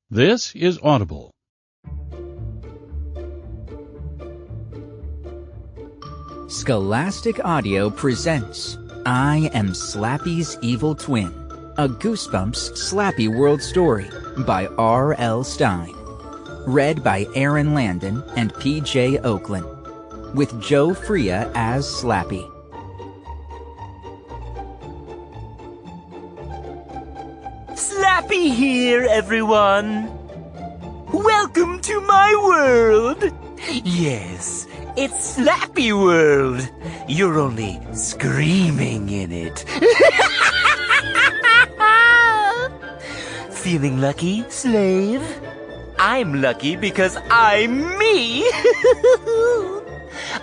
This is Audible. Scholastic Audio presents I Am Slappy's Evil Twin, a Goosebumps SlappyWorld story by R.L. Stine. Read by Aaron Landon and P.J. Oakland, with Joe Freya as Slappy. Slappy here, everyone! Welcome to my world! Yes, it's SlappyWorld! You're only screaming in it. Feeling lucky, slave? I'm lucky because I'm me!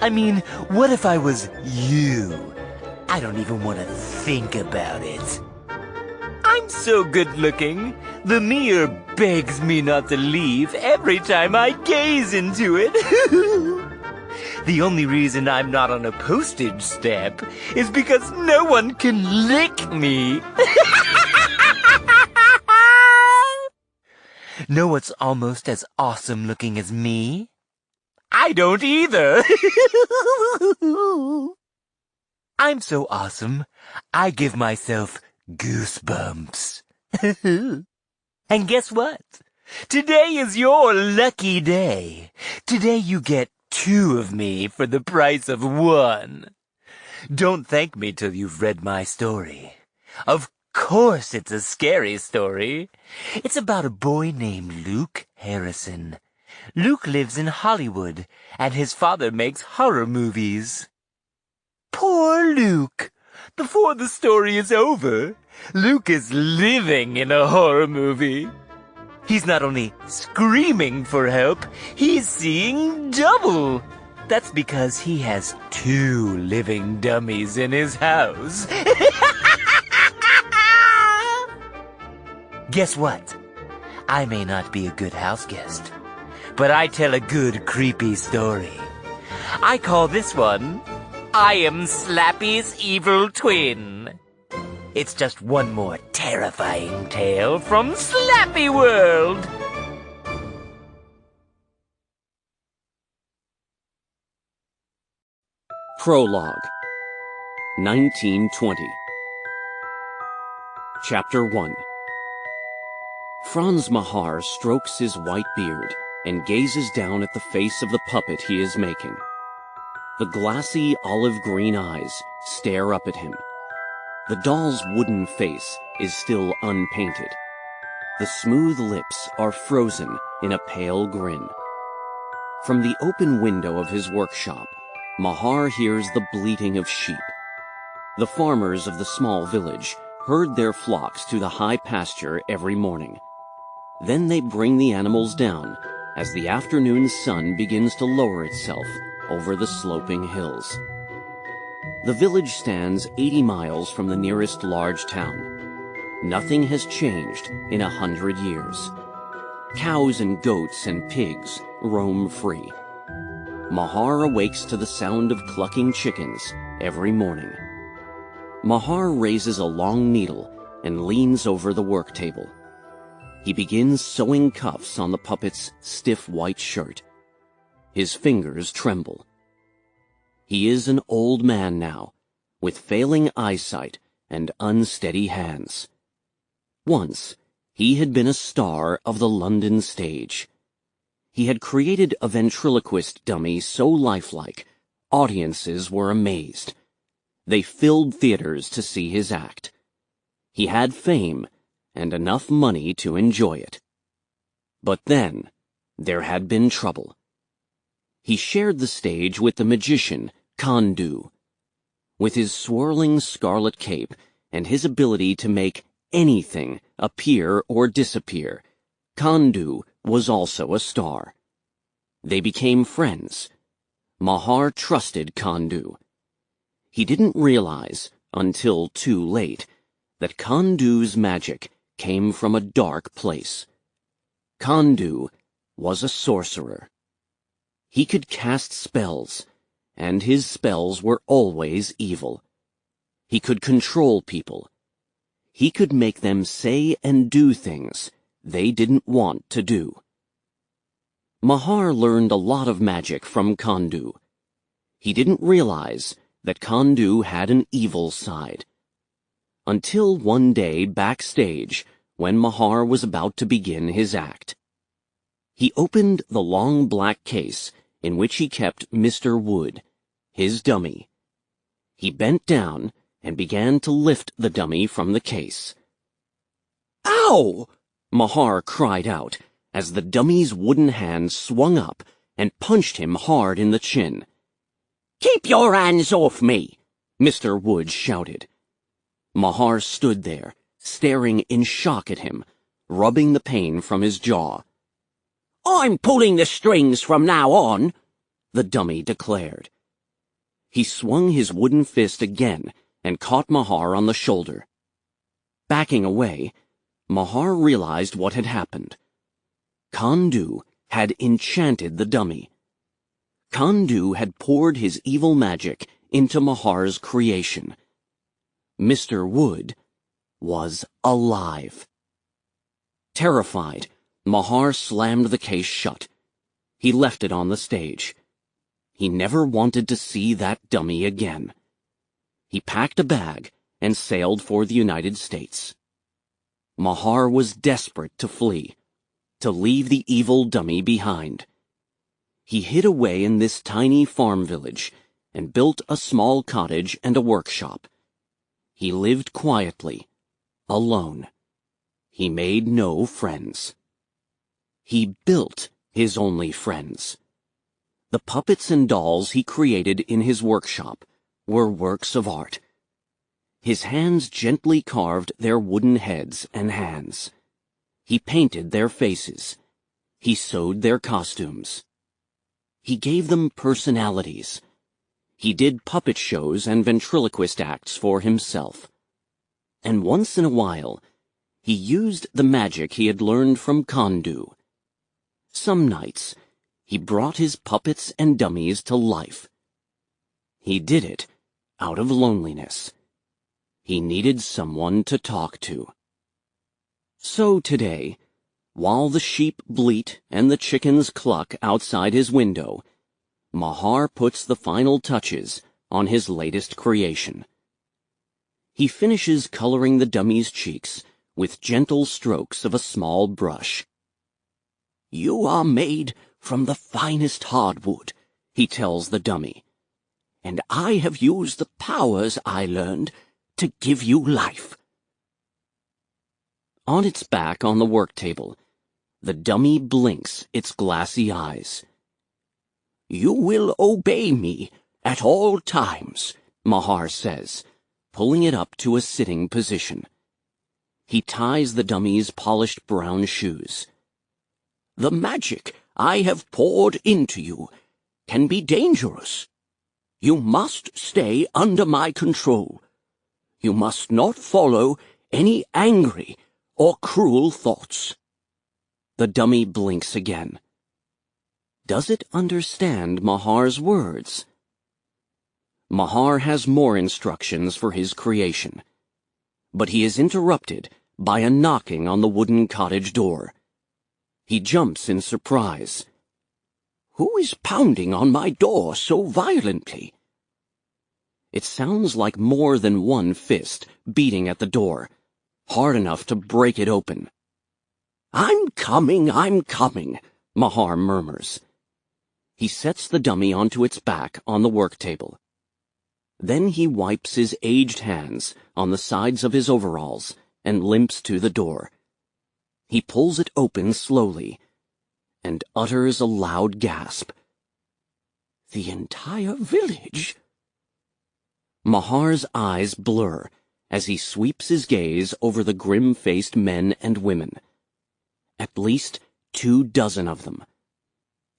I mean, what if I was you? I don't even want to think about it. I'm so good-looking, the mirror begs me not to leave every time I gaze into it. The only reason I'm not on a postage stamp is because no one can lick me. Know what's almost as awesome-looking as me? I don't either. I'm so awesome, I give myself goosebumps. And guess what? Today is your lucky day. Today you get 2 of me for the price of 1. Don't thank me till you've read my story. Of course it's a scary story. It's about a boy named Luke Harrison. Luke lives in Hollywood, and his father makes horror movies. Poor Luke! Before the story is over, Luke is living in a horror movie. He's not only screaming for help, he's seeing double. That's because he has 2 living dummies in his house. Guess what? I may not be a good house guest, but I tell a good creepy story. I call this one I Am Slappy's Evil Twin. It's just one more terrifying tale from SlappyWorld. Prologue, 1920. Chapter 1. Franz Mahar strokes his white beard and gazes down at the face of the puppet he is making. The glassy olive-green eyes stare up at him. The doll's wooden face is still unpainted. The smooth lips are frozen in a pale grin. From the open window of his workshop, Mahar hears the bleating of sheep. The farmers of the small village herd their flocks to the high pasture every morning. Then they bring the animals down as the afternoon sun begins to lower itself over the sloping hills. The village stands 80 miles from the nearest large town. Nothing has changed in 100 years. Cows and goats and pigs roam free. Mahar awakes to the sound of clucking chickens every morning. Mahar raises a long needle and leans over the work table. He begins sewing cuffs on the puppet's stiff white shirt. His fingers tremble. He is an old man now, with failing eyesight and unsteady hands. Once, he had been a star of the London stage. He had created a ventriloquist dummy so lifelike, audiences were amazed. They filled theaters to see his act. He had fame and enough money to enjoy it. But then, there had been trouble. He shared the stage with the magician, Kandu. With his swirling scarlet cape and his ability to make anything appear or disappear, Kandu was also a star. They became friends. Mahar trusted Kandu. He didn't realize, until too late, that Kandu's magic came from a dark place. Kandu was a sorcerer. He could cast spells, and his spells were always evil. He could control people. He could make them say and do things they didn't want to do. Mahar learned a lot of magic from Kondu. He didn't realize that Kondu had an evil side. Until one day backstage, when Mahar was about to begin his act. He opened the long black case in which he kept Mr. Wood, his dummy. He bent down and began to lift the dummy from the case. "Ow!" Mahar cried out as the dummy's wooden hand swung up and punched him hard in the chin. "Keep your hands off me!" Mr. Wood shouted. Mahar stood there, staring in shock at him, rubbing the pain from his jaw. "I'm pulling the strings from now on," the dummy declared. He swung his wooden fist again and caught Mahar on the shoulder. Backing away, Mahar realized what had happened. Kondu had enchanted the dummy. Kondu had poured his evil magic into Mahar's creation. Mr. Wood was alive. Terrified, Mahar slammed the case shut. He left it on the stage. He never wanted to see that dummy again. He packed a bag and sailed for the United States. Mahar was desperate to flee, to leave the evil dummy behind. He hid away in this tiny farm village and built a small cottage and a workshop. He lived quietly, alone. He made no friends. He built his only friends. The puppets and dolls he created in his workshop were works of art. His hands gently carved their wooden heads and hands. He painted their faces. He sewed their costumes. He gave them personalities. He did puppet shows and ventriloquist acts for himself. And once in a while, he used the magic he had learned from Kondu. Some nights, he brought his puppets and dummies to life. He did it out of loneliness. He needed someone to talk to. So today, while the sheep bleat and the chickens cluck outside his window, Mahar puts the final touches on his latest creation. He finishes coloring the dummy's cheeks with gentle strokes of a small brush. "You are made from the finest hardwood," he tells the dummy, "and I have used the powers I learned to give you life." On its back on the work table, the dummy blinks its glassy eyes. "You will obey me at all times," Mahar says, pulling it up to a sitting position. He ties the dummy's polished brown shoes. "The magic I have poured into you can be dangerous. You must stay under my control. You must not follow any angry or cruel thoughts." The dummy blinks again. Does it understand Mahar's words? Mahar has more instructions for his creation, but he is interrupted by a knocking on the wooden cottage door. He jumps in surprise. "Who is pounding on my door so violently?" It sounds like more than one fist beating at the door, hard enough to break it open. I'm coming, Mahar murmurs. He sets the dummy onto its back on the work table. Then he wipes his aged hands on the sides of his overalls and limps to the door. He pulls it open slowly and utters a loud gasp. The entire village? Mahar's eyes blur as he sweeps his gaze over the grim-faced men and women. At least 24 of them.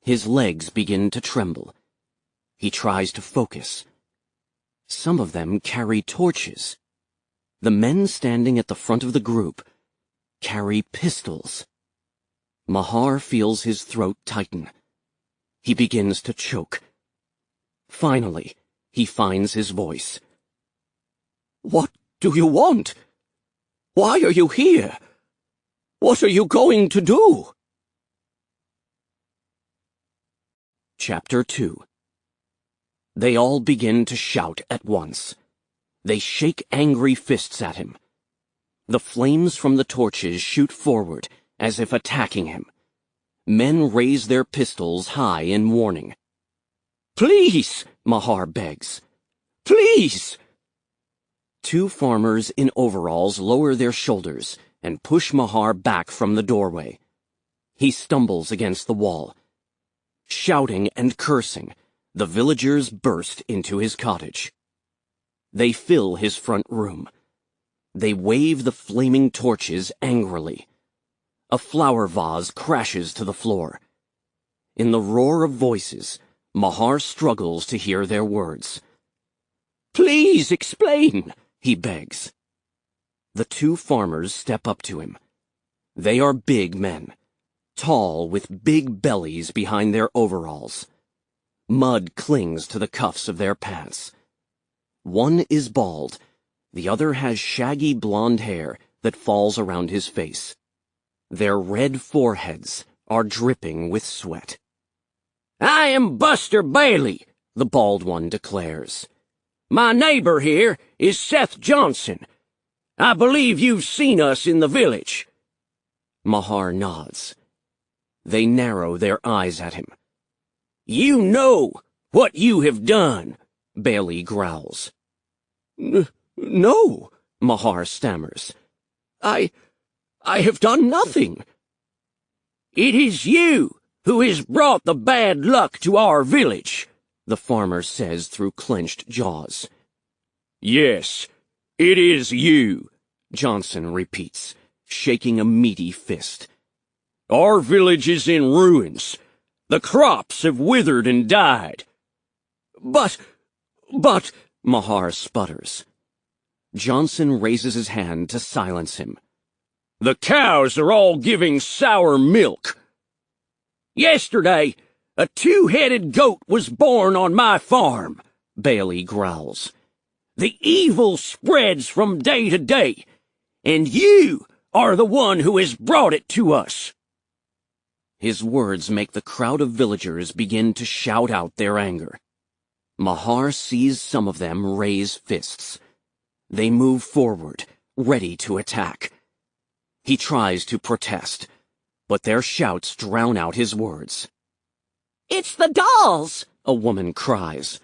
His legs begin to tremble. He tries to focus. Some of them carry torches. The men standing at the front of the group carry pistols. Mahar feels his throat tighten. He begins to choke. Finally, he finds his voice. What do you want? Why are you here? What are you going to do? Chapter 2. They all begin to shout at once. They shake angry fists at him. The flames from the torches shoot forward, as if attacking him. Men raise their pistols high in warning. "Please," Mahar begs. "Please!" Two farmers in overalls lower their shoulders and push Mahar back from the doorway. He stumbles against the wall. Shouting and cursing, the villagers burst into his cottage. They fill his front room. They wave the flaming torches angrily. A flower vase crashes to the floor. In the roar of voices, Mahar struggles to hear their words. "Please explain," he begs. The two farmers step up to him. They are big men, tall with big bellies behind their overalls. Mud clings to the cuffs of their pants. One is bald, the other has shaggy blonde hair that falls around his face. Their red foreheads are dripping with sweat. "I am Buster Bailey," the bald one declares. "My neighbor here is Seth Johnson. I believe you've seen us in the village." Mahar nods. They narrow their eyes at him. "You know what you have done," Bailey growls. No, Mahar stammers. I have done nothing." "It is you who has brought the bad luck to our village," the farmer says through clenched jaws. "Yes, it is you," Johnson repeats, shaking a meaty fist. "Our village is in ruins. The crops have withered and died." But, Mahar sputters. Johnson raises his hand to silence him. "The cows are all giving sour milk. Yesterday, a two-headed goat was born on my farm," Bailey growls. "The evil spreads from day to day, and you are the one who has brought it to us." His words make the crowd of villagers begin to shout out their anger. Mahar sees some of them raise fists. They move forward, ready to attack. He tries to protest, but their shouts drown out his words. "It's the dolls!" a woman cries.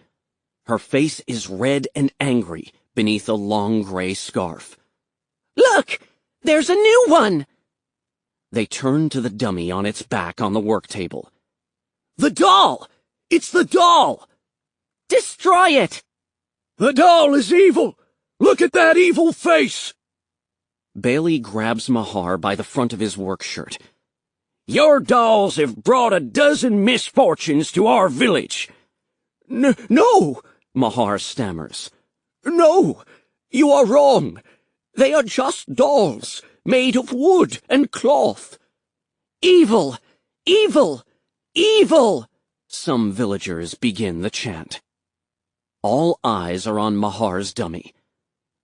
Her face is red and angry beneath a long gray scarf. "Look! There's a new one!" They turn to the dummy on its back on the work table. "The doll! It's the doll!" "Destroy it!" "The doll is evil! Look at that evil face!" Bailey grabs Mahar by the front of his work shirt. "Your dolls have brought a dozen misfortunes to our village." No, Mahar stammers. "No, you are wrong. They are just dolls, made of wood and cloth." "Evil! Evil! Evil!" Some villagers begin the chant. All eyes are on Mahar's dummy.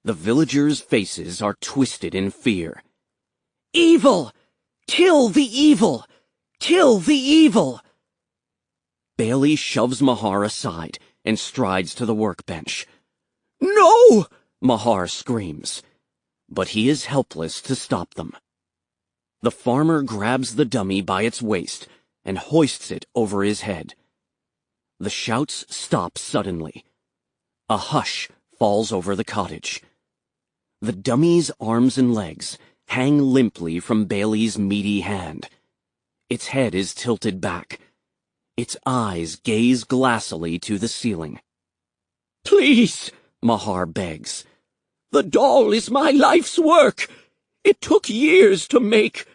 The villagers' faces are twisted in fear. "Evil! Kill the evil! Kill the evil!" Bailey shoves Mahar aside and strides to the workbench. "No!" Mahar screams. But he is helpless to stop them. The farmer grabs the dummy by its waist and hoists it over his head. The shouts stop suddenly. A hush falls over the cottage. The dummy's arms and legs hang limply from Bailey's meaty hand. Its head is tilted back. Its eyes gaze glassily to the ceiling. "Please," Mahar begs. "The doll is my life's work. It took years to make.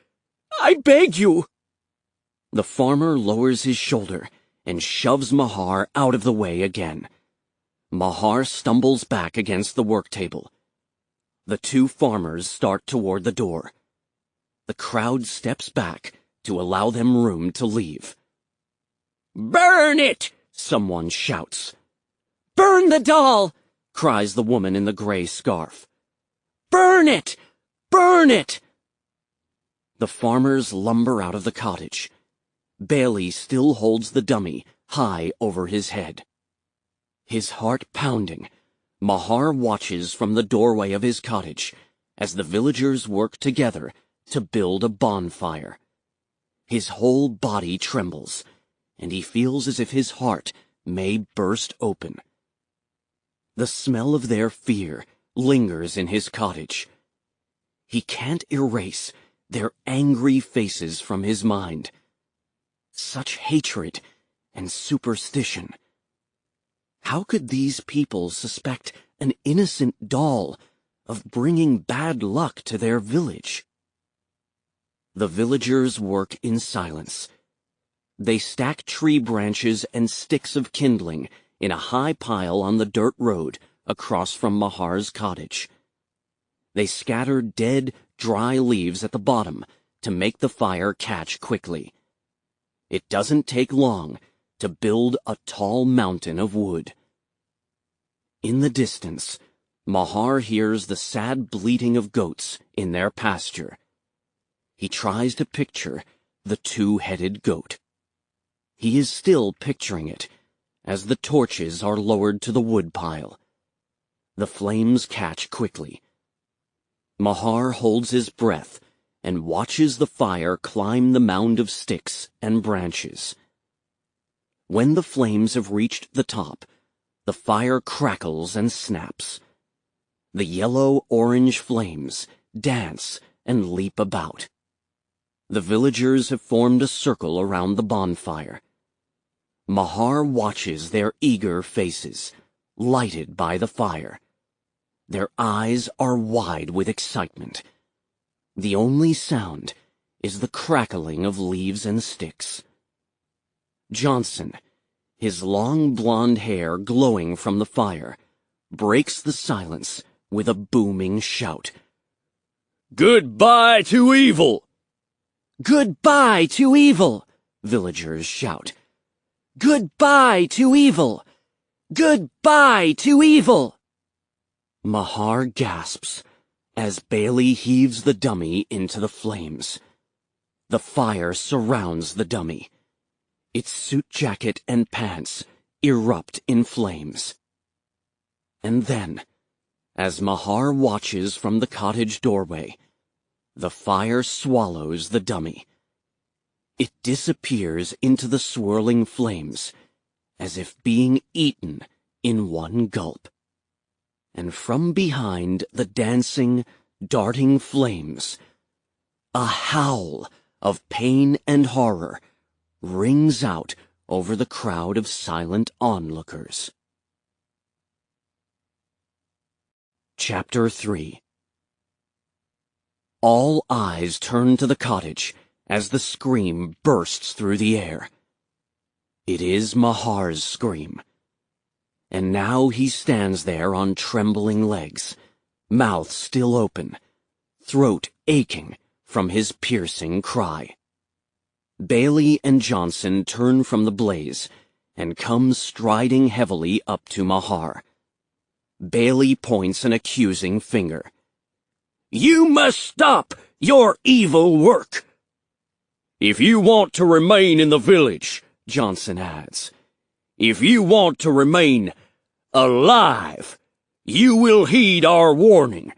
I beg you." The farmer lowers his shoulder and shoves Mahar out of the way again. Mahar stumbles back against the work table. The two farmers start toward the door. The crowd steps back to allow them room to leave. "Burn it!" someone shouts. "Burn the doll!" cries the woman in the gray scarf. "Burn it! Burn it!" The farmers lumber out of the cottage. Bailey still holds the dummy high over his head. His heart pounding, Mahar watches from the doorway of his cottage as the villagers work together to build a bonfire. His whole body trembles, and he feels as if his heart may burst open. The smell of their fear lingers in his cottage. He can't erase their angry faces from his mind. Such hatred and superstition. How could these people suspect an innocent doll of bringing bad luck to their village? The villagers work in silence. They stack tree branches and sticks of kindling in a high pile on the dirt road across from Mahar's cottage. They scatter dead, dry leaves at the bottom to make the fire catch quickly. It doesn't take long to build a tall mountain of wood. In the distance, Mahar hears the sad bleating of goats in their pasture. He tries to picture the two-headed goat. He is still picturing it as the torches are lowered to the woodpile. The flames catch quickly. Mahar holds his breath and watches the fire climb the mound of sticks and branches. When the flames have reached the top, the fire crackles and snaps. The yellow-orange flames dance and leap about. The villagers have formed a circle around the bonfire. Mahar watches their eager faces, lighted by the fire. Their eyes are wide with excitement. The only sound is the crackling of leaves and sticks. Johnson, his long blonde hair glowing from the fire, breaks the silence with a booming shout. "Goodbye to evil!" "Goodbye to evil!" villagers shout. "Goodbye to evil! Goodbye to evil!" Mahar gasps as Bailey heaves the dummy into the flames. The fire surrounds the dummy. Its suit jacket and pants erupt in flames. And then, as Mahar watches from the cottage doorway, the fire swallows the dummy. It disappears into the swirling flames, as if being eaten in one gulp. And from behind the dancing, darting flames, a howl of pain and horror rings out over the crowd of silent onlookers. Chapter 3. All eyes turn to the cottage as the scream bursts through the air. It is Mahar's scream. And now he stands there on trembling legs, mouth still open, throat aching from his piercing cry. Bailey and Johnson turn from the blaze and come striding heavily up to Mahar. Bailey points an accusing finger. "You must stop your evil work!" "If you want to remain in the village," Johnson adds, "if you want to remain alive, you will heed our warning.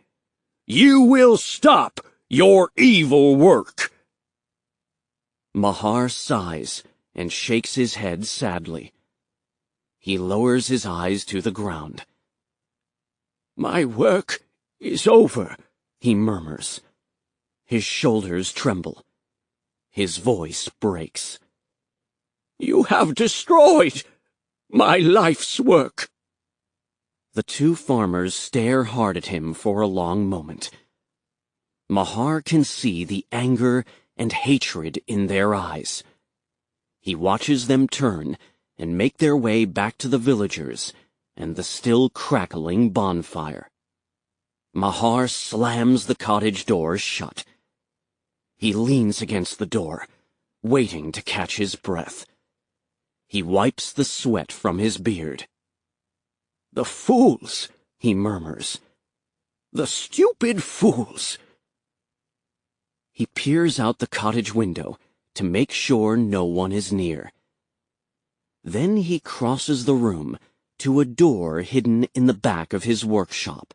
You will stop your evil work." Mahar sighs and shakes his head sadly. He lowers his eyes to the ground. "My work is over," he murmurs. His shoulders tremble. His voice breaks. "You have destroyed my life's work." The two farmers stare hard at him for a long moment. Mahar can see the anger and hatred in their eyes. He watches them turn and make their way back to the villagers and the still crackling bonfire. Mahar slams the cottage door shut. He leans against the door, waiting to catch his breath. He wipes the sweat from his beard. "The fools," he murmurs. "The stupid fools." He peers out the cottage window to make sure no one is near. Then he crosses the room to a door hidden in the back of his workshop.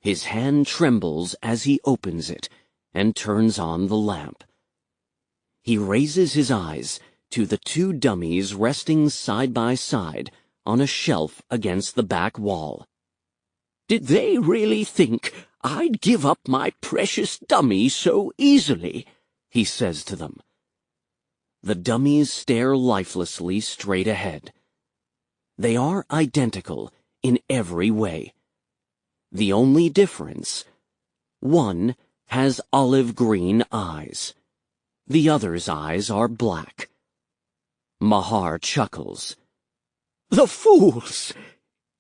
His hand trembles as he opens it and turns on the lamp. He raises his eyes to the two dummies resting side by side on a shelf against the back wall. "Did they really think I'd give up my precious dummy so easily?" he says to them. The dummies stare lifelessly straight ahead. They are identical in every way. The only difference: one has olive green eyes. The other's eyes are black. Mahar chuckles. "The fools!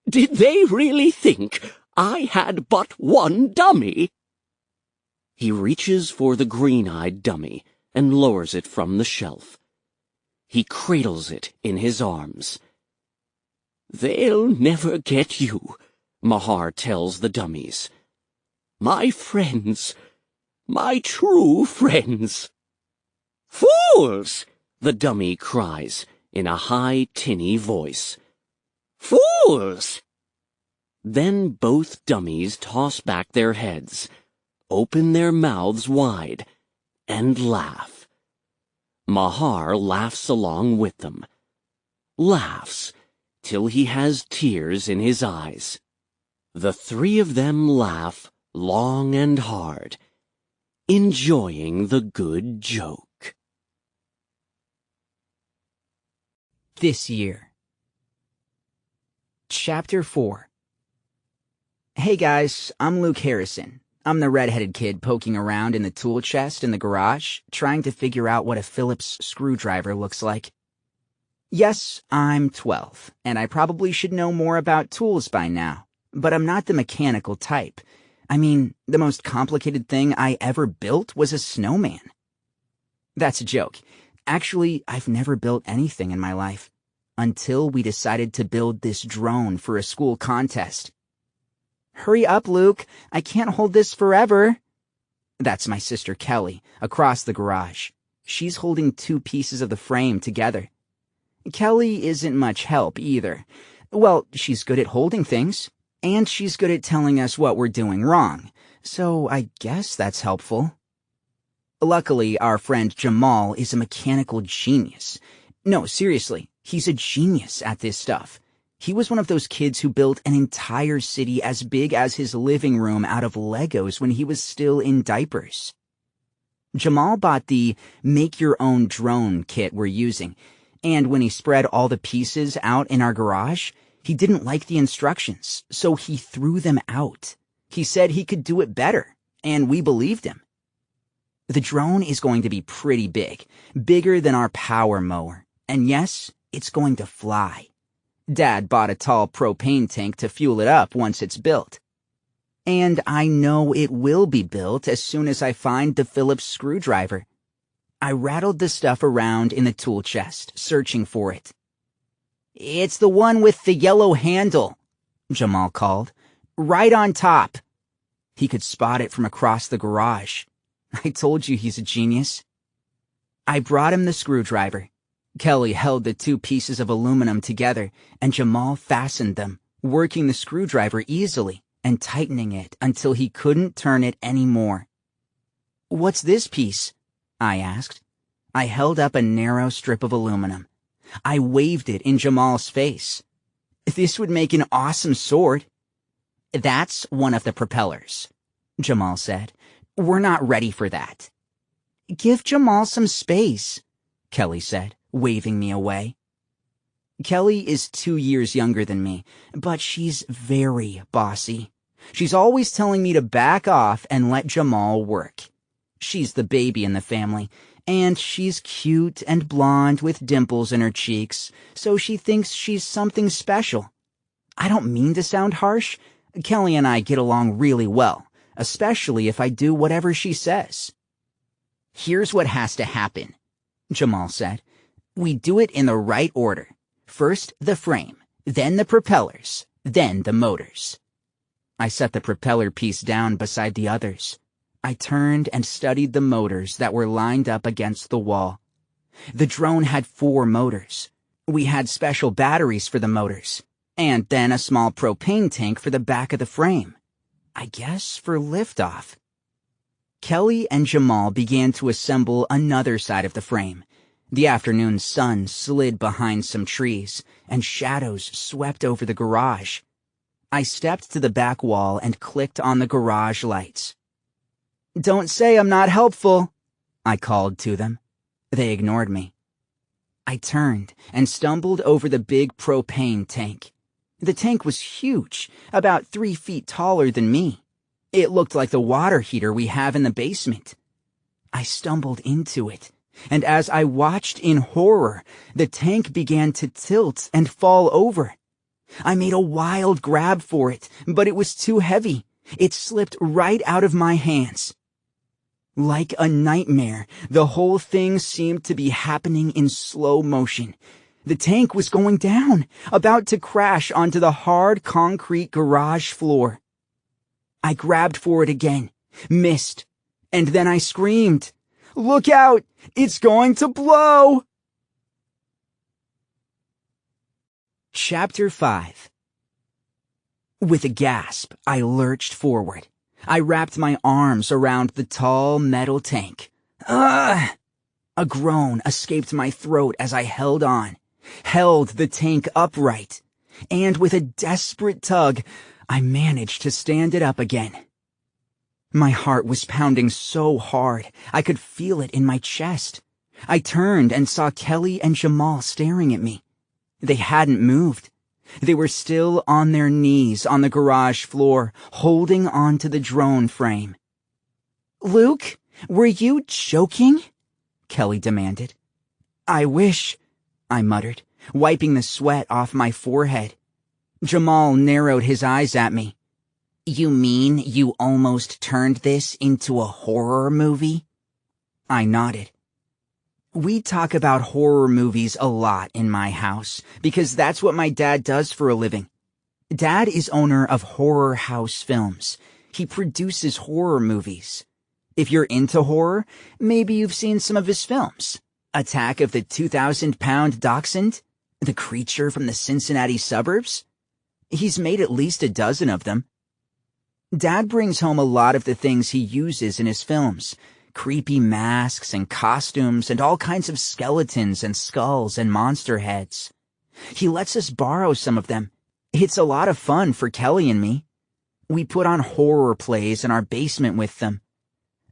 Did they really think I had but one dummy?" He reaches for the green-eyed dummy and lowers it from the shelf. He cradles it in his arms. "They'll never get you," Mahar tells the dummies. "My friends, my true friends." "Fools!" the dummy cries in a high, tinny voice. "Fools!" Then both dummies toss back their heads, open their mouths wide, and laugh. Mahar laughs along with them. Laughs till he has tears in his eyes. The three of them laugh long and hard, enjoying the good joke. This year. Chapter 4. Hey guys, I'm Luke Harrison. I'm the redheaded kid poking around in the tool chest in the garage, trying to figure out what a Phillips screwdriver looks like. Yes, I'm 12, and I probably should know more about tools by now, but I'm not the mechanical type. I mean, the most complicated thing I ever built was a snowman. That's a joke. Actually, I've never built anything in my life, until we decided to build this drone for a school contest. Hurry up, Luke. I can't hold this forever. That's my sister Kelly, across the garage. She's holding two pieces of the frame together. Kelly isn't much help either. Well, she's good at holding things, and she's good at telling us what we're doing wrong, so I guess that's helpful. Luckily, our friend Jamal is a mechanical genius. No, seriously, he's a genius at this stuff. He was one of those kids who built an entire city as big as his living room out of Legos when he was still in diapers. Jamal bought the make-your-own drone kit we're using, and when he spread all the pieces out in our garage, he didn't like the instructions, so he threw them out. He said he could do it better, and we believed him. The drone is going to be pretty big, bigger than our power mower, and yes, it's going to fly. Dad bought a tall propane tank to fuel it up once it's built. And I know it will be built as soon as I find the Phillips screwdriver. I rattled the stuff around in the tool chest, searching for it. "It's the one with the yellow handle," Jamal called. "Right on top." He could spot it from across the garage. I told you he's a genius. I brought him the screwdriver. Kelly held the two pieces of aluminum together, and Jamal fastened them, working the screwdriver easily and tightening it until he couldn't turn it anymore. "What's this piece?" I asked. I held up a narrow strip of aluminum. I waved it in Jamal's face. "This would make an awesome sword." "That's one of the propellers," Jamal said. "We're not ready for that." "Give Jamal some space," Kelly said, waving me away. Kelly is 2 years younger than me, but she's very bossy. She's always telling me to back off and let Jamal work. She's the baby in the family, and she's cute and blonde with dimples in her cheeks, so she thinks she's something special. I don't mean to sound harsh. Kelly and I get along really well, especially if I do whatever she says. "Here's what has to happen," Jamal said. "We do it in the right order. First the frame, then the propellers, then the motors." I set the propeller piece down beside the others. I turned and studied the motors that were lined up against the wall. The drone had 4 motors. We had special batteries for the motors, and then a small propane tank for the back of the frame. I guess for liftoff. Kelly and Jamal began to assemble another side of the frame. The afternoon sun slid behind some trees, and shadows swept over the garage. I stepped to the back wall and clicked on the garage lights. "Don't say I'm not helpful," I called to them. They ignored me. I turned and stumbled over the big propane tank. The tank was huge, about 3 feet taller than me. It looked like the water heater we have in the basement. I stumbled into it, and as I watched in horror, the tank began to tilt and fall over. I made a wild grab for it, but it was too heavy. It slipped right out of my hands. Like a nightmare, the whole thing seemed to be happening in slow motion. The tank was going down, about to crash onto the hard concrete garage floor. I grabbed for it again, missed, and then I screamed, "Look out! It's going to blow!" Chapter 5. With a gasp, I lurched forward. I wrapped my arms around the tall metal tank. Ugh! A groan escaped my throat as I held the tank upright, and with a desperate tug, I managed to stand it up again. My heart was pounding so hard, I could feel it in my chest. I turned and saw Kelly and Jamal staring at me. They hadn't moved. They were still on their knees on the garage floor, holding onto the drone frame. "Luke, were you joking?" Kelly demanded. "I wish," I muttered, wiping the sweat off my forehead. Jamal narrowed his eyes at me. "You mean you almost turned this into a horror movie?" I nodded. We talk about horror movies a lot in my house, because that's what my dad does for a living. Dad is owner of Horror House Films. He produces horror movies. If you're into horror, maybe you've seen some of his films. Attack of the 2,000-pound dachshund? The creature from the Cincinnati suburbs? He's made at least a dozen of them. Dad brings home a lot of the things he uses in his films. Creepy masks and costumes and all kinds of skeletons and skulls and monster heads. He lets us borrow some of them. It's a lot of fun for Kelly and me. We put on horror plays in our basement with them.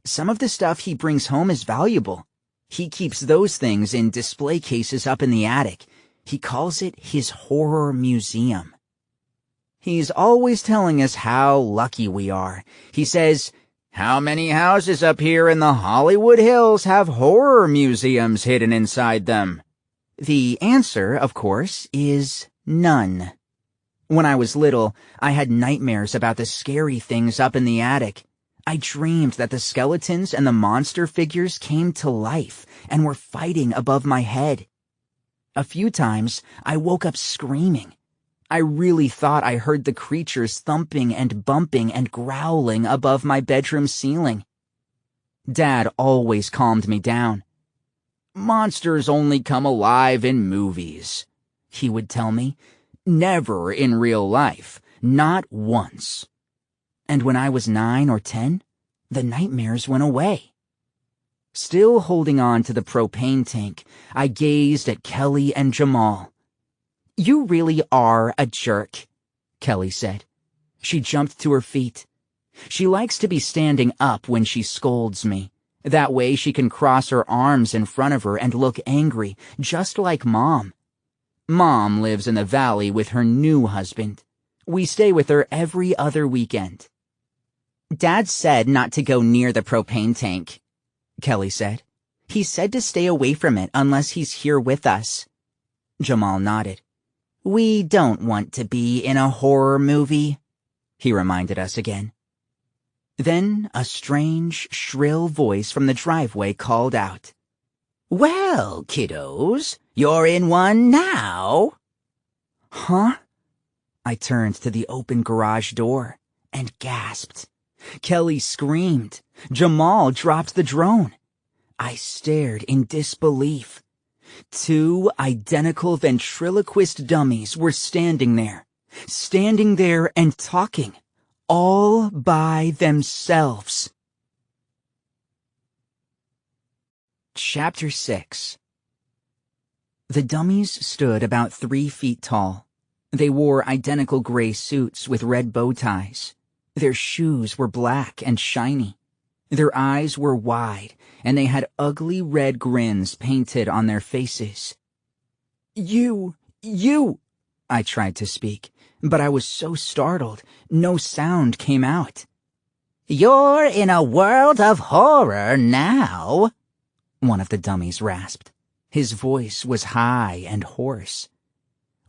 Some of the stuff he brings home is valuable. He keeps those things in display cases up in the attic. He calls it his horror museum. He's always telling us how lucky we are. He says, "How many houses up here in the Hollywood Hills have horror museums hidden inside them?" The answer, of course, is none. When I was little, I had nightmares about the scary things up in the attic. I dreamed that the skeletons and the monster figures came to life and were fighting above my head. A few times, I woke up screaming. I really thought I heard the creatures thumping and bumping and growling above my bedroom ceiling. Dad always calmed me down. "Monsters only come alive in movies," he would tell me. "Never in real life, not once." And when I was 9 or 10, the nightmares went away. Still holding on to the propane tank, I gazed at Kelly and Jamal. "You really are a jerk," Kelly said. She jumped to her feet. She likes to be standing up when she scolds me. That way she can cross her arms in front of her and look angry, just like Mom. Mom lives in the valley with her new husband. We stay with her every other weekend. "Dad said not to go near the propane tank," Kelly said. "He said to stay away from it unless he's here with us." Jamal nodded. "We don't want to be in a horror movie," he reminded us again. Then a strange, shrill voice from the driveway called out, "Well, kiddos, you're in one now." Huh? I turned to the open garage door and gasped. Kelly screamed. Jamal dropped the drone. I stared in disbelief. 2 identical ventriloquist dummies were standing there and talking, all by themselves. Chapter 6. The dummies stood about 3 feet tall. They wore identical gray suits with red bow ties. Their shoes were black and shiny. Their eyes were wide, and they had ugly red grins painted on their faces. You, I tried to speak, but I was so startled, no sound came out. You're in a world of horror now, one of the dummies rasped. His voice was high and hoarse.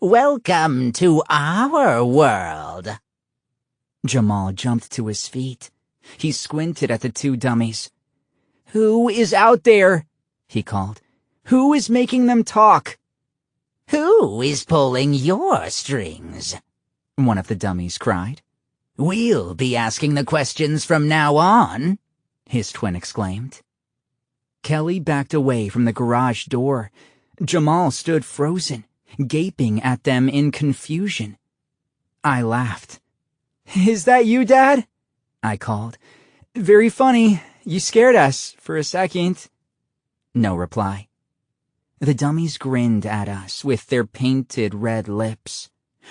Welcome to our world. Jamal jumped to his feet. He squinted at the 2 dummies. Who is out there? He called. Who is making them talk? Who is pulling your strings? One of the dummies cried. We'll be asking the questions from now on, his twin exclaimed. Kelly backed away from the garage door. Jamal stood frozen, gaping at them in confusion. I laughed. Is that you, Dad? I called. Very funny. You scared us for a second. No reply. The dummies grinned at us with their painted red lips.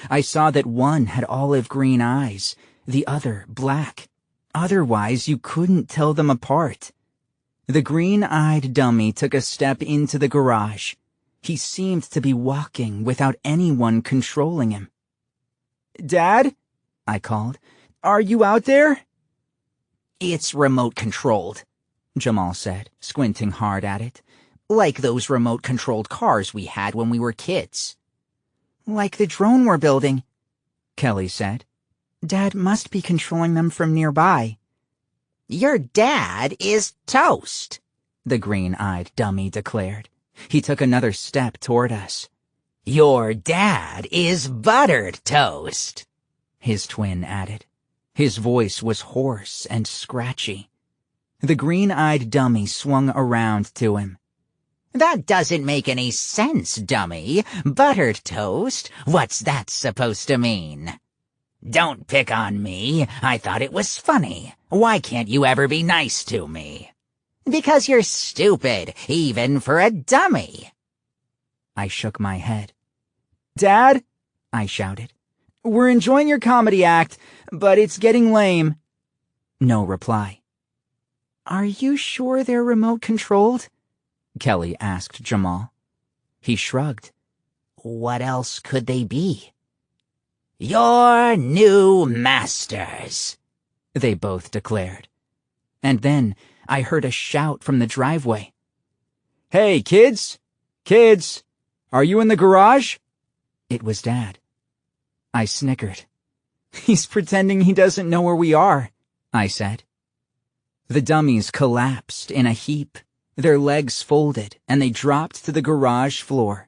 I saw that one had olive green eyes, the other black. Otherwise, you couldn't tell them apart. The green-eyed dummy took a step into the garage. He seemed to be walking without anyone controlling him. Dad? I called. Are you out there? It's remote-controlled, Jamal said, squinting hard at it. Like those remote-controlled cars we had when we were kids. Like the drone we're building, Kelly said. Dad must be controlling them from nearby. Your dad is toast, the green-eyed dummy declared. He took another step toward us. Your dad is buttered toast, his twin added. His voice was hoarse and scratchy. The green-eyed dummy swung around to him. That doesn't make any sense, dummy. Buttered toast? What's that supposed to mean? Don't pick on me. I thought it was funny. Why can't you ever be nice to me? Because you're stupid, even for a dummy. I shook my head. Dad, I shouted. We're enjoying your comedy act, but it's getting lame. No reply. Are you sure they're remote-controlled? Kelly asked Jamal. He shrugged. What else could they be? Your new masters, they both declared. And then I heard a shout from the driveway. Hey, kids! Kids! Are you in the garage? It was Dad. I snickered. He's pretending he doesn't know where we are, I said. The dummies collapsed in a heap. Their legs folded, and they dropped to the garage floor.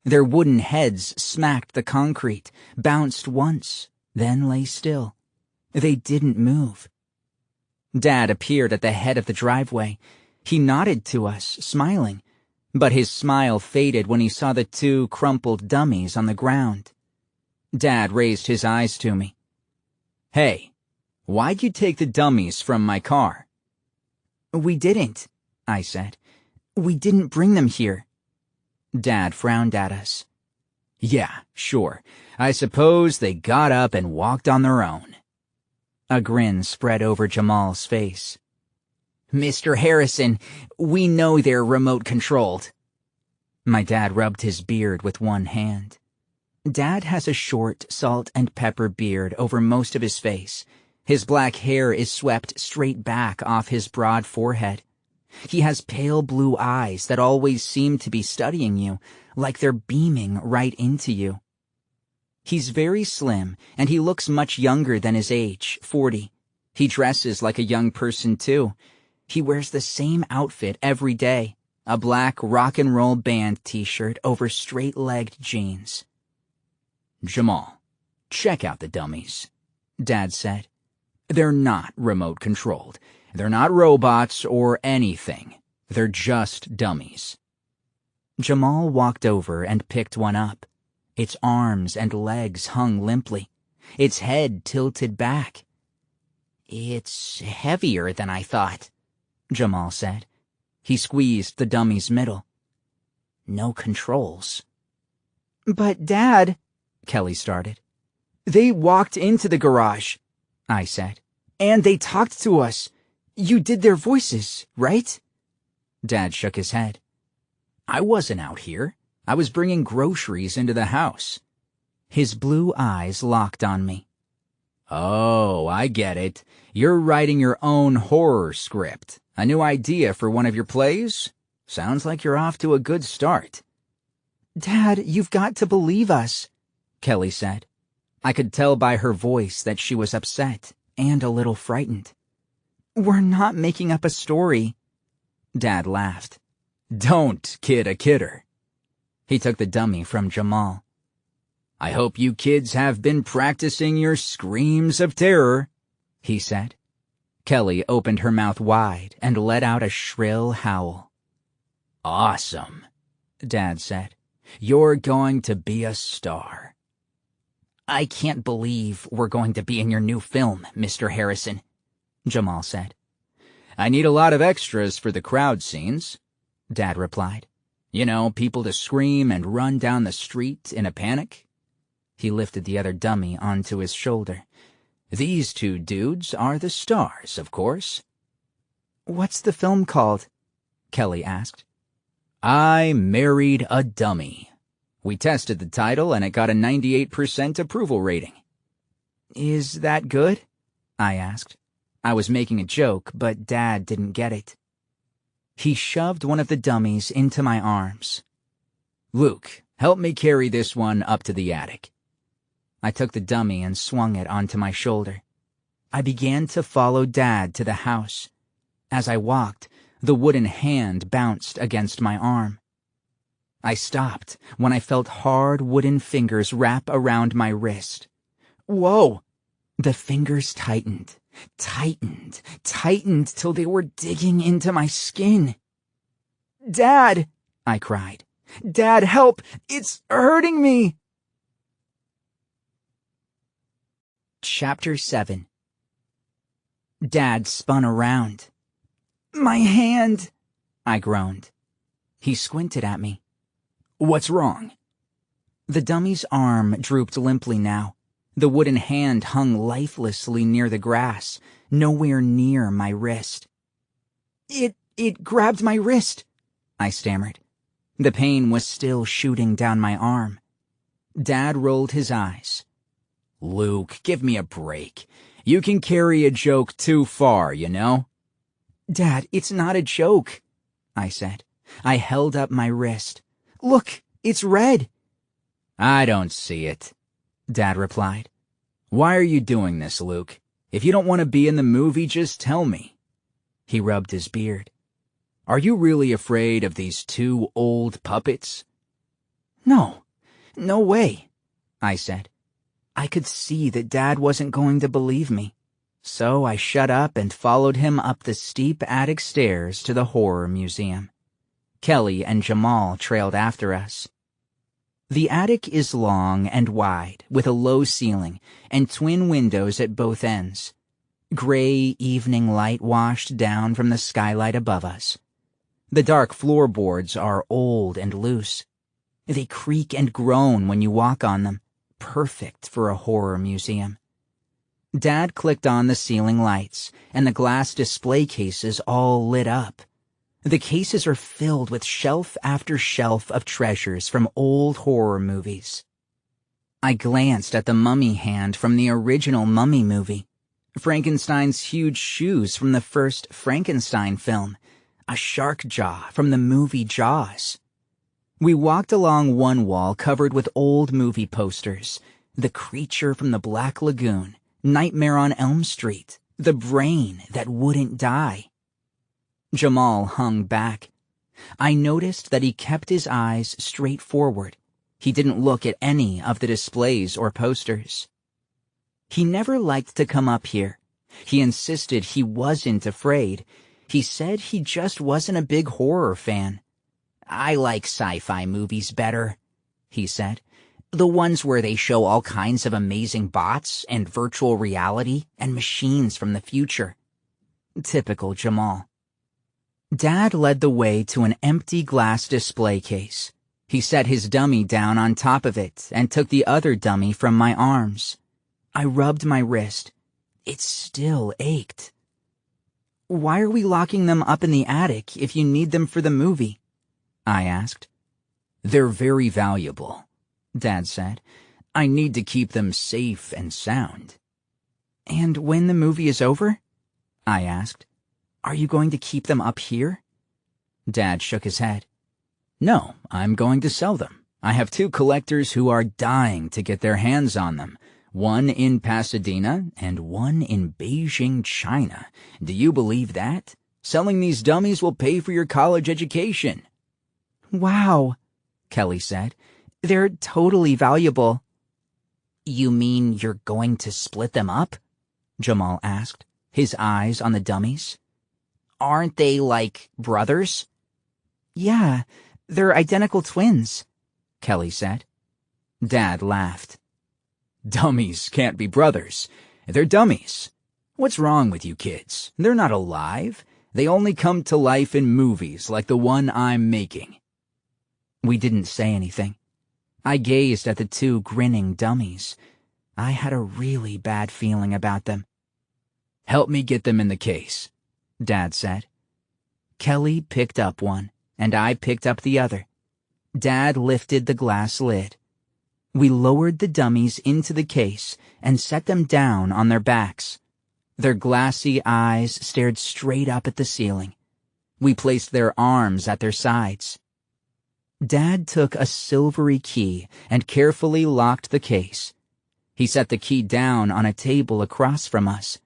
Their wooden heads smacked the concrete, bounced once, then lay still. They didn't move. Dad appeared at the head of the driveway. He nodded to us, smiling, but his smile faded when he saw the 2 crumpled dummies on the ground. Dad raised his eyes to me. Hey, why'd you take the dummies from my car? We didn't, I said. We didn't bring them here. Dad frowned at us. Yeah, sure. I suppose they got up and walked on their own. A grin spread over Jamal's face. Mr. Harrison, we know they're remote-controlled. My dad rubbed his beard with one hand. Dad has a short salt and pepper beard over most of his face. His black hair is swept straight back off his broad forehead. He has pale blue eyes that always seem to be studying you, like they're beaming right into you. He's very slim, and he looks much younger than his age, 40. He dresses like a young person, too. He wears the same outfit every day, a black rock and roll band t-shirt over straight-legged jeans. Jamal, check out the dummies, Dad said. They're not remote-controlled. They're not robots or anything. They're just dummies. Jamal walked over and picked one up. Its arms and legs hung limply. Its head tilted back. "It's heavier than I thought," Jamal said. He squeezed the dummy's middle. "No controls." "But, Dad," Kelly started. "They walked into the garage," I said. "And they talked to us. You did their voices, right?" Dad shook his head. "I wasn't out here. I was bringing groceries into the house." His blue eyes locked on me. "Oh, I get it. You're writing your own horror script. A new idea for one of your plays? Sounds like you're off to a good start." "Dad, you've got to believe us," Kelly said. I could tell by her voice that she was upset and a little frightened. "We're not making up a story." Dad laughed. "Don't kid a kidder." He took the dummy from Jamal. "I hope you kids have been practicing your screams of terror," he said. Kelly opened her mouth wide and let out a shrill howl. "Awesome," Dad said. "You're going to be a star." "I can't believe we're going to be in your new film, Mr. Harrison," Jamal said. "I need a lot of extras for the crowd scenes," Dad replied. "You know, people to scream and run down the street in a panic." He lifted the other dummy onto his shoulder. "These two dudes are the stars, of course." "What's the film called?" Kelly asked. "I Married a Dummy." We tested the title and it got a 98% approval rating. "Is that good?" I asked. I was making a joke, but Dad didn't get it. He shoved one of the dummies into my arms. "Luke, help me carry this one up to the attic." I took the dummy and swung it onto my shoulder. I began to follow Dad to the house. As I walked, the wooden hand bounced against my arm. I stopped when I felt hard wooden fingers wrap around my wrist. Whoa! The fingers tightened till they were digging into my skin. "Dad!" I cried. "Dad, help! It's hurting me!" Chapter 7. Dad spun around. "My hand!" I groaned. He squinted at me. "What's wrong?" The dummy's arm drooped limply now. The wooden hand hung lifelessly near the grass, nowhere near my wrist. It grabbed my wrist," I stammered. The pain was still shooting down my arm. Dad rolled his eyes. "Luke, give me a break. You can carry a joke too far, you know?" "Dad, it's not a joke," I said. I held up my wrist. "Look, it's red." "I don't see it," Dad replied. "Why are you doing this, Luke? If you don't want to be in the movie, just tell me." He rubbed his beard. "Are you really afraid of these two old puppets?" No way," I said. I could see that Dad wasn't going to believe me. So I shut up and followed him up the steep attic stairs to the horror museum. Kelly and Jamal trailed after us. The attic is long and wide, with a low ceiling and twin windows at both ends. Gray evening light washed down from the skylight above us. The dark floorboards are old and loose. They creak and groan when you walk on them, perfect for a horror museum. Dad clicked on the ceiling lights, and the glass display cases all lit up. The cases are filled with shelf after shelf of treasures from old horror movies. I glanced at the mummy hand from the original Mummy movie, Frankenstein's huge shoes from the first Frankenstein film, a shark jaw from the movie Jaws. We walked along one wall covered with old movie posters, The Creature from the Black Lagoon, Nightmare on Elm Street, The Brain That Wouldn't Die. Jamal hung back. I noticed that he kept his eyes straight forward. He didn't look at any of the displays or posters. He never liked to come up here, He insisted he wasn't afraid. He said he just wasn't a big horror fan. I like sci-fi movies better, he said. The ones where they show all kinds of amazing bots and virtual reality and machines from the future. Typical Jamal. Dad led the way to an empty glass display case. He set his dummy down on top of it and took the other dummy from my arms. I rubbed my wrist. It still ached. "Why are we locking them up in the attic if you need them for the movie?" I asked. "They're very valuable," Dad said. "I need to keep them safe and sound." "And when the movie is over?" I asked. "Are you going to keep them up here?" Dad shook his head. "No, I'm going to sell them. I have 2 collectors who are dying to get their hands on them. One in Pasadena and one in Beijing, China. Do you believe that? Selling these dummies will pay for your college education." "Wow," Kelly said. "They're totally valuable." "You mean you're going to split them up?" Jamal asked, his eyes on the dummies. "Aren't they like brothers?" "Yeah, they're identical twins," Kelly said. Dad laughed. "Dummies can't be brothers. They're dummies. What's wrong with you kids? They're not alive. They only come to life in movies like the one I'm making." We didn't say anything. I gazed at the 2 grinning dummies. I had a really bad feeling about them. "Help me get them in the case," Dad said. Kelly picked up one, and I picked up the other. Dad lifted the glass lid. We lowered the dummies into the case and set them down on their backs. Their glassy eyes stared straight up at the ceiling. We placed their arms at their sides. Dad took a silvery key and carefully locked the case. He set the key down on a table across from us.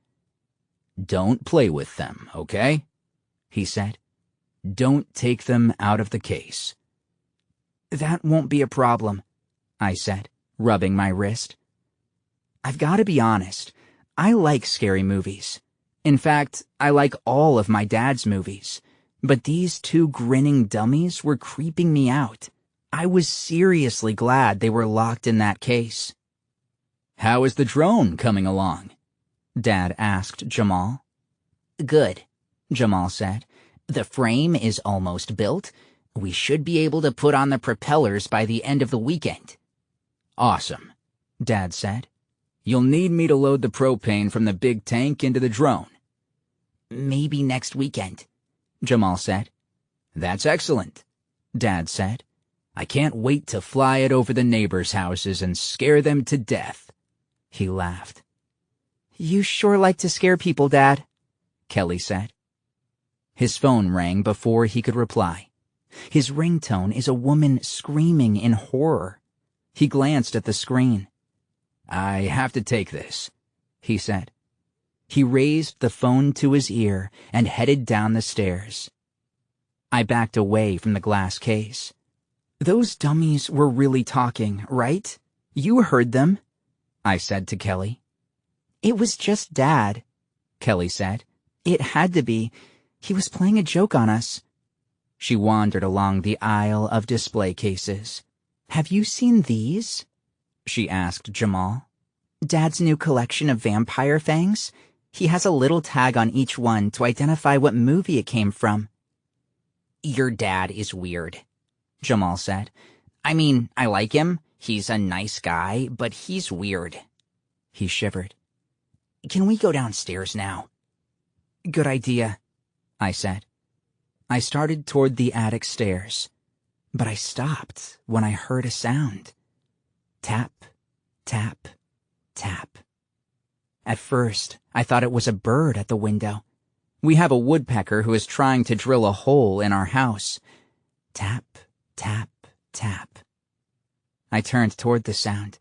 "Don't play with them, okay?" he said. "Don't take them out of the case." "That won't be a problem," I said, rubbing my wrist. "I've got to be honest. I like scary movies. In fact, I like all of my dad's movies. But these 2 grinning dummies were creeping me out. I was seriously glad they were locked in that case." "How is the drone coming along?" Dad asked Jamal. "Good," Jamal said. "The frame is almost built. We should be able to put on the propellers by the end of the weekend." "Awesome," Dad said. "You'll need me to load the propane from the big tank into the drone." "Maybe next weekend," Jamal said. "That's excellent," Dad said. "I can't wait to fly it over the neighbors' houses and scare them to death." He laughed. "You sure like to scare people, Dad," Kelly said. His phone rang before he could reply. His ringtone is a woman screaming in horror. He glanced at the screen. "I have to take this," he said. He raised the phone to his ear and headed down the stairs. I backed away from the glass case. "Those dummies were really talking, right? You heard them," I said to Kelly. "It was just Dad," Kelly said. "It had to be. He was playing a joke on us." She wandered along the aisle of display cases. "Have you seen these?" she asked Jamal. "Dad's new collection of vampire fangs? He has a little tag on each one to identify what movie it came from." "Your dad is weird," Jamal said. "I mean, I like him. He's a nice guy, but he's weird." He shivered. "Can we go downstairs now?" "Good idea," I said. I started toward the attic stairs, but I stopped when I heard a sound. Tap, tap, tap. At first, I thought it was a bird at the window. We have a woodpecker who is trying to drill a hole in our house. Tap, tap, tap. I turned toward the sound.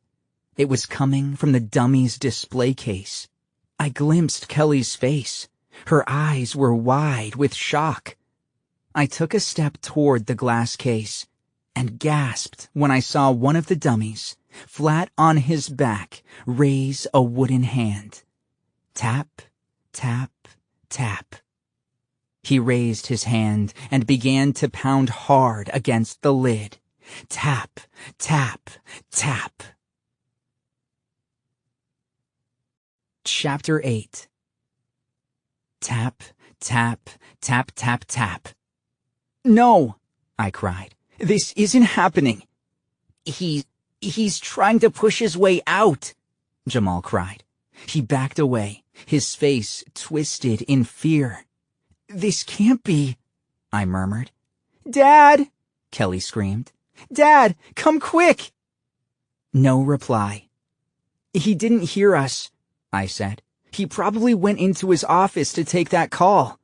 It was coming from the dummy's display case. I glimpsed Kelly's face. Her eyes were wide with shock. I took a step toward the glass case and gasped when I saw one of the dummies, flat on his back, raise a wooden hand. Tap, Tap, tap. He raised his hand and began to pound hard against the lid. Tap, tap, tap. Chapter 8. Tap, tap, tap, tap, tap. No, I cried. This isn't happening. He's trying to push his way out, Jamal cried. He backed away, his face twisted in fear. This can't be, I murmured. Dad, Kelly screamed. Dad, come quick! No reply. He didn't hear us, I said. He probably went into his office to take that call.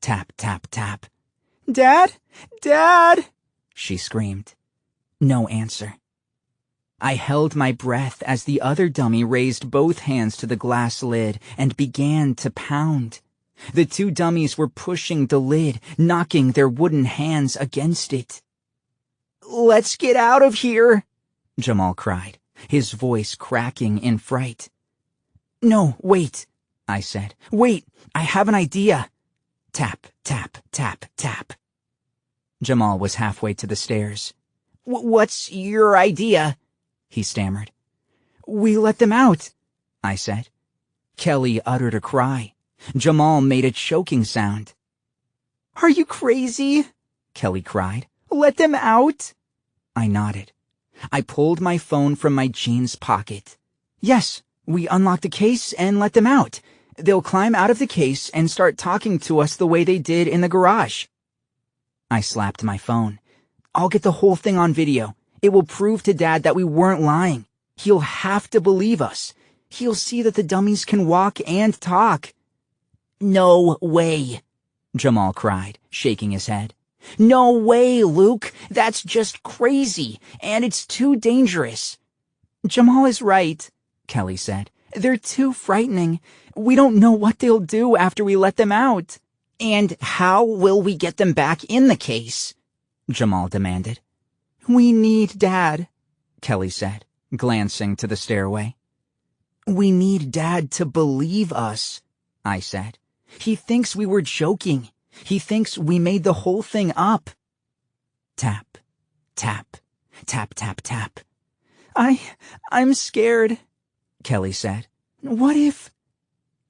Tap, tap, tap. Dad, Dad, she screamed. No answer. I held my breath as the other dummy raised both hands to the glass lid and began to pound. The two dummies were pushing the lid, knocking their wooden hands against it. Let's get out of here, Jamal cried, his voice cracking in fright. No, wait, I said. Wait, I have an idea. Tap, tap, tap, tap. Jamal was halfway to the stairs. What's your idea? He stammered. We let them out, I said. Kelly uttered a cry. Jamal made a choking sound. Are you crazy? Kelly cried. Let them out? I nodded. I pulled my phone from my jeans pocket. Yes, we unlocked the case and let them out. They'll climb out of the case and start talking to us the way they did in the garage. I slapped my phone. I'll get the whole thing on video. It will prove to Dad that we weren't lying. He'll have to believe us. He'll see that the dummies can walk and talk. No way, Jamal cried, shaking his head. No way, Luke. That's just crazy, and it's too dangerous. Jamal is right, Kelly said. They're too frightening. We don't know what they'll do after we let them out. And how will we get them back in the case? Jamal demanded. We need Dad, Kelly said, glancing to the stairway. We need Dad to believe us, I said. He thinks we were joking. He thinks we made the whole thing up. Tap, tap, tap, tap, tap. I'm scared, Kelly said. What if...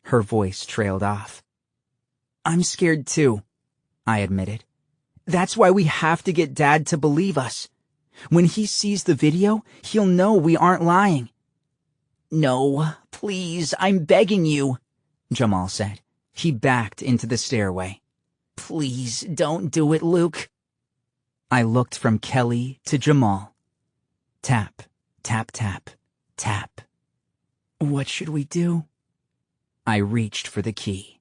Her voice trailed off. I'm scared too, I admitted. That's why we have to get Dad to believe us. When he sees the video, he'll know we aren't lying. No, please, I'm begging you, Jamal said. He backed into the stairway. Please don't do it, Luke. I looked from Kelly to Jamal. Tap, tap, tap, tap. What should we do? I reached for the key.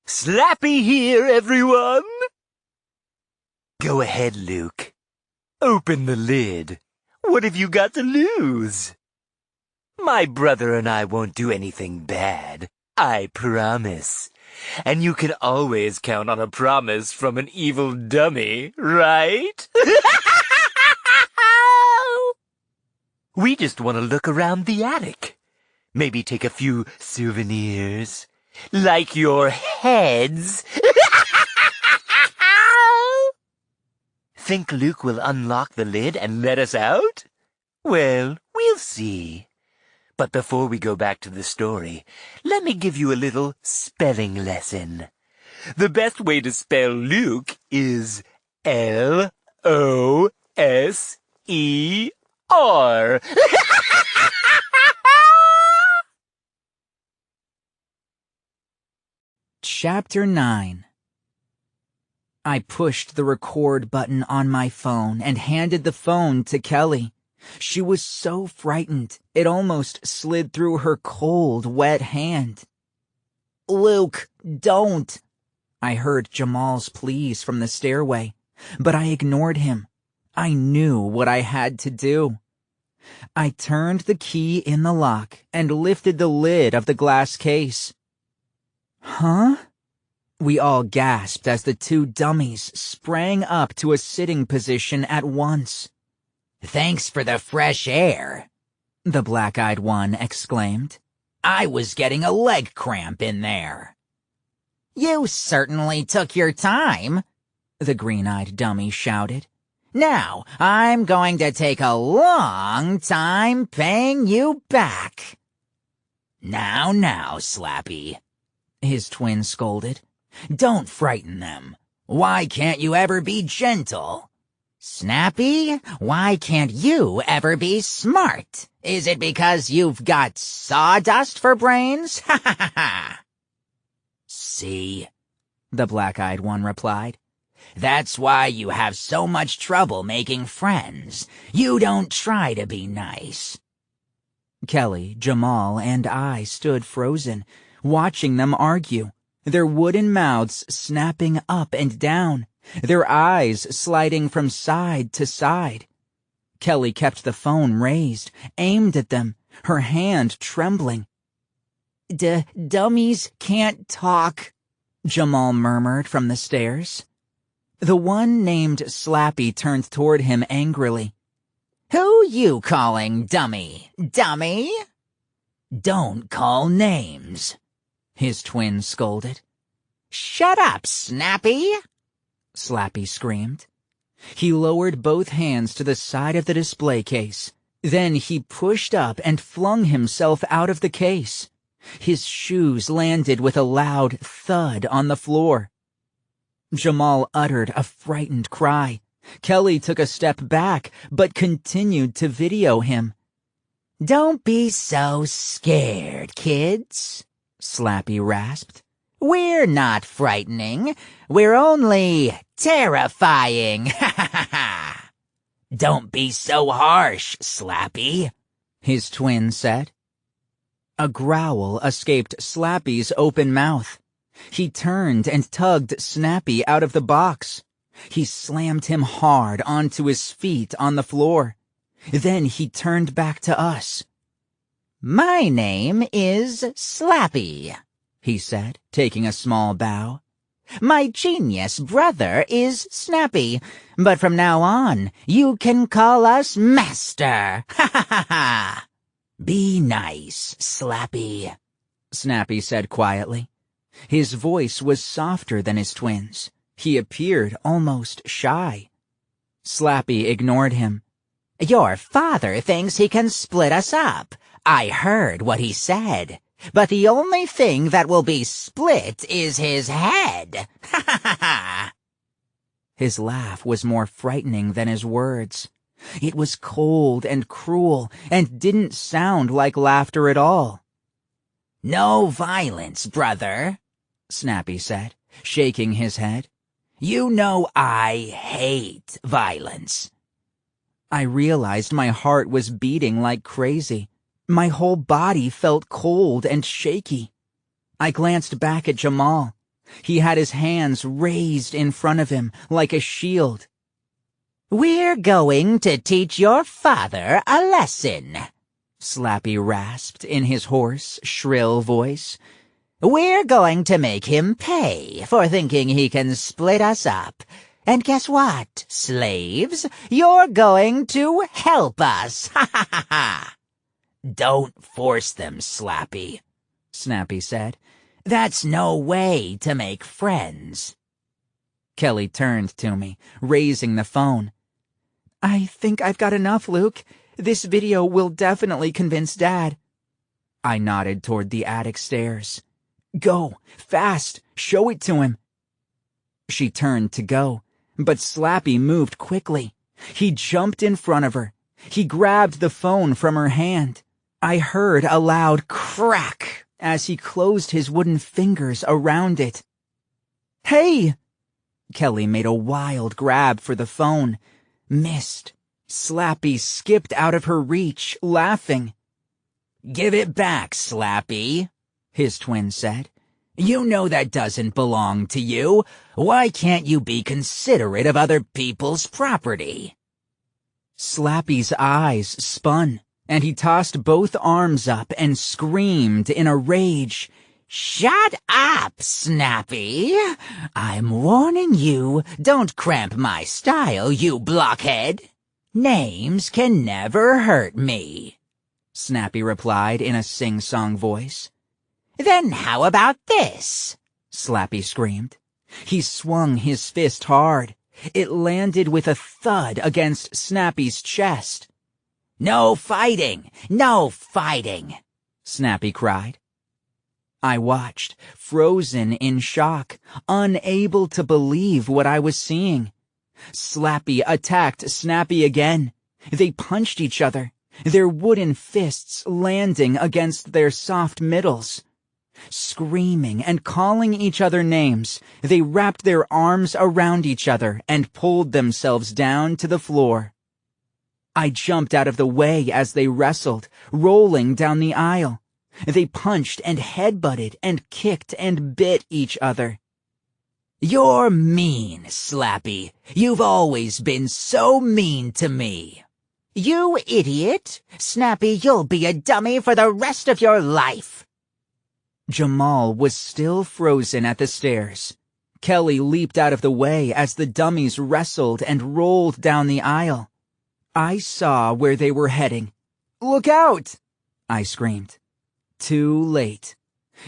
Slappy here, everyone! Go ahead, Luke. Open the lid. What have you got to lose? My brother and I won't do anything bad, I promise. And you can always count on a promise from an evil dummy, right? We just want to look around the attic. Maybe take a few souvenirs. Like your heads. Think Luke will unlock the lid and let us out? Well, we'll see. But before we go back to the story, let me give you a little spelling lesson. The best way to spell Luke is L-O-S-E-R. Chapter 9. I pushed the record button on my phone and handed the phone to Kelly. She was so frightened, it almost slid through her cold, wet hand. Luke, don't. I heard Jamal's pleas from the stairway, but I ignored him. I knew what I had to do. I turned the key in the lock and lifted the lid of the glass case. Huh? We all gasped as the two dummies sprang up to a sitting position at once. Thanks for the fresh air, the black-eyed one exclaimed. I was getting a leg cramp in there." "You certainly took your time," the green-eyed dummy shouted. "Now, I'm going to take a long time paying you back." Now, Slappy," his twin scolded. "Don't frighten them. Why can't you ever be gentle? Snappy, why can't you ever be smart? Is it because you've got sawdust for brains? Ha ha ha ha!" "See," the black-eyed one replied. "That's why you have so much trouble making friends. You don't try to be nice." Kelly, Jamal, and I stood frozen, watching them argue, their wooden mouths snapping up and down, their eyes sliding from side to side. Kelly kept the phone raised, aimed at them, her hand trembling. Dummies can't talk," Jamal murmured from the stairs. The one named Slappy turned toward him angrily. "Who you calling dummy? Dummy?" "Don't call names," his twin scolded. "Shut up, Snappy!" Slappy screamed. He lowered both hands to the side of the display case. Then he pushed up and flung himself out of the case. His shoes landed with a loud thud on the floor. Jamal uttered a frightened cry. Kelly took a step back, but continued to video him. "Don't be so scared, kids," Slappy rasped. "We're not frightening. We're only terrifying. Ha ha ha ha!" "Don't be so harsh, Slappy," his twin said. A growl escaped Slappy's open mouth. He turned and tugged Snappy out of the box. He slammed him hard onto his feet on the floor. Then he turned back to us. "My name is Slappy," he said, taking a small bow. "My genius brother is Snappy, but from now on, you can call us Master. Ha ha ha ha! Be nice, Slappy," Snappy said quietly. His voice was softer than his twin's. He appeared almost shy. Slappy ignored him. "Your father thinks he can split us up. I heard what he said. But the only thing that will be split is his head. Ha ha ha ha!" His laugh was more frightening than his words. It was cold and cruel and didn't sound like laughter at all. "No violence, brother," Snappy said, shaking his head. "You know I hate violence." I realized my heart was beating like crazy. My whole body felt cold and shaky. I glanced back at Jamal. He had his hands raised in front of him like a shield. "We're going to teach your father a lesson," Slappy rasped in his hoarse, shrill voice. "We're going to make him pay for thinking he can split us up. And guess what, slaves? You're going to help us. Ha ha ha ha!" "Don't force them, Slappy," Snappy said. "That's no way to make friends." Kelly turned to me, raising the phone. "I think I've got enough, Luke. This video will definitely convince Dad." I nodded toward the attic stairs. "Go, fast, show it to him." She turned to go, but Slappy moved quickly. He jumped in front of her. He grabbed the phone from her hand. I heard a loud crack as he closed his wooden fingers around it. "Hey!" Kelly made a wild grab for the phone. Missed. Slappy skipped out of her reach, laughing. "Give it back, Slappy," his twin said. "You know that doesn't belong to you. Why can't you be considerate of other people's property?" Slappy's eyes spun, and he tossed both arms up and screamed in a rage. "Shut up, Snappy! I'm warning you, don't cramp my style, you blockhead. Names can never hurt me." Snappy replied in a sing-song voice. Then how about this? Slappy screamed. He swung his fist hard. It landed with a thud against Snappy's chest. No fighting! No fighting! Snappy cried. I watched, frozen in shock, unable to believe what I was seeing. Slappy attacked Snappy again. They punched each other, their wooden fists landing against their soft middles. Screaming and calling each other names, they wrapped their arms around each other and pulled themselves down to the floor. I jumped out of the way as they wrestled, rolling down the aisle. They punched and headbutted and kicked and bit each other. You're mean, Slappy. You've always been so mean to me. You idiot! Snappy, you'll be a dummy for the rest of your life. Jamal was still frozen at the stairs. Kelly leaped out of the way as the dummies wrestled and rolled down the aisle. I saw where they were heading. "Look out!" I screamed. Too late.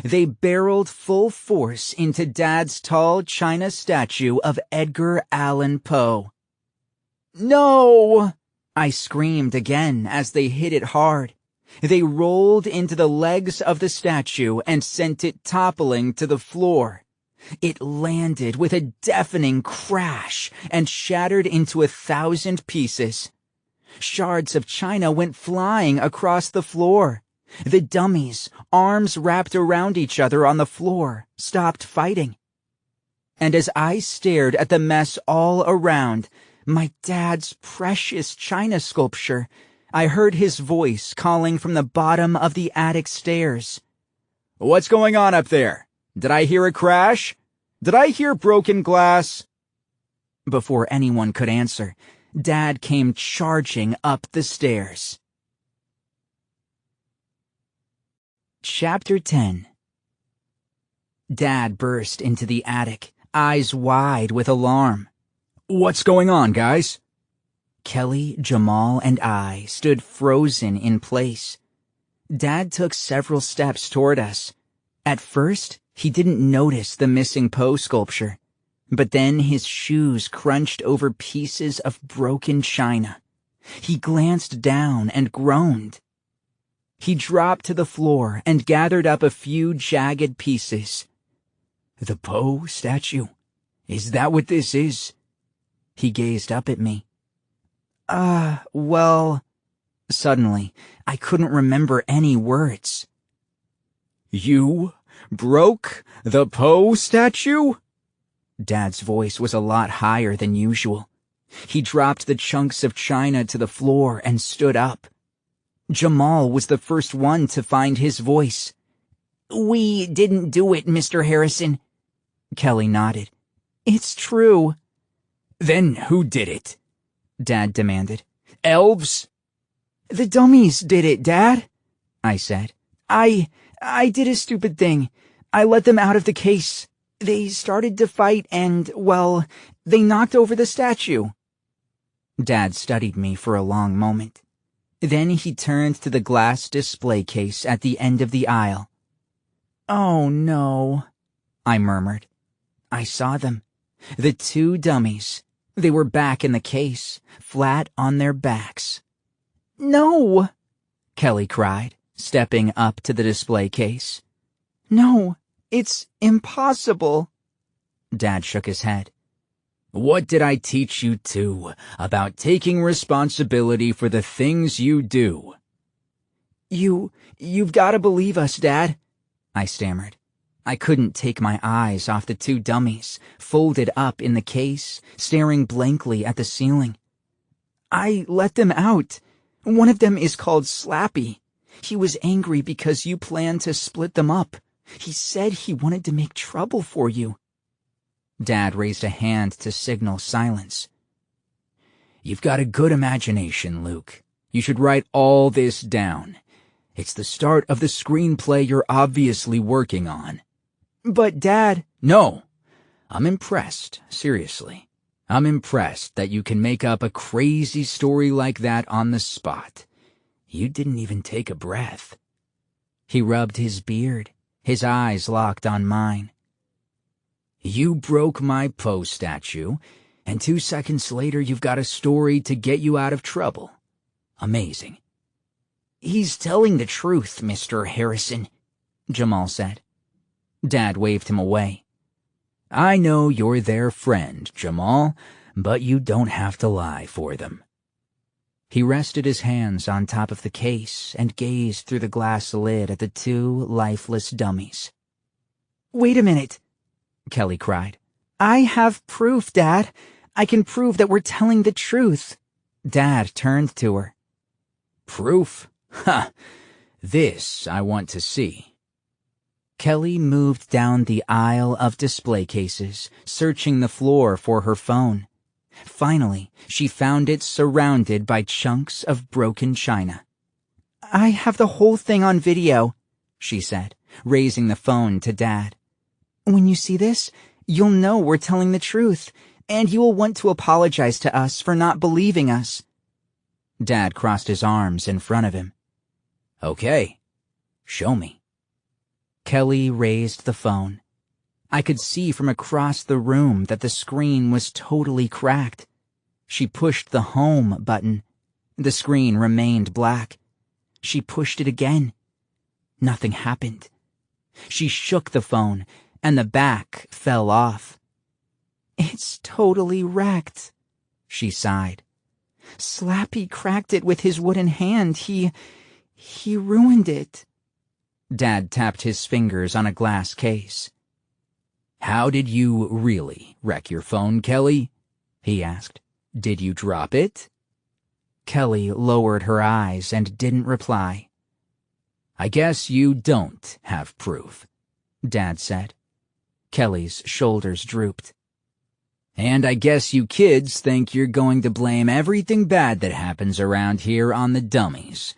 They barreled full force into Dad's tall china statue of Edgar Allan Poe. "No!" I screamed again as they hit it hard. They rolled into the legs of the statue and sent it toppling to the floor. It landed with a deafening crash and shattered into 1,000 pieces. Shards of china went flying across the floor. The dummies, arms wrapped around each other on the floor, stopped fighting. And as I stared at the mess all around, my dad's precious china sculpture, I heard his voice calling from the bottom of the attic stairs. "What's going on up there? Did I hear a crash? Did I hear broken glass?" Before anyone could answer, Dad came charging up the stairs. Chapter 10. Dad burst into the attic, eyes wide with alarm. "What's going on, guys?" Kelly, Jamal, and I stood frozen in place. Dad took several steps toward us. At first, he didn't notice the missing Poe sculpture, but then his shoes crunched over pieces of broken china. He glanced down and groaned. He dropped to the floor and gathered up a few jagged pieces. "The Poe statue? Is that what this is?" He gazed up at me. Well..." Suddenly, I couldn't remember any words. "You broke the Poe statue?" Dad's voice was a lot higher than usual. He dropped the chunks of china to the floor and stood up. Jamal was the first one to find his voice. "We didn't do it, Mr. Harrison." Kelly nodded. "It's true." "Then who did it?" Dad demanded. "Elves?" "The dummies did it, Dad," I said. I did a stupid thing. I let them out of the case. They started to fight and, well, they knocked over the statue." Dad studied me for a long moment. Then he turned to the glass display case at the end of the aisle. "Oh, no," I murmured. I saw them. The two dummies. They were back in the case, flat on their backs. "No!" Kelly cried, stepping up to the display case. "No, it's impossible." Dad shook his head. "What did I teach you about taking responsibility for the things you do?" You've got to believe us, Dad," I stammered. I couldn't take my eyes off the two dummies, folded up in the case, staring blankly at the ceiling. "I let them out. One of them is called Slappy. He was angry because you planned to split them up. He said he wanted to make trouble for you." Dad raised a hand to signal silence. "You've got a good imagination, Luke. You should write all this down. It's the start of the screenplay you're obviously working on." "But, Dad..." "No. I'm impressed, seriously. I'm impressed that you can make up a crazy story like that on the spot. You didn't even take a breath." He rubbed his beard, his eyes locked on mine. "You broke my post statue, and 2 seconds later you've got a story to get you out of trouble. Amazing." "He's telling the truth, Mr. Harrison," Jamal said. Dad waved him away. "I know you're their friend, Jamal, but you don't have to lie for them." He rested his hands on top of the case and gazed through the glass lid at the 2 lifeless dummies. "Wait a minute," Kelly cried. "I have proof, Dad. I can prove that we're telling the truth." Dad turned to her. "Proof? Ha! This I want to see." Kelly moved down the aisle of display cases, searching the floor for her phone. Finally, she found it surrounded by chunks of broken china. "I have the whole thing on video," she said, raising the phone to Dad. "When you see this, you'll know we're telling the truth, and you will want to apologize to us for not believing us." Dad crossed his arms in front of him. "Okay, show me." Kelly raised the phone. I could see from across the room that the screen was totally cracked. She pushed the home button. The screen remained black. She pushed it again. Nothing happened. She shook the phone, and the back fell off. "It's totally wrecked," she sighed. "Slappy cracked it with his wooden hand. He ruined it." Dad tapped his fingers on a glass case. "How did you really wreck your phone, Kelly?" he asked. "Did you drop it?" Kelly lowered her eyes and didn't reply. "I guess you don't have proof," Dad said. Kelly's shoulders drooped. "And I guess you kids think you're going to blame everything bad that happens around here on the dummies.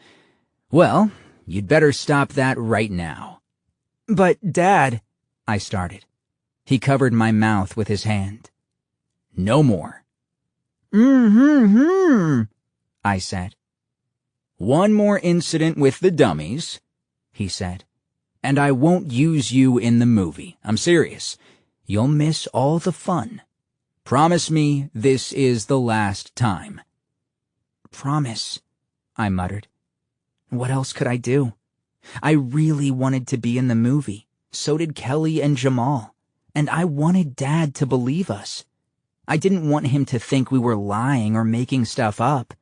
Well, you'd better stop that right now." "But, Dad," I started. He covered my mouth with his hand. "No more." I said. "One more incident with the dummies," he said, "and I won't use you in the movie. I'm serious. You'll miss all the fun. Promise me this is the last time." "Promise," I muttered. What else could I do? I really wanted to be in the movie. So did Kelly and Jamal. And I wanted Dad to believe us. I didn't want him to think we were lying or making stuff up.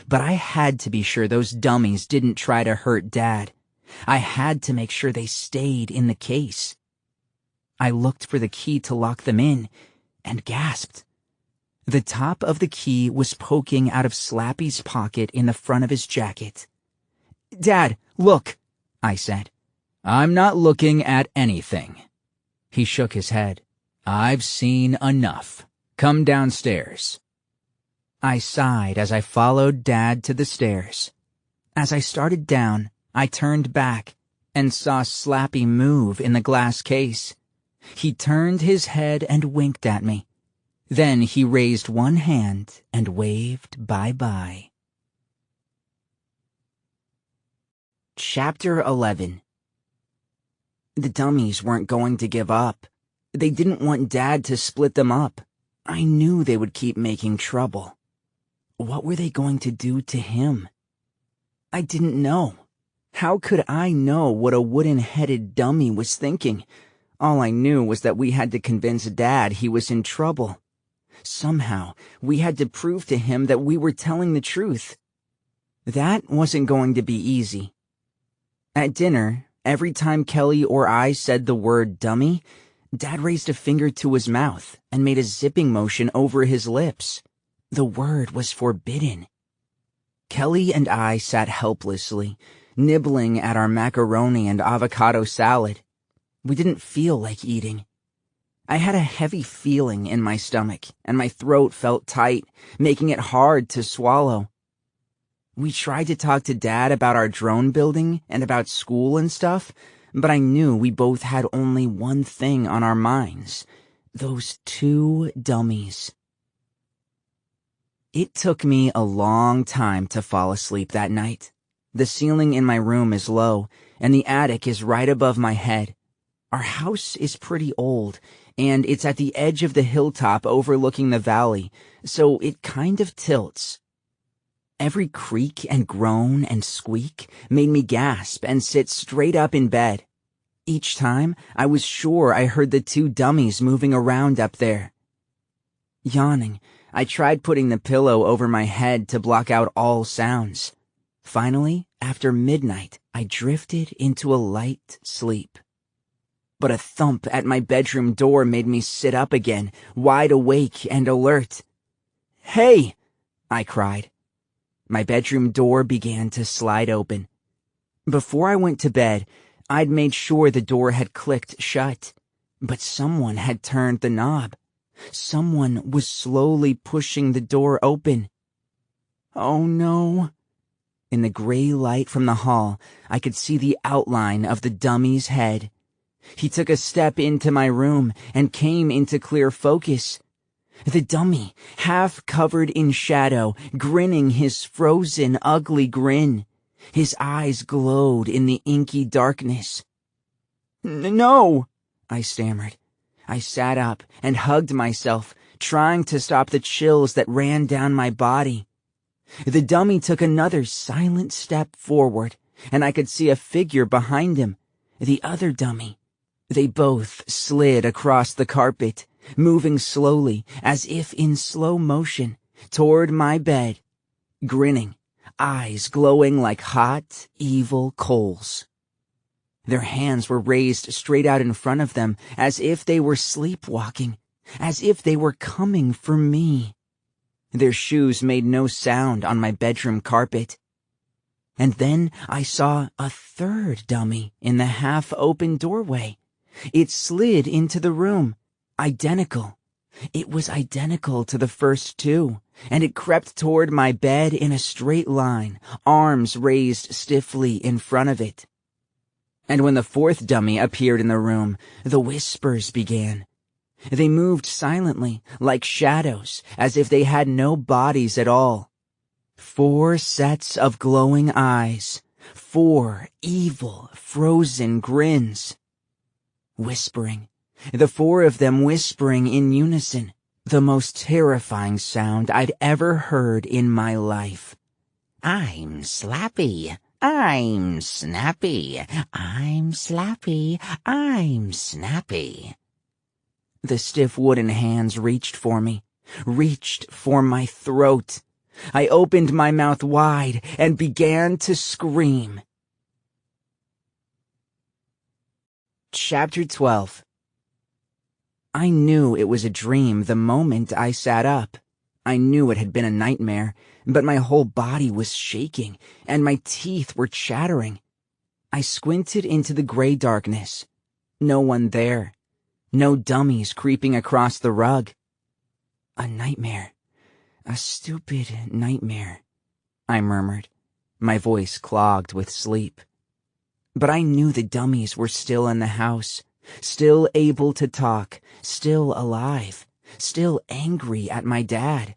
But I had to be sure those dummies didn't try to hurt Dad. I had to make sure they stayed in the case. I looked for the key to lock them in and gasped. The top of the key was poking out of Slappy's pocket in the front of his jacket. "Dad, look," I said. "I'm not looking at anything." He shook his head. "I've seen enough. Come downstairs." I sighed as I followed Dad to the stairs. As I started down, I turned back and saw Slappy move in the glass case. He turned his head and winked at me. Then he raised one hand and waved bye-bye. Chapter 11. The dummies weren't going to give up. They didn't want Dad to split them up. I knew they would keep making trouble. What were they going to do to him? I didn't know. How could I know what a wooden-headed dummy was thinking? All I knew was that we had to convince Dad he was in trouble. Somehow, we had to prove to him that we were telling the truth. That wasn't going to be easy. At dinner, every time Kelly or I said the word dummy, Dad raised a finger to his mouth and made a zipping motion over his lips. The word was forbidden. Kelly and I sat helplessly, nibbling at our macaroni and avocado salad. We didn't feel like eating. I had a heavy feeling in my stomach, and my throat felt tight, making it hard to swallow. We tried to talk to Dad about our drone building and about school and stuff, but I knew we both had only one thing on our minds: those two dummies. It took me a long time to fall asleep that night. The ceiling in my room is low, and the attic is right above my head. Our house is pretty old, and it's at the edge of the hilltop overlooking the valley, so it kind of tilts. Every creak and groan and squeak made me gasp and sit straight up in bed. Each time, I was sure I heard the two dummies moving around up there. Yawning, I tried putting the pillow over my head to block out all sounds. Finally, after midnight, I drifted into a light sleep. But a thump at my bedroom door made me sit up again, wide awake and alert. "Hey!" I cried. My bedroom door began to slide open. Before I went to bed, I'd made sure the door had clicked shut, but someone had turned the knob. Someone was slowly pushing the door open. Oh no. In the gray light from the hall, I could see the outline of the dummy's head. He took a step into my room and came into clear focus. The dummy, half covered in shadow, grinning his frozen, ugly grin. His eyes glowed in the inky darkness. "No," I stammered. I sat up and hugged myself, trying to stop the chills that ran down my body. The dummy took another silent step forward, and I could see a figure behind him, the other dummy. They both slid across the carpet, moving slowly, as if in slow motion, toward my bed, grinning, eyes glowing like hot, evil coals. Their hands were raised straight out in front of them, as if they were sleepwalking, as if they were coming for me. Their shoes made no sound on my bedroom carpet. And then I saw a third dummy in the half-open doorway. It slid into the room, identical. It was identical to the first two, and it crept toward my bed in a straight line, arms raised stiffly in front of it. And when the fourth dummy appeared in the room, the whispers began. They moved silently, like shadows, as if they had no bodies at all. 4 sets of glowing eyes, 4 evil, frozen grins. Whispering, the 4 of them whispering in unison, the most terrifying sound I'd ever heard in my life. I'm Slappy. I'm Snappy. I'm Slappy. I'm Snappy. The stiff wooden hands reached for me, reached for my throat. I opened my mouth wide and began to scream. Chapter 12. I knew it was a dream the moment I sat up. I knew it had been a nightmare, but my whole body was shaking, and my teeth were chattering. I squinted into the gray darkness. No one there. No dummies creeping across the rug. A nightmare. A stupid nightmare, I murmured, my voice clogged with sleep. But I knew the dummies were still in the house, still able to talk, still alive, still angry at my dad.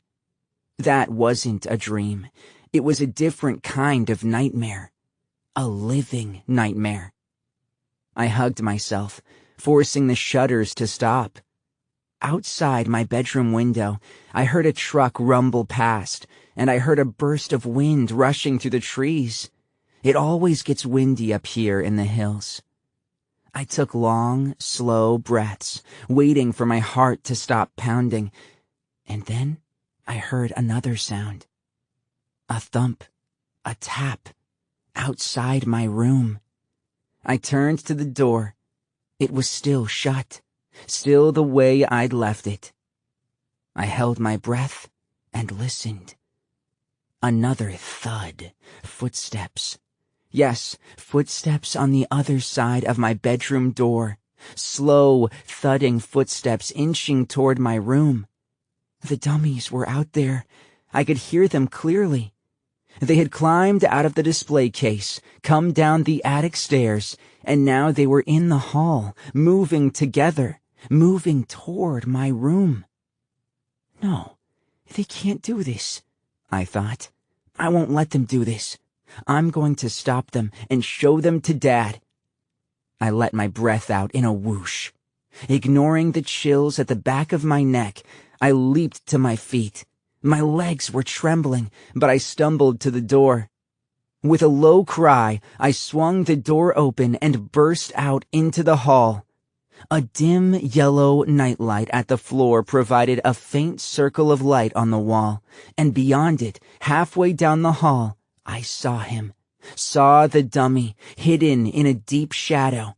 That wasn't a dream. It was a different kind of nightmare. A living nightmare. I hugged myself, forcing the shudders to stop. Outside my bedroom window, I heard a truck rumble past, and I heard a burst of wind rushing through the trees. It always gets windy up here in the hills. I took long, slow breaths, waiting for my heart to stop pounding, and then I heard another sound. A thump, a tap, outside my room. I turned to the door. It was still shut, still the way I'd left it. I held my breath and listened. Another thud, footsteps. Yes, footsteps on the other side of my bedroom door. Slow, thudding footsteps inching toward my room. The dummies were out there. I could hear them clearly. They had climbed out of the display case, come down the attic stairs, and now they were in the hall, moving together, moving toward my room. No, they can't do this, I thought. I won't let them do this. I'm going to stop them and show them to Dad. I let my breath out in a whoosh. Ignoring the chills at the back of my neck, I leaped to my feet. My legs were trembling, but I stumbled to the door. With a low cry, I swung the door open and burst out into the hall. A dim yellow nightlight at the floor provided a faint circle of light on the wall, and beyond it, halfway down the hall, I saw him. Saw the dummy, hidden in a deep shadow.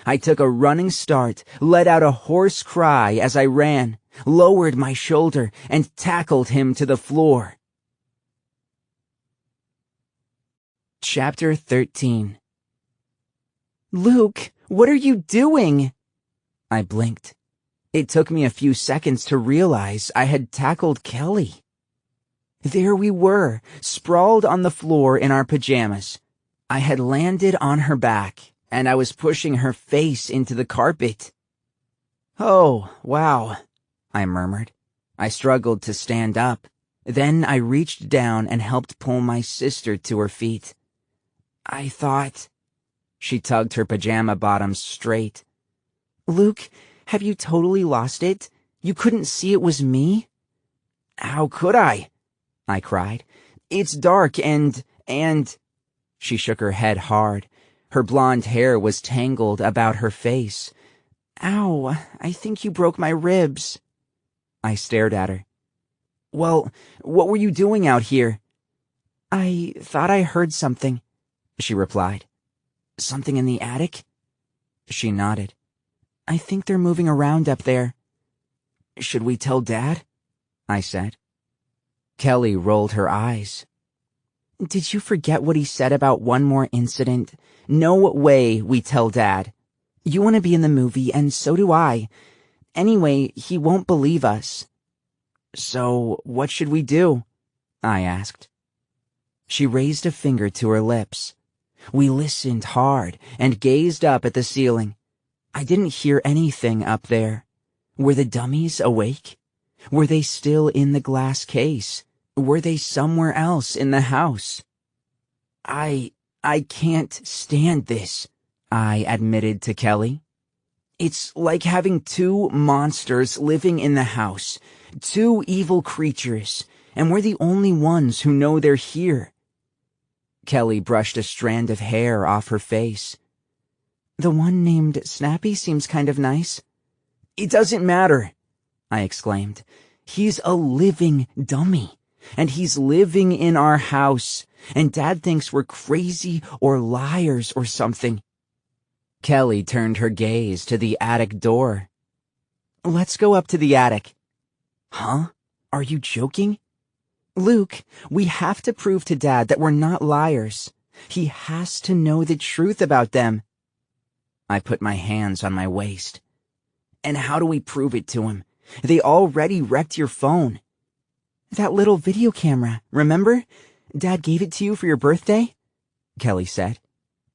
I took a running start, let out a hoarse cry as I ran, lowered my shoulder, and tackled him to the floor. Chapter 13. Luke, what are you doing? I blinked. It took me a few seconds to realize I had tackled Kelly. There we were, sprawled on the floor in our pajamas. I had landed on her back, and I was pushing her face into the carpet. Oh, wow, I murmured. I struggled to stand up. Then I reached down and helped pull my sister to her feet. I thought... She tugged her pajama bottoms straight. Luke, have you totally lost it? You couldn't see it was me? How could I cried. It's dark and... She shook her head hard. Her blonde hair was tangled about her face. Ow, I think you broke my ribs. I stared at her. Well, what were you doing out here? I thought I heard something, she replied. Something in the attic? She nodded. I think they're moving around up there. Should we tell Dad? I said. Kelly rolled her eyes. Did you forget what he said about one more incident? No way we tell Dad. You want to be in the movie, and so do I. Anyway, he won't believe us. So, what should we do? I asked. She raised a finger to her lips. We listened hard and gazed up at the ceiling. I didn't hear anything up there. Were the dummies awake? Were they still in the glass case? Were they somewhere else in the house? I can't stand this, I admitted to Kelly. It's like having two monsters living in the house, two evil creatures, and we're the only ones who know they're here. Kelly brushed a strand of hair off her face. The one named Snappy seems kind of nice. It doesn't matter, I exclaimed. He's a living dummy, and he's living in our house, and Dad thinks we're crazy or liars or something. Kelly turned her gaze to the attic door. Let's go up to the attic. Huh? Are you joking? Luke, we have to prove to Dad that we're not liars. He has to know the truth about them. I put my hands on my waist. And how do we prove it to him? They already wrecked your phone. That little video camera, remember? Dad gave it to you for your birthday? Kelly said.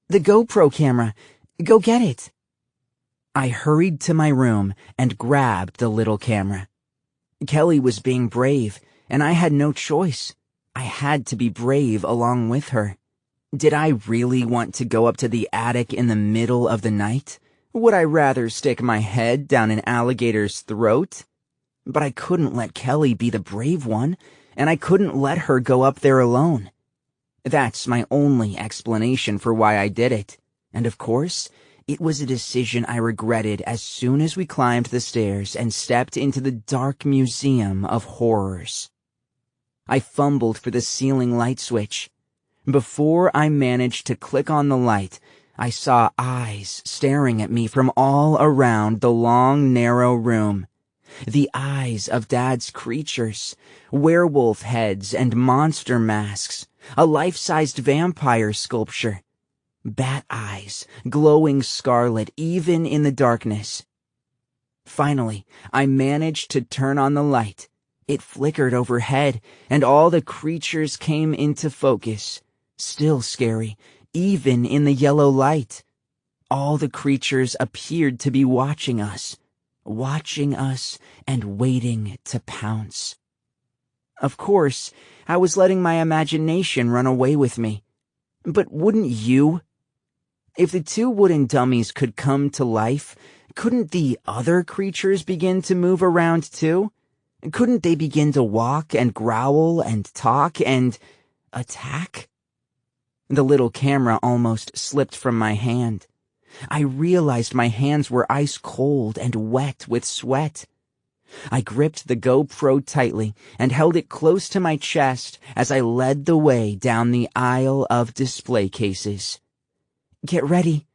The GoPro camera. Go get it. I hurried to my room and grabbed the little camera. Kelly was being brave, and I had no choice. I had to be brave along with her. Did I really want to go up to the attic in the middle of the night? Would I rather stick my head down an alligator's throat? But I couldn't let Kelly be the brave one, and I couldn't let her go up there alone. That's my only explanation for why I did it. And of course, it was a decision I regretted as soon as we climbed the stairs and stepped into the dark museum of horrors. I fumbled for the ceiling light switch. Before I managed to click on the light, I saw eyes staring at me from all around the long, narrow room. The eyes of Dad's creatures, werewolf heads and monster masks, a life-sized vampire sculpture. Bat eyes, glowing scarlet even in the darkness. Finally, I managed to turn on the light. It flickered overhead, and all the creatures came into focus. Still scary, even in the yellow light. All the creatures appeared to be watching us and waiting to pounce. Of course, I was letting my imagination run away with me. But wouldn't you? If the two wooden dummies could come to life, couldn't the other creatures begin to move around too? Couldn't they begin to walk and growl and talk and attack? The little camera almost slipped from my hand. I realized my hands were ice cold and wet with sweat. I gripped the GoPro tightly and held it close to my chest as I led the way down the aisle of display cases. "Get ready,"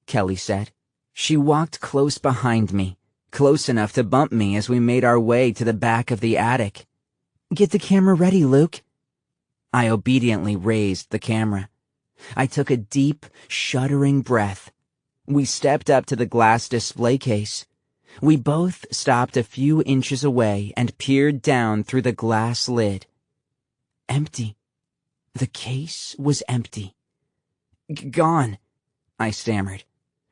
Kelly said. She walked close behind me, close enough to bump me as we made our way to the back of the attic. "Get the camera ready, Luke." I obediently raised the camera. I took a deep, shuddering breath. We stepped up to the glass display case. We both stopped a few inches away and peered down through the glass lid. Empty. The case was empty. "Gone," I stammered.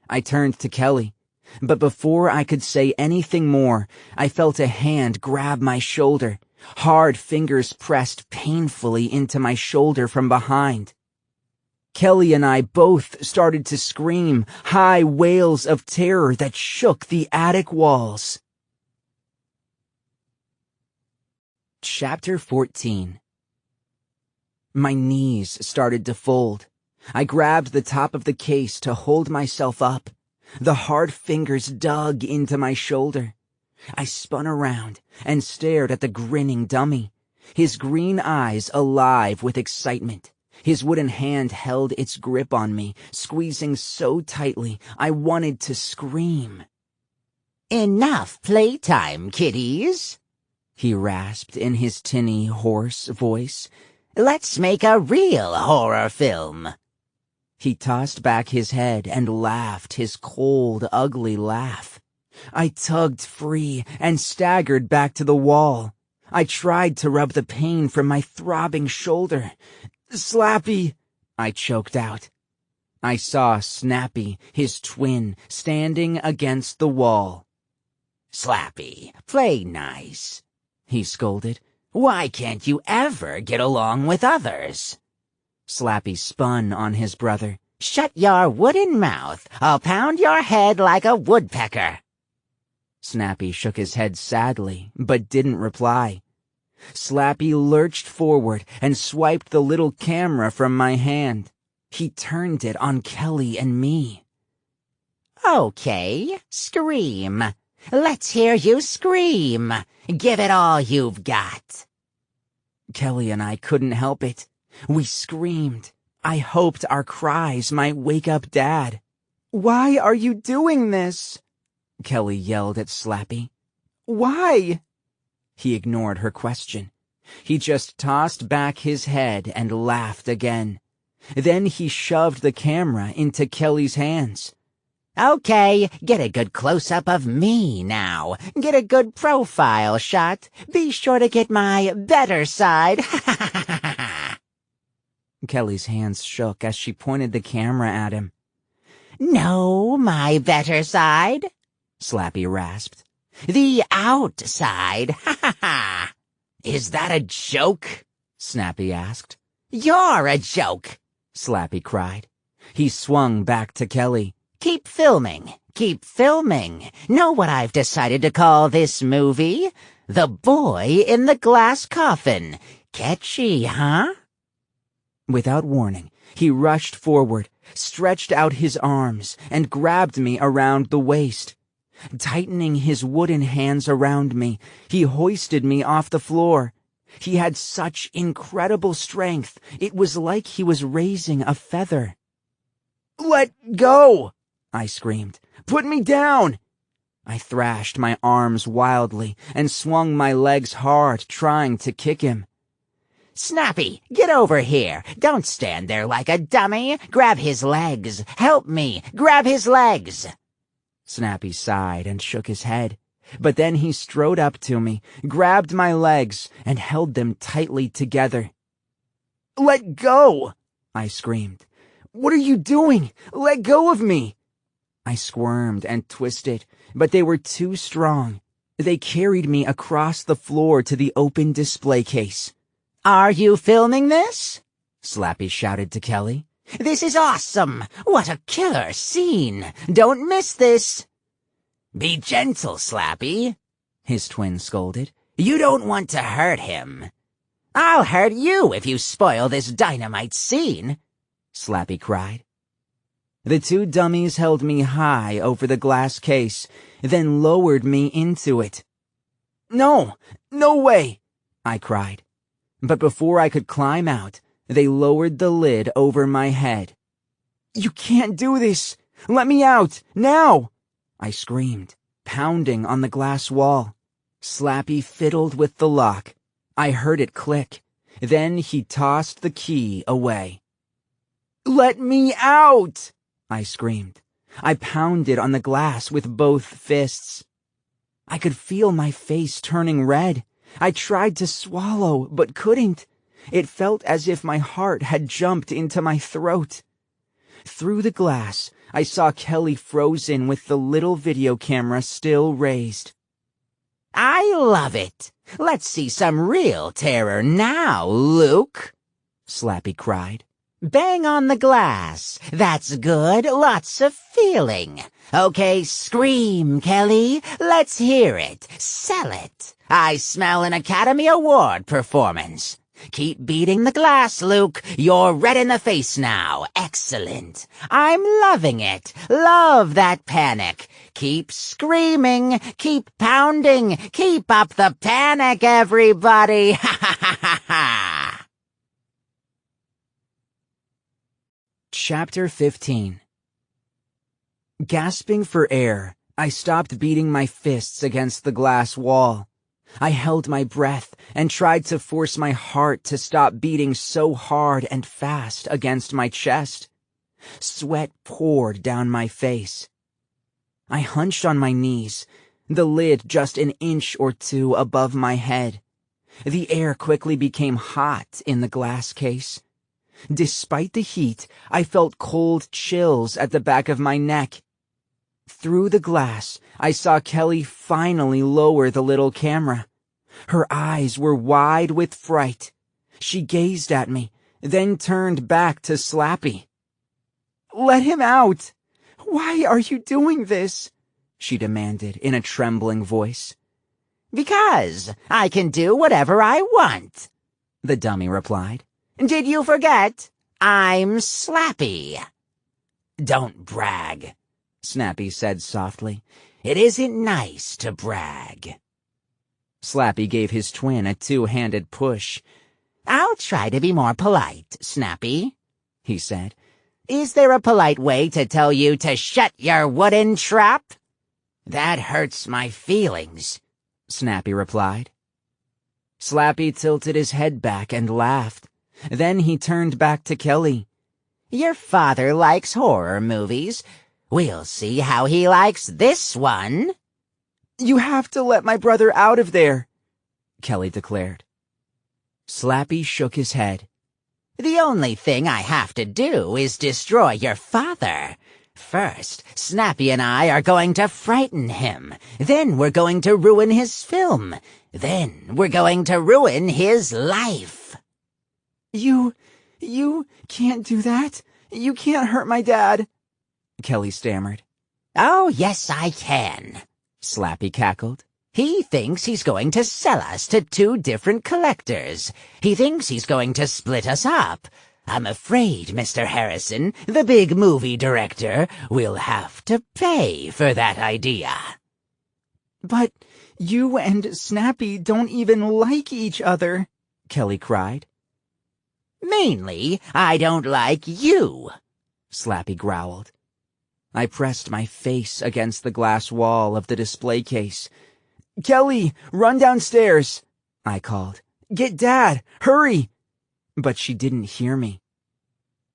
I turned to Kelly, but before I could say anything more, I felt a hand grab my shoulder. Hard fingers pressed painfully into my shoulder from behind. Kelly and I both started to scream, high wails of terror that shook the attic walls. Chapter 14. My knees started to fold. I grabbed the top of the case to hold myself up. The hard fingers dug into my shoulder. I spun around and stared at the grinning dummy, his green eyes alive with excitement. His wooden hand held its grip on me, squeezing so tightly I wanted to scream. "Enough playtime, kiddies," he rasped in his tinny, hoarse voice. "Let's make a real horror film." He tossed back his head and laughed his cold, ugly laugh. I tugged free and staggered back to the wall. I tried to rub the pain from my throbbing shoulder. "Slappy," I choked out. I saw Snappy, his twin, standing against the wall. "Slappy, play nice," he scolded. "Why can't you ever get along with others?" Slappy spun on his brother. "Shut your wooden mouth. I'll pound your head like a woodpecker." Snappy shook his head sadly, but didn't reply. Slappy lurched forward and swiped the little camera from my hand. He turned it on Kelly and me. "Okay, scream. Let's hear you scream. Give it all you've got." Kelly and I couldn't help it. We screamed. I hoped our cries might wake up Dad. "Why are you doing this?" Kelly yelled at Slappy. "Why?" He ignored her question. He just tossed back his head and laughed again. Then he shoved the camera into Kelly's hands. "Okay, get a good close-up of me now. Get a good profile shot. Be sure to get my better side." Kelly's hands shook as she pointed the camera at him. "No, my better side," Slappy rasped. "The outside, ha ha ha." "Is that a joke?" Snappy asked. "You're a joke," Slappy cried. He swung back to Kelly. "Keep filming, keep filming. Know what I've decided to call this movie? The Boy in the Glass Coffin. Catchy, huh?" Without warning, he rushed forward, stretched out his arms, and grabbed me around the waist. Tightening his wooden hands around me, he hoisted me off the floor. He had such incredible strength, it was like he was raising a feather. "Let go!" I screamed. "Put me down!" I thrashed my arms wildly and swung my legs hard, trying to kick him. "Snappy, get over here. Don't stand there like a dummy. Grab his legs. Help me. Grab his legs." Snappy sighed and shook his head. But then he strode up to me, grabbed my legs, and held them tightly together. "Let go!" I screamed. "What are you doing? Let go of me!" I squirmed and twisted, but they were too strong. They carried me across the floor to the open display case. "Are you filming this?" Slappy shouted to Kelly. This is awesome! What a killer scene! Don't miss this! Be gentle, Slappy, his twin scolded. You don't want to hurt him. I'll hurt you if you spoil this dynamite scene, Slappy cried. The two dummies held me high over the glass case, then lowered me into it. No, no way, I cried. But before I could climb out, they lowered the lid over my head. You can't do this! Let me out, now! I screamed, pounding on the glass wall. Slappy fiddled with the lock. I heard it click. Then he tossed the key away. Let me out! I screamed. I pounded on the glass with both fists. I could feel my face turning red. I tried to swallow, but couldn't. It felt as if my heart had jumped into my throat. Through the glass, I saw Kelly frozen with the little video camera still raised. I love it. Let's see some real terror now, Luke, Slappy cried. Bang on the glass. That's good. Lots of feeling. Okay, scream, Kelly. Let's hear it. Sell it. I smell an Academy Award performance. Keep beating the glass, Luke. You're red in the face now. Excellent. I'm loving it. Love that panic. Keep screaming. Keep pounding. Keep up the panic, everybody. Ha ha ha ha ha. Chapter 15. Gasping for air, I stopped beating my fists against the glass wall. I held my breath and tried to force my heart to stop beating so hard and fast against my chest. Sweat poured down my face. I hunched on my knees, the lid just an inch or two above my head. The air quickly became hot in the glass case. Despite the heat, I felt cold chills at the back of my neck. Through the glass, I saw Kelly finally lower the little camera. Her eyes were wide with fright. She gazed at me, then turned back to Slappy. Let him out! Why are you doing this? She demanded in a trembling voice. Because I can do whatever I want, the dummy replied. Did you forget? I'm Slappy. Don't brag, Snappy said softly. It isn't nice to brag. Slappy gave his twin a two-handed push. I'll try to be more polite, Snappy, he said. Is there a polite way to tell you to shut your wooden trap? That hurts my feelings, Snappy replied. Slappy tilted his head back and laughed. Then he turned back to Kelly. Your father likes horror movies. We'll see how he likes this one. You have to let my brother out of there, Kelly declared. Slappy shook his head. The only thing I have to do is destroy your father. First, Snappy and I are going to frighten him. Then we're going to ruin his film. Then we're going to ruin his life. You can't do that. You can't hurt my dad, Kelly stammered. Oh, yes, I can, Slappy cackled. He thinks he's going to sell us to two different collectors. He thinks he's going to split us up. I'm afraid, Mr. Harrison, the big movie director, will have to pay for that idea. But you and Snappy don't even like each other, Kelly cried. Mainly, I don't like you, Slappy growled. I pressed my face against the glass wall of the display case. Kelly, run downstairs, I called. Get Dad, hurry! But she didn't hear me.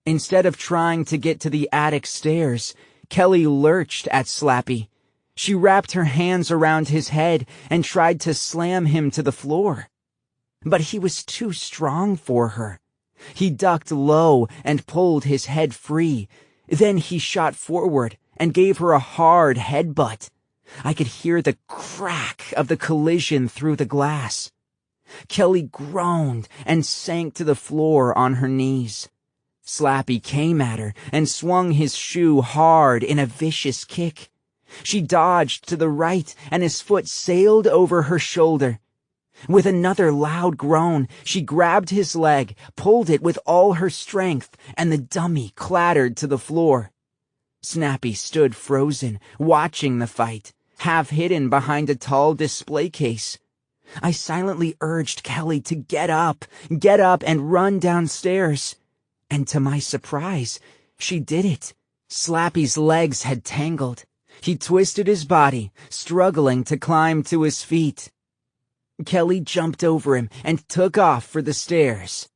Instead of trying to get to the attic stairs, Kelly lurched at Slappy. She wrapped her hands around his head and tried to slam him to the floor. But he was too strong for her. He ducked low and pulled his head free. Then he shot forward and gave her a hard headbutt. I could hear the crack of the collision through the glass. Kelly groaned and sank to the floor on her knees. Slappy came at her and swung his shoe hard in a vicious kick. She dodged to the right, and his foot sailed over her shoulder. With another loud groan, she grabbed his leg, pulled it with all her strength, and the dummy clattered to the floor. Snappy stood frozen, watching the fight, half hidden behind a tall display case. I silently urged Kelly to get up and run downstairs. And to my surprise, she did it. Slappy's legs had tangled. He twisted his body, struggling to climb to his feet. Kelly jumped over him and took off for the stairs.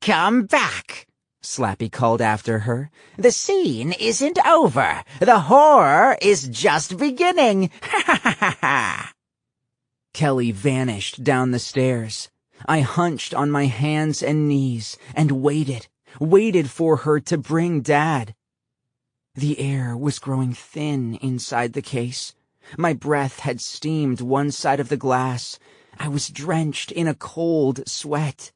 "Come back," Slappy called after her. "The scene isn't over. The horror is just beginning. Ha ha ha ha ha." Kelly vanished down the stairs. I hunched on my hands and knees and waited for her to bring Dad. The air was growing thin inside the case. My breath had steamed one side of the glass. I was drenched in a cold sweat.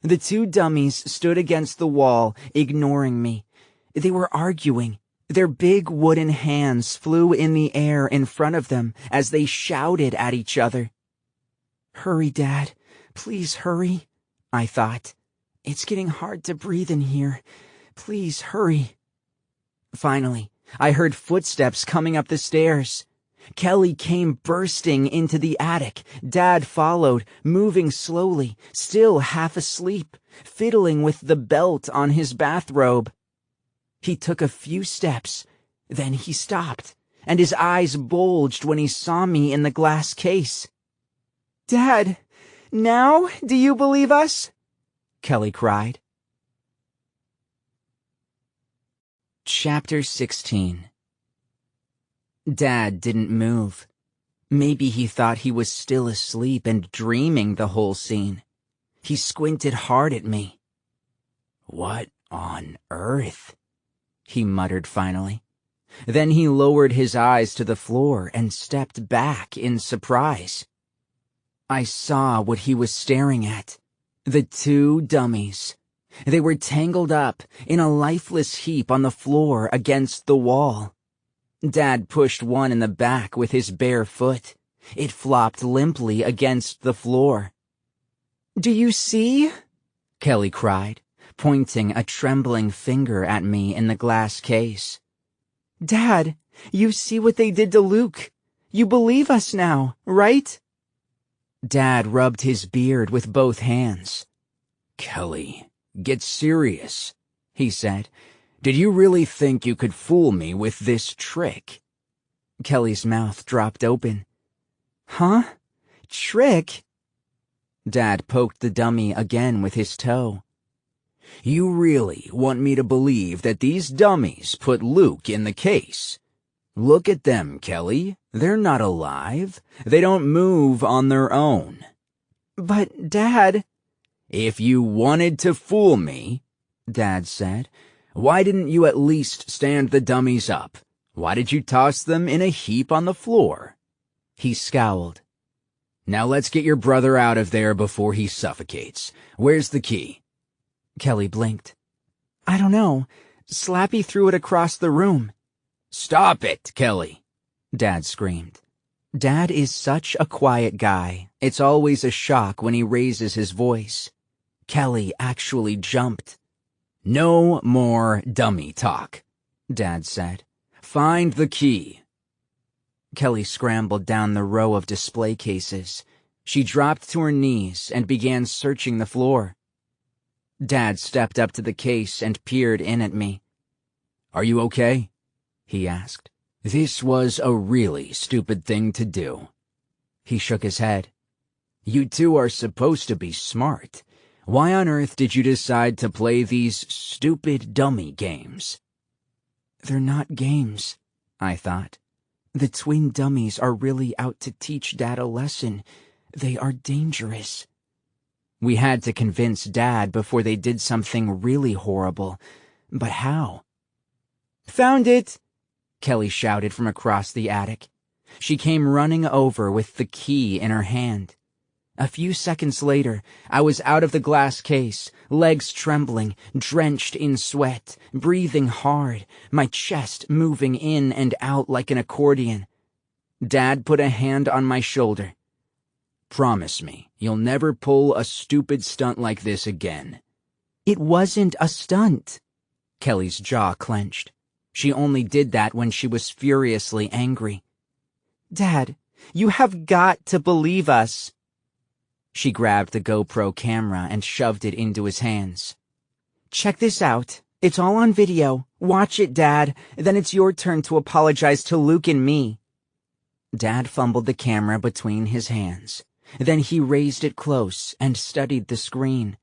The two dummies stood against the wall, ignoring me. They were arguing. Their big wooden hands flew in the air in front of them as they shouted at each other. "Hurry, Dad. Please hurry," I thought. "It's getting hard to breathe in here. Please hurry." Finally, I heard footsteps coming up the stairs. Kelly came bursting into the attic. Dad followed, moving slowly, still half asleep, fiddling with the belt on his bathrobe. He took a few steps, then he stopped, and his eyes bulged when he saw me in the glass case. "Dad, now do you believe us?" Kelly cried. Chapter 16. Dad didn't move. Maybe he thought he was still asleep and dreaming the whole scene. He squinted hard at me. "What on earth?" he muttered finally. Then he lowered his eyes to the floor and stepped back in surprise. I saw what he was staring at. The two dummies. They were tangled up in a lifeless heap on the floor against the wall. Dad pushed one in the back with his bare foot. It flopped limply against the floor. "Do you see?" Kelly cried, pointing a trembling finger at me in the glass case. "Dad, you see what they did to Luke. You believe us now, right?" Dad rubbed his beard with both hands. "Kelly, get serious," he said. "Did you really think you could fool me with this trick?" Kelly's mouth dropped open. "Huh? Trick?" Dad poked the dummy again with his toe. "You really want me to believe that these dummies put Luke in the case? Look at them, Kelly. They're not alive. They don't move on their own." "But, Dad—" "If you wanted to fool me," Dad said, "why didn't you at least stand the dummies up? Why did you toss them in a heap on the floor?" He scowled. "Now let's get your brother out of there before he suffocates. Where's the key?" Kelly blinked. "I don't know. Slappy threw it across the room." "Stop it, Kelly!" Dad screamed. Dad is such a quiet guy. It's always a shock when he raises his voice. Kelly actually jumped. "No more dummy talk," Dad said. "Find the key." Kelly scrambled down the row of display cases. She dropped to her knees and began searching the floor. Dad stepped up to the case and peered in at me. "Are you okay?" he asked. "This was a really stupid thing to do." He shook his head. "You two are supposed to be smart. Why on earth did you decide to play these stupid dummy games?" "They're not games," I thought. "The twin dummies are really out to teach Dad a lesson. They are dangerous." We had to convince Dad before they did something really horrible. But how? "Found it!" Kelly shouted from across the attic. She came running over with the key in her hand. A few seconds later, I was out of the glass case, legs trembling, drenched in sweat, breathing hard, my chest moving in and out like an accordion. Dad put a hand on my shoulder. "Promise me you'll never pull a stupid stunt like this again." "It wasn't a stunt." Kelly's jaw clenched. She only did that when she was furiously angry. "Dad, you have got to believe us." She grabbed the GoPro camera and shoved it into his hands. "Check this out. It's all on video. Watch it, Dad. Then it's your turn to apologize to Luke and me." Dad fumbled the camera between his hands. Then he raised it close and studied the screen.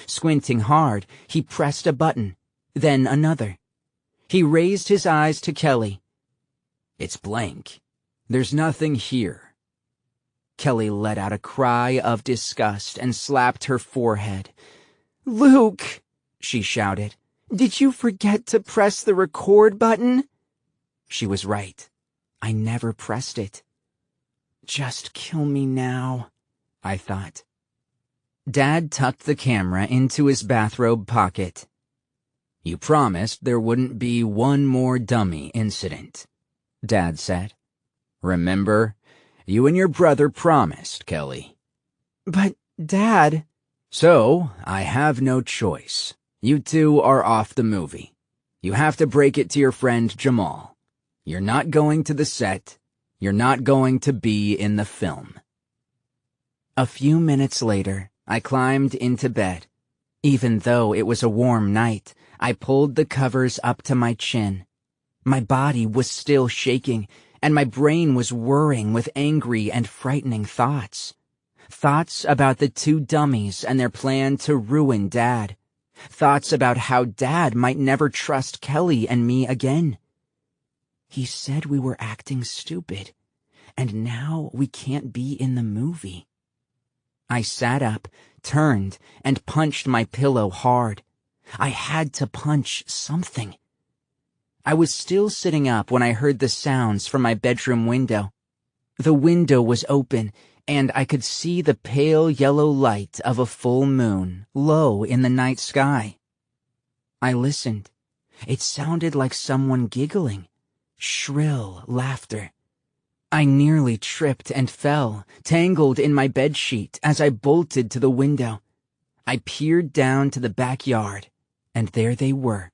Squinting hard, he pressed a button, then another. He raised his eyes to Kelly. "It's blank. There's nothing here." Kelly let out a cry of disgust and slapped her forehead. "Luke," she shouted, "did you forget to press the record button?" She was right. I never pressed it. Just kill me now, I thought. Dad tucked the camera into his bathrobe pocket. "You promised there wouldn't be one more dummy incident," Dad said. "Remember? You and your brother promised, Kelly." "But, Dad..." "So, I have no choice. You two are off the movie. You have to break it to your friend Jamal. You're not going to the set. You're not going to be in the film." A few minutes later, I climbed into bed. Even though it was a warm night, I pulled the covers up to my chin. My body was still shaking, and my brain was whirring with angry and frightening thoughts. Thoughts about the two dummies and their plan to ruin Dad. Thoughts about how Dad might never trust Kelly and me again. He said we were acting stupid, and now we can't be in the movie. I sat up, turned, and punched my pillow hard. I had to punch something. I was still sitting up when I heard the sounds from my bedroom window. The window was open, and I could see the pale yellow light of a full moon low in the night sky. I listened. It sounded like someone giggling. Shrill laughter. I nearly tripped and fell, tangled in my bedsheet as I bolted to the window. I peered down to the backyard, and there they were.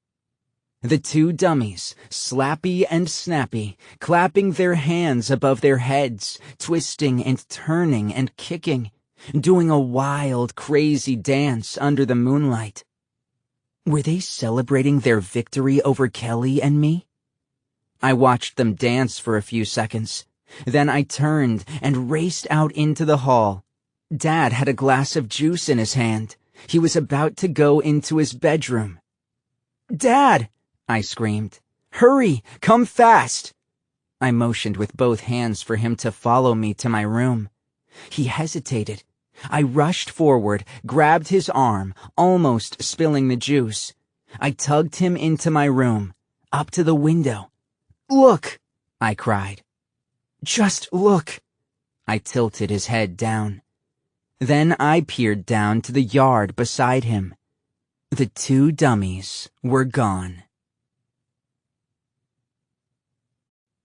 The two dummies, Slappy and Snappy, clapping their hands above their heads, twisting and turning and kicking, doing a wild, crazy dance under the moonlight. Were they celebrating their victory over Kelly and me? I watched them dance for a few seconds. Then I turned and raced out into the hall. Dad had a glass of juice in his hand. He was about to go into his bedroom. "Dad!" I screamed. "Hurry! Come fast!" I motioned with both hands for him to follow me to my room. He hesitated. I rushed forward, grabbed his arm, almost spilling the juice. I tugged him into my room, up to the window. "Look!" I cried. "Just look!" I tilted his head down. Then I peered down to the yard beside him. The two dummies were gone.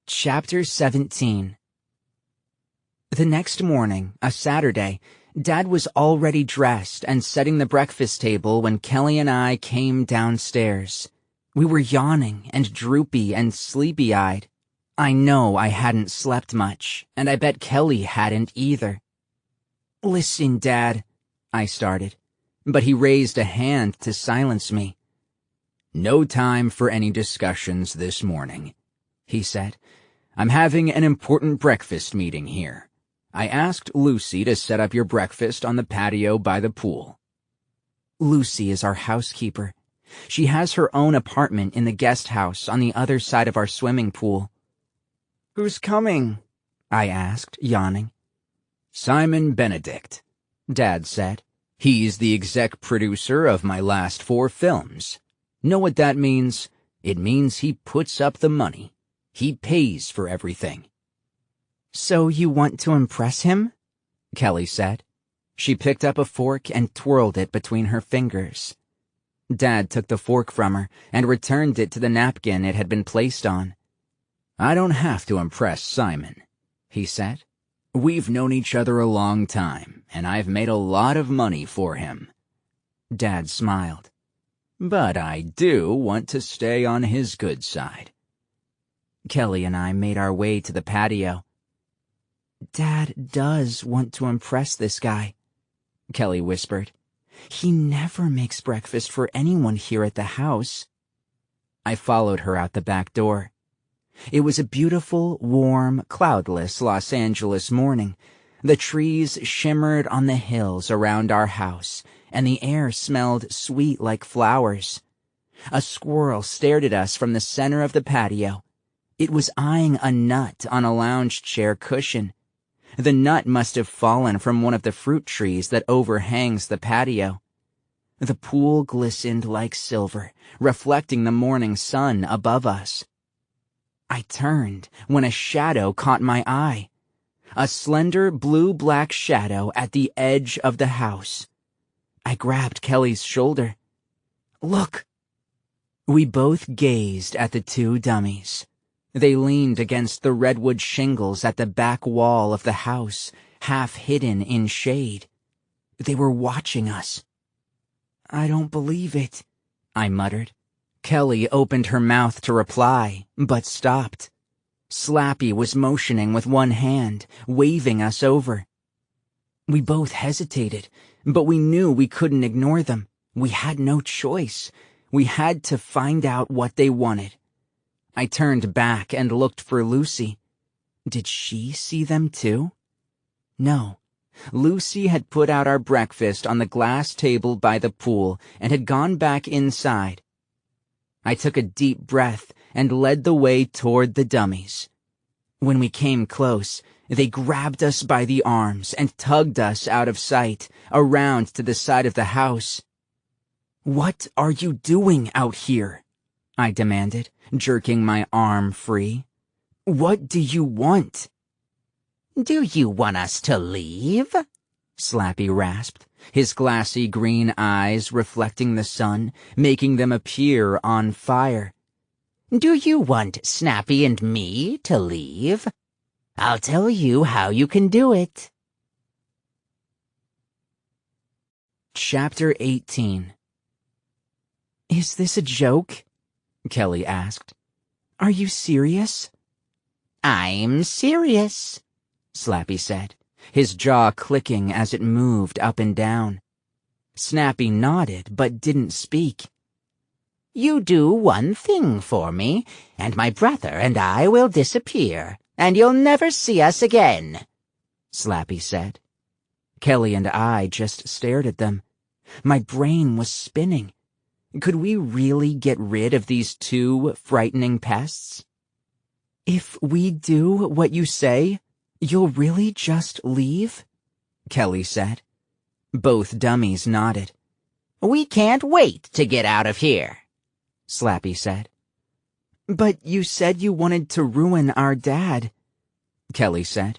Chapter 17. The next morning, a Saturday, Dad was already dressed and setting the breakfast table when Kelly and I came downstairs. We were yawning and droopy and sleepy-eyed. I know I hadn't slept much, and I bet Kelly hadn't either. "Listen, Dad," I started, but he raised a hand to silence me. "No time for any discussions this morning," he said. "I'm having an important breakfast meeting here. I asked Lucy to set up your breakfast on the patio by the pool." Lucy is our housekeeper. She has her own apartment in the guest house on the other side of our swimming pool. "Who's coming?" I asked, yawning. "Simon Benedict," Dad said. "He's the exec producer of my last 4 films. Know what that means? It means he puts up the money. He pays for everything." "So you want to impress him?" Kelly said. She picked up a fork and twirled it between her fingers. Dad took the fork from her and returned it to the napkin it had been placed on. "I don't have to impress Simon," he said. "We've known each other a long time, and I've made a lot of money for him." Dad smiled. "But I do want to stay on his good side." Kelly and I made our way to the patio. "Dad does want to impress this guy," Kelly whispered. "He never makes breakfast for anyone here at the house." I followed her out the back door. It was a beautiful, warm, cloudless Los Angeles morning. The trees shimmered on the hills around our house, and the air smelled sweet like flowers. A squirrel stared at us from the center of the patio. It was eyeing a nut on a lounge chair cushion. The nut must have fallen from one of the fruit trees that overhangs the patio. The pool glistened like silver, reflecting the morning sun above us. I turned when a shadow caught my eye. A slender blue-black shadow at the edge of the house. I grabbed Kelly's shoulder. "Look!" We both gazed at the two dummies. They leaned against the redwood shingles at the back wall of the house, half hidden in shade. They were watching us. "I don't believe it," I muttered. Kelly opened her mouth to reply, but stopped. Slappy was motioning with one hand, waving us over. We both hesitated, but we knew we couldn't ignore them. We had no choice. We had to find out what they wanted. I turned back and looked for Lucy. Did she see them too? No. Lucy had put out our breakfast on the glass table by the pool and had gone back inside. I took a deep breath and led the way toward the dummies. When we came close, they grabbed us by the arms and tugged us out of sight, around to the side of the house. "What are you doing out here?" I demanded, jerking my arm free. "What do you want?" "Do you want us to leave?" Slappy rasped, his glassy green eyes reflecting the sun, making them appear on fire. "Do you want Snappy and me to leave? I'll tell you how you can do it." Chapter 18. "Is this a joke?" Kelly asked. "Are you serious?" "I'm serious," Slappy said, his jaw clicking as it moved up and down. Snappy nodded but didn't speak. "You do one thing for me, and my brother and I will disappear, and you'll never see us again," Slappy said. Kelly and I just stared at them. My brain was spinning. Could we really get rid of these two frightening pests? "If we do what you say, you'll really just leave?" Kelly said. Both dummies nodded. "We can't wait to get out of here," Slappy said. "But you said you wanted to ruin our dad," Kelly said.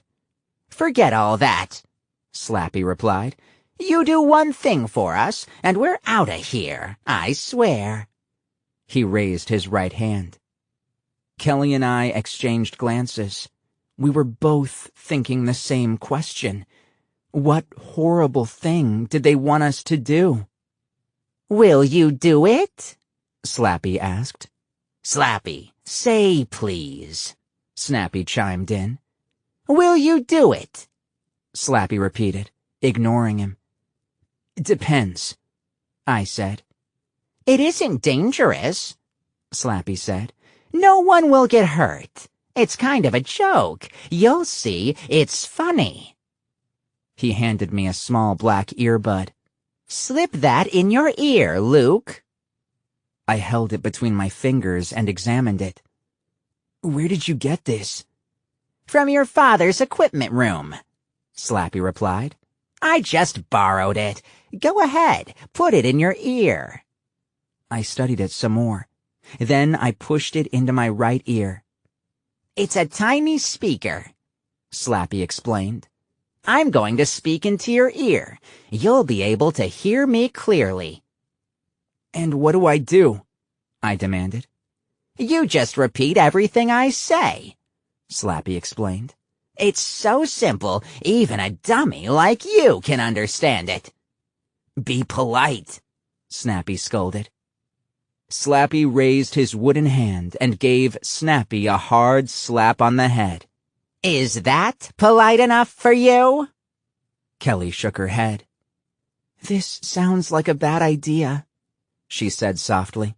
"Forget all that," Slappy replied. "You do one thing for us, and we're out of here, I swear." He raised his right hand. Kelly and I exchanged glances. We were both thinking the same question. What horrible thing did they want us to do? "Will you do it?" Slappy asked. "Slappy, say please," Snappy chimed in. "Will you do it?" Slappy repeated, ignoring him. "Depends," I said. "It isn't dangerous," Slappy said. "No one will get hurt. It's kind of a joke. You'll see, it's funny." He handed me a small black earbud. "Slip that in your ear, Luke." I held it between my fingers and examined it. "Where did you get this?" "From your father's equipment room," Slappy replied. "I just borrowed it. Go ahead, put it in your ear." I studied it some more. Then I pushed it into my right ear. "It's a tiny speaker," Slappy explained. I'm going to speak into your ear. You'll be able to hear me clearly. And what do I do? I demanded. You just repeat everything I say, Slappy explained. It's so simple, even a dummy like you can understand it. Be polite, Snappy scolded. Slappy raised his wooden hand and gave Snappy a hard slap on the head. Is that polite enough for you? Kelly shook her head. This sounds like a bad idea, she said softly.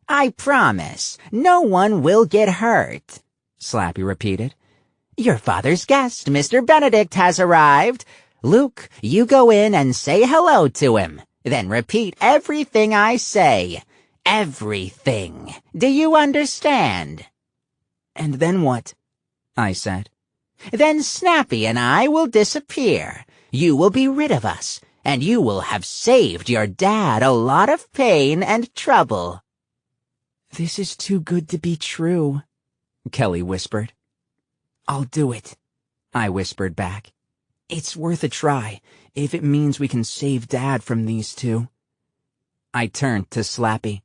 I promise, no one will get hurt, Slappy repeated. Your father's guest, Mr. Benedict, has arrived. Luke, you go in and say hello to him. Then repeat everything I say. Everything. Do you understand? And then what? I said. Then Snappy and I will disappear. You will be rid of us, and you will have saved your dad a lot of pain and trouble. This is too good to be true, Kelly whispered. I'll do it, I whispered back. It's worth a try, if it means we can save Dad from these two. I turned to Slappy.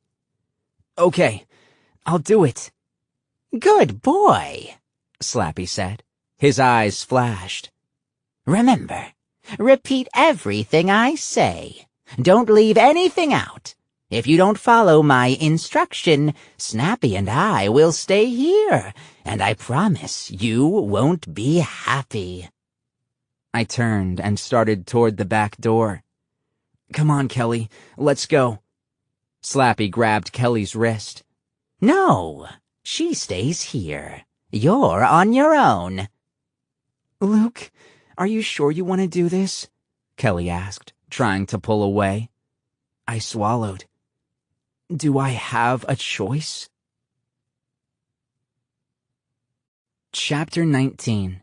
Okay, I'll do it. Good boy, Slappy said. His eyes flashed. Remember, repeat everything I say. Don't leave anything out. If you don't follow my instruction, Snappy and I will stay here, and I promise you won't be happy. I turned and started toward the back door. Come on, Kelly, let's go. Slappy grabbed Kelly's wrist. No, she stays here. You're on your own. Luke, are you sure you want to do this? Kelly asked, trying to pull away. I swallowed. Do I have a choice? Chapter 19.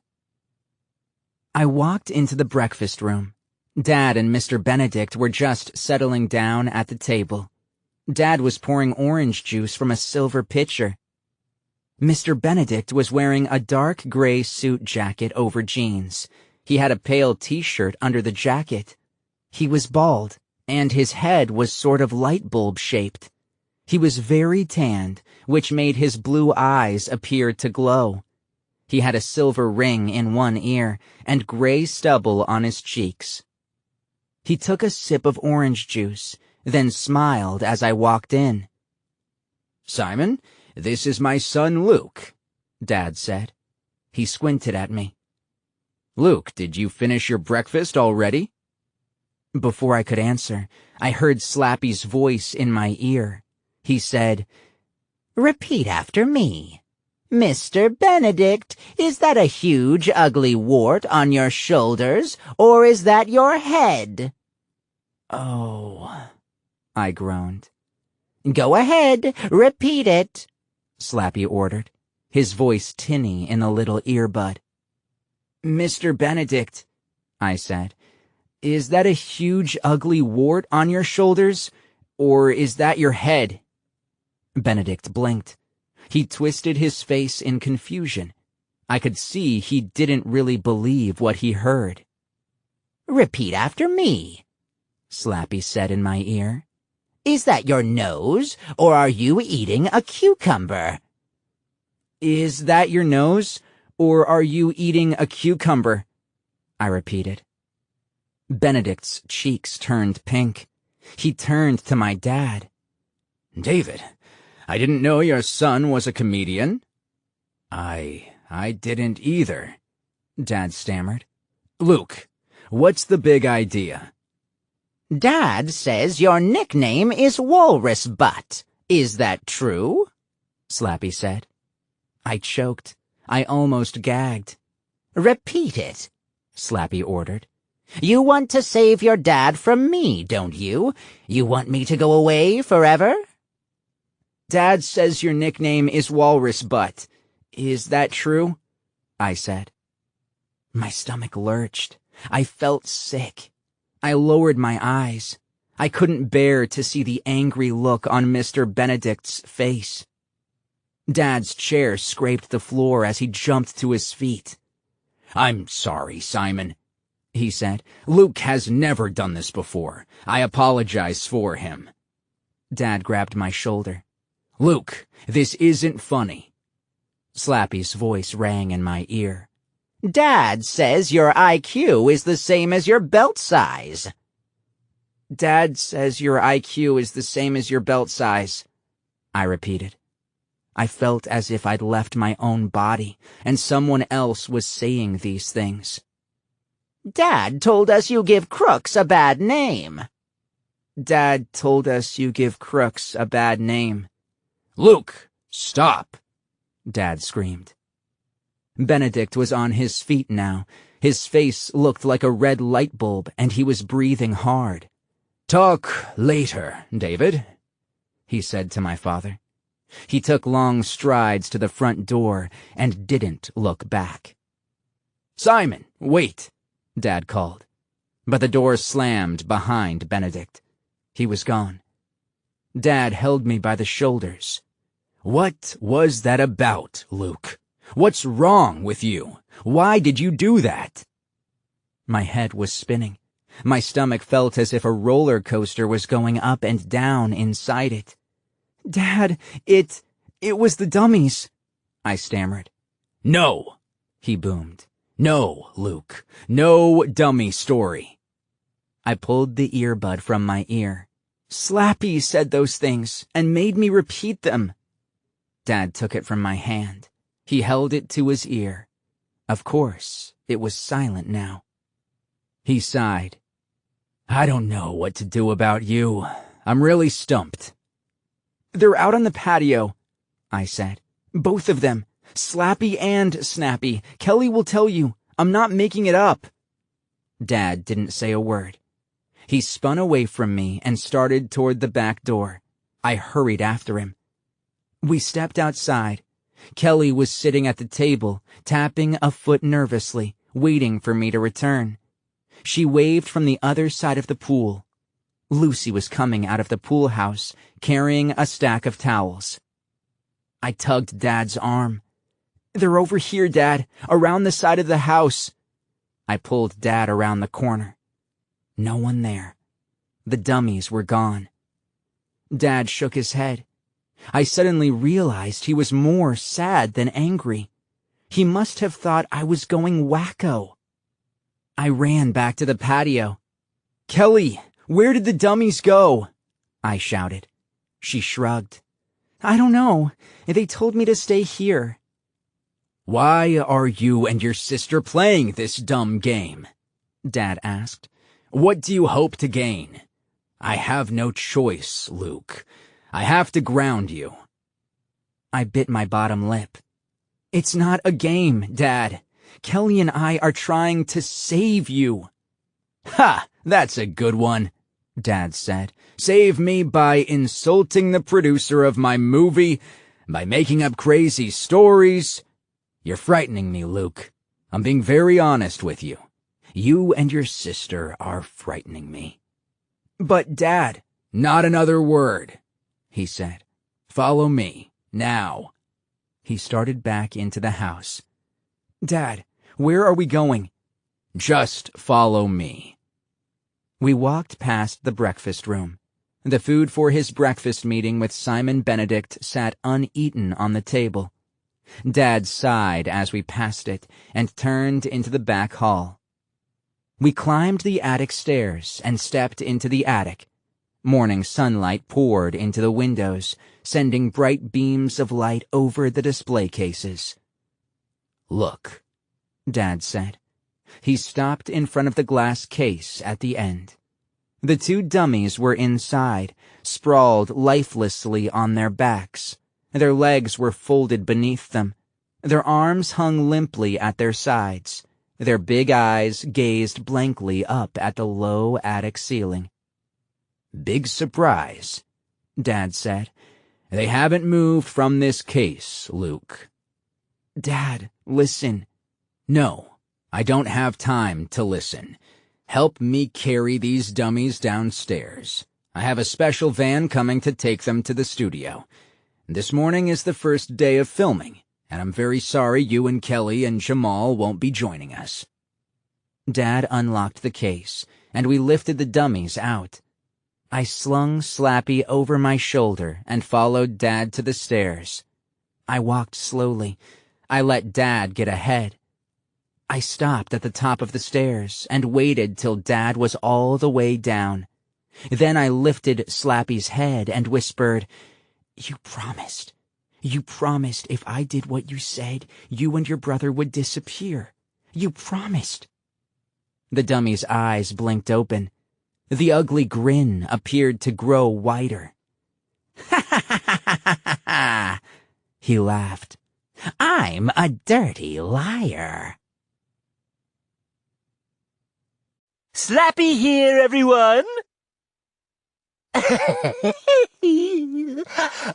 I walked into the breakfast room. Dad and Mr. Benedict were just settling down at the table. Dad was pouring orange juice from a silver pitcher. Mr. Benedict was wearing a dark gray suit jacket over jeans. He had a pale t-shirt under the jacket. He was bald, and his head was sort of light bulb shaped. He was very tanned, which made his blue eyes appear to glow. He had a silver ring in one ear and gray stubble on his cheeks. He took a sip of orange juice, then smiled as I walked in. Simon, this is my son Luke, Dad said. He squinted at me. Luke, did you finish your breakfast already? Before I could answer, I heard Slappy's voice in my ear. He said, Repeat after me. Mr. Benedict, is that a huge, ugly wart on your shoulders, or is that your head? Oh, I groaned. Go ahead, repeat it, Slappy ordered, his voice tinny in a little earbud. Mr. Benedict, I said, is that a huge, ugly wart on your shoulders, or is that your head? Benedict blinked. He twisted his face in confusion. I could see he didn't really believe what he heard. Repeat after me, Slappy said in my ear. Is that your nose, or are you eating a cucumber? Is that your nose, or are you eating a cucumber? I repeated. Benedict's cheeks turned pink. He turned to my dad. David, I didn't know your son was a comedian. I didn't either, Dad stammered. Luke, what's the big idea? Dad says your nickname is Walrus Butt. Is that true? Slappy said. I choked. I almost gagged. Repeat it, Slappy ordered. You want to save your dad from me, don't you? You want me to go away forever? Dad says your nickname is Walrus Butt. Is that true? I said. My stomach lurched. I felt sick. I lowered my eyes. I couldn't bear to see the angry look on Mr. Benedict's face. Dad's chair scraped the floor as he jumped to his feet. I'm sorry, Simon, he said. "Luke has never done this before. I apologize for him." Dad grabbed my shoulder. "Luke, this isn't funny." Slappy's voice rang in my ear. Dad says your IQ is the same as your belt size. "Dad says your IQ is the same as your belt size," I repeated. I felt as if I'd left my own body, and someone else was saying these things. Dad told us you give crooks a bad name. Dad told us you give crooks a bad name. "Luke, stop!" Dad screamed. Benedict was on his feet now. His face looked like a red light bulb, and he was breathing hard. "Talk later, David," he said to my father. He took long strides to the front door and didn't look back. "Simon, wait," Dad called. But the door slammed behind Benedict. He was gone. Dad held me by the shoulders. "What was that about, Luke? What's wrong with you? Why did you do that?" My head was spinning. My stomach felt as if a roller coaster was going up and down inside it. "Dad, it was the dummies," I stammered. "No," he boomed. "No, Luke. No dummy story." I pulled the earbud from my ear. "Slappy said those things and made me repeat them." Dad took it from my hand. He held it to his ear. Of course, it was silent now. He sighed. "I don't know what to do about you. I'm really stumped." "They're out on the patio," I said. "Both of them. Slappy and Snappy. Kelly will tell you. I'm not making it up." Dad didn't say a word. He spun away from me and started toward the back door. I hurried after him. We stepped outside. Kelly was sitting at the table, tapping a foot nervously, waiting for me to return. She waved from the other side of the pool. Lucy was coming out of the pool house, carrying a stack of towels. I tugged Dad's arm. "They're over here, Dad, around the side of the house." I pulled Dad around the corner. No one there. The dummies were gone. Dad shook his head. I suddenly realized he was more sad than angry. He must have thought I was going wacko. I ran back to the patio. "Kelly, where did the dummies go?" I shouted. She shrugged. "I don't know. They told me to stay here." "Why are you and your sister playing this dumb game?" Dad asked. "What do you hope to gain?" "I have no choice, Luke. I have to ground you." I bit my bottom lip. "It's not a game, Dad. Kelly and I are trying to save you." "Ha! That's a good one," Dad said. "Save me by insulting the producer of my movie, by making up crazy stories. You're frightening me, Luke. I'm being very honest with you. You and your sister are frightening me." "But, Dad—" "Not another word," he said. "Follow me, now." He started back into the house. "Dad, where are we going?" "Just follow me." We walked past the breakfast room. The food for his breakfast meeting with Simon Benedict sat uneaten on the table. Dad sighed as we passed it and turned into the back hall. We climbed the attic stairs and stepped into the attic. Morning sunlight poured into the windows, sending bright beams of light over the display cases. "Look," Dad said. He stopped in front of the glass case at the end. The two dummies were inside, sprawled lifelessly on their backs. Their legs were folded beneath them. Their arms hung limply at their sides. Their big eyes gazed blankly up at the low attic ceiling. "Big surprise," Dad said. "They haven't moved from this case, Luke." "Dad, listen." "No, I don't have time to listen. Help me carry these dummies downstairs. I have a special van coming to take them to the studio. This morning is the first day of filming, and I'm very sorry you and Kelly and Jamal won't be joining us." Dad unlocked the case, and we lifted the dummies out. I slung Slappy over my shoulder and followed Dad to the stairs. I walked slowly. I let Dad get ahead. I stopped at the top of the stairs and waited till Dad was all the way down. Then I lifted Slappy's head and whispered, "You promised. You promised if I did what you said, you and your brother would disappear. You promised." The dummy's eyes blinked open. The ugly grin appeared to grow wider. "Ha ha ha ha ha ha ha!" He laughed. "I'm a dirty liar." Slappy here, everyone!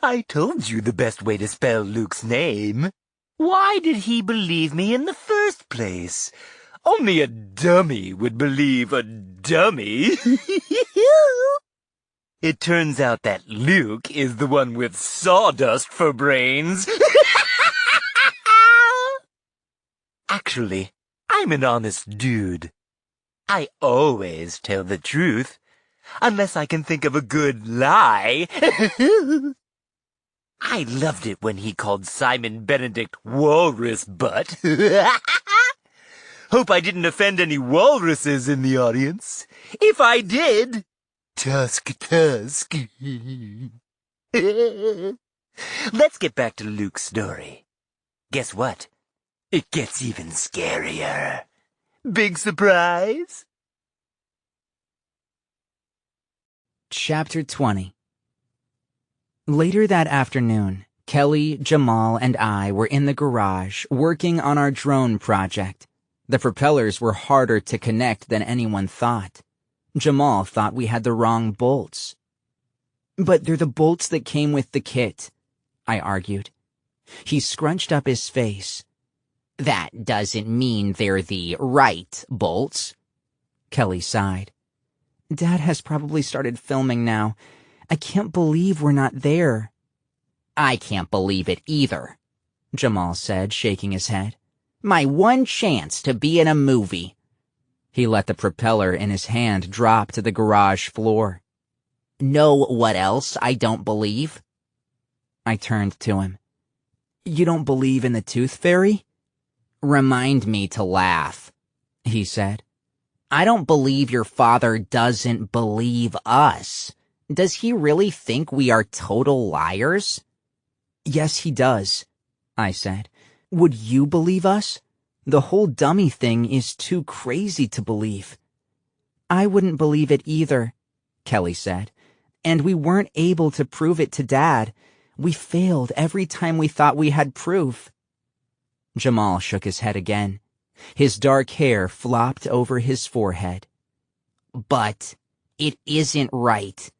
I told you the best way to spell Luke's name. Why did he believe me in the first place? Only a dummy would believe a dummy. It turns out that Luke is the one with sawdust for brains. Actually, I'm an honest dude. I always tell the truth, unless I can think of a good lie. I loved it when he called Simon Benedict Walrus Butt. Hope I didn't offend any walruses in the audience. If I did, tusk. Let's get back to Luke's story. Guess what? It gets even scarier. Big surprise? Chapter 20. Later that afternoon, Kelly, Jamal, and I were in the garage working on our drone project. The propellers were harder to connect than anyone thought. Jamal thought we had the wrong bolts. "But they're the bolts that came with the kit," I argued. He scrunched up his face. "That doesn't mean they're the right bolts." Kelly sighed. "Dad has probably started filming now. I can't believe we're not there." "I can't believe it either," Jamal said, shaking his head. "My one chance to be in a movie." He let the propeller in his hand drop to the garage floor. "Know what else I don't believe?" I turned to him. "You don't believe in the tooth fairy?" "Remind me to laugh," he said. "I don't believe your father doesn't believe us. Does he really think we are total liars?" "Yes, he does," I said. "Would you believe us? The whole dummy thing is too crazy to believe." "I wouldn't believe it either," Kelly said. "And we weren't able to prove it to Dad. We failed every time we thought we had proof." Jamal shook his head again. His dark hair flopped over his forehead. "But it isn't right.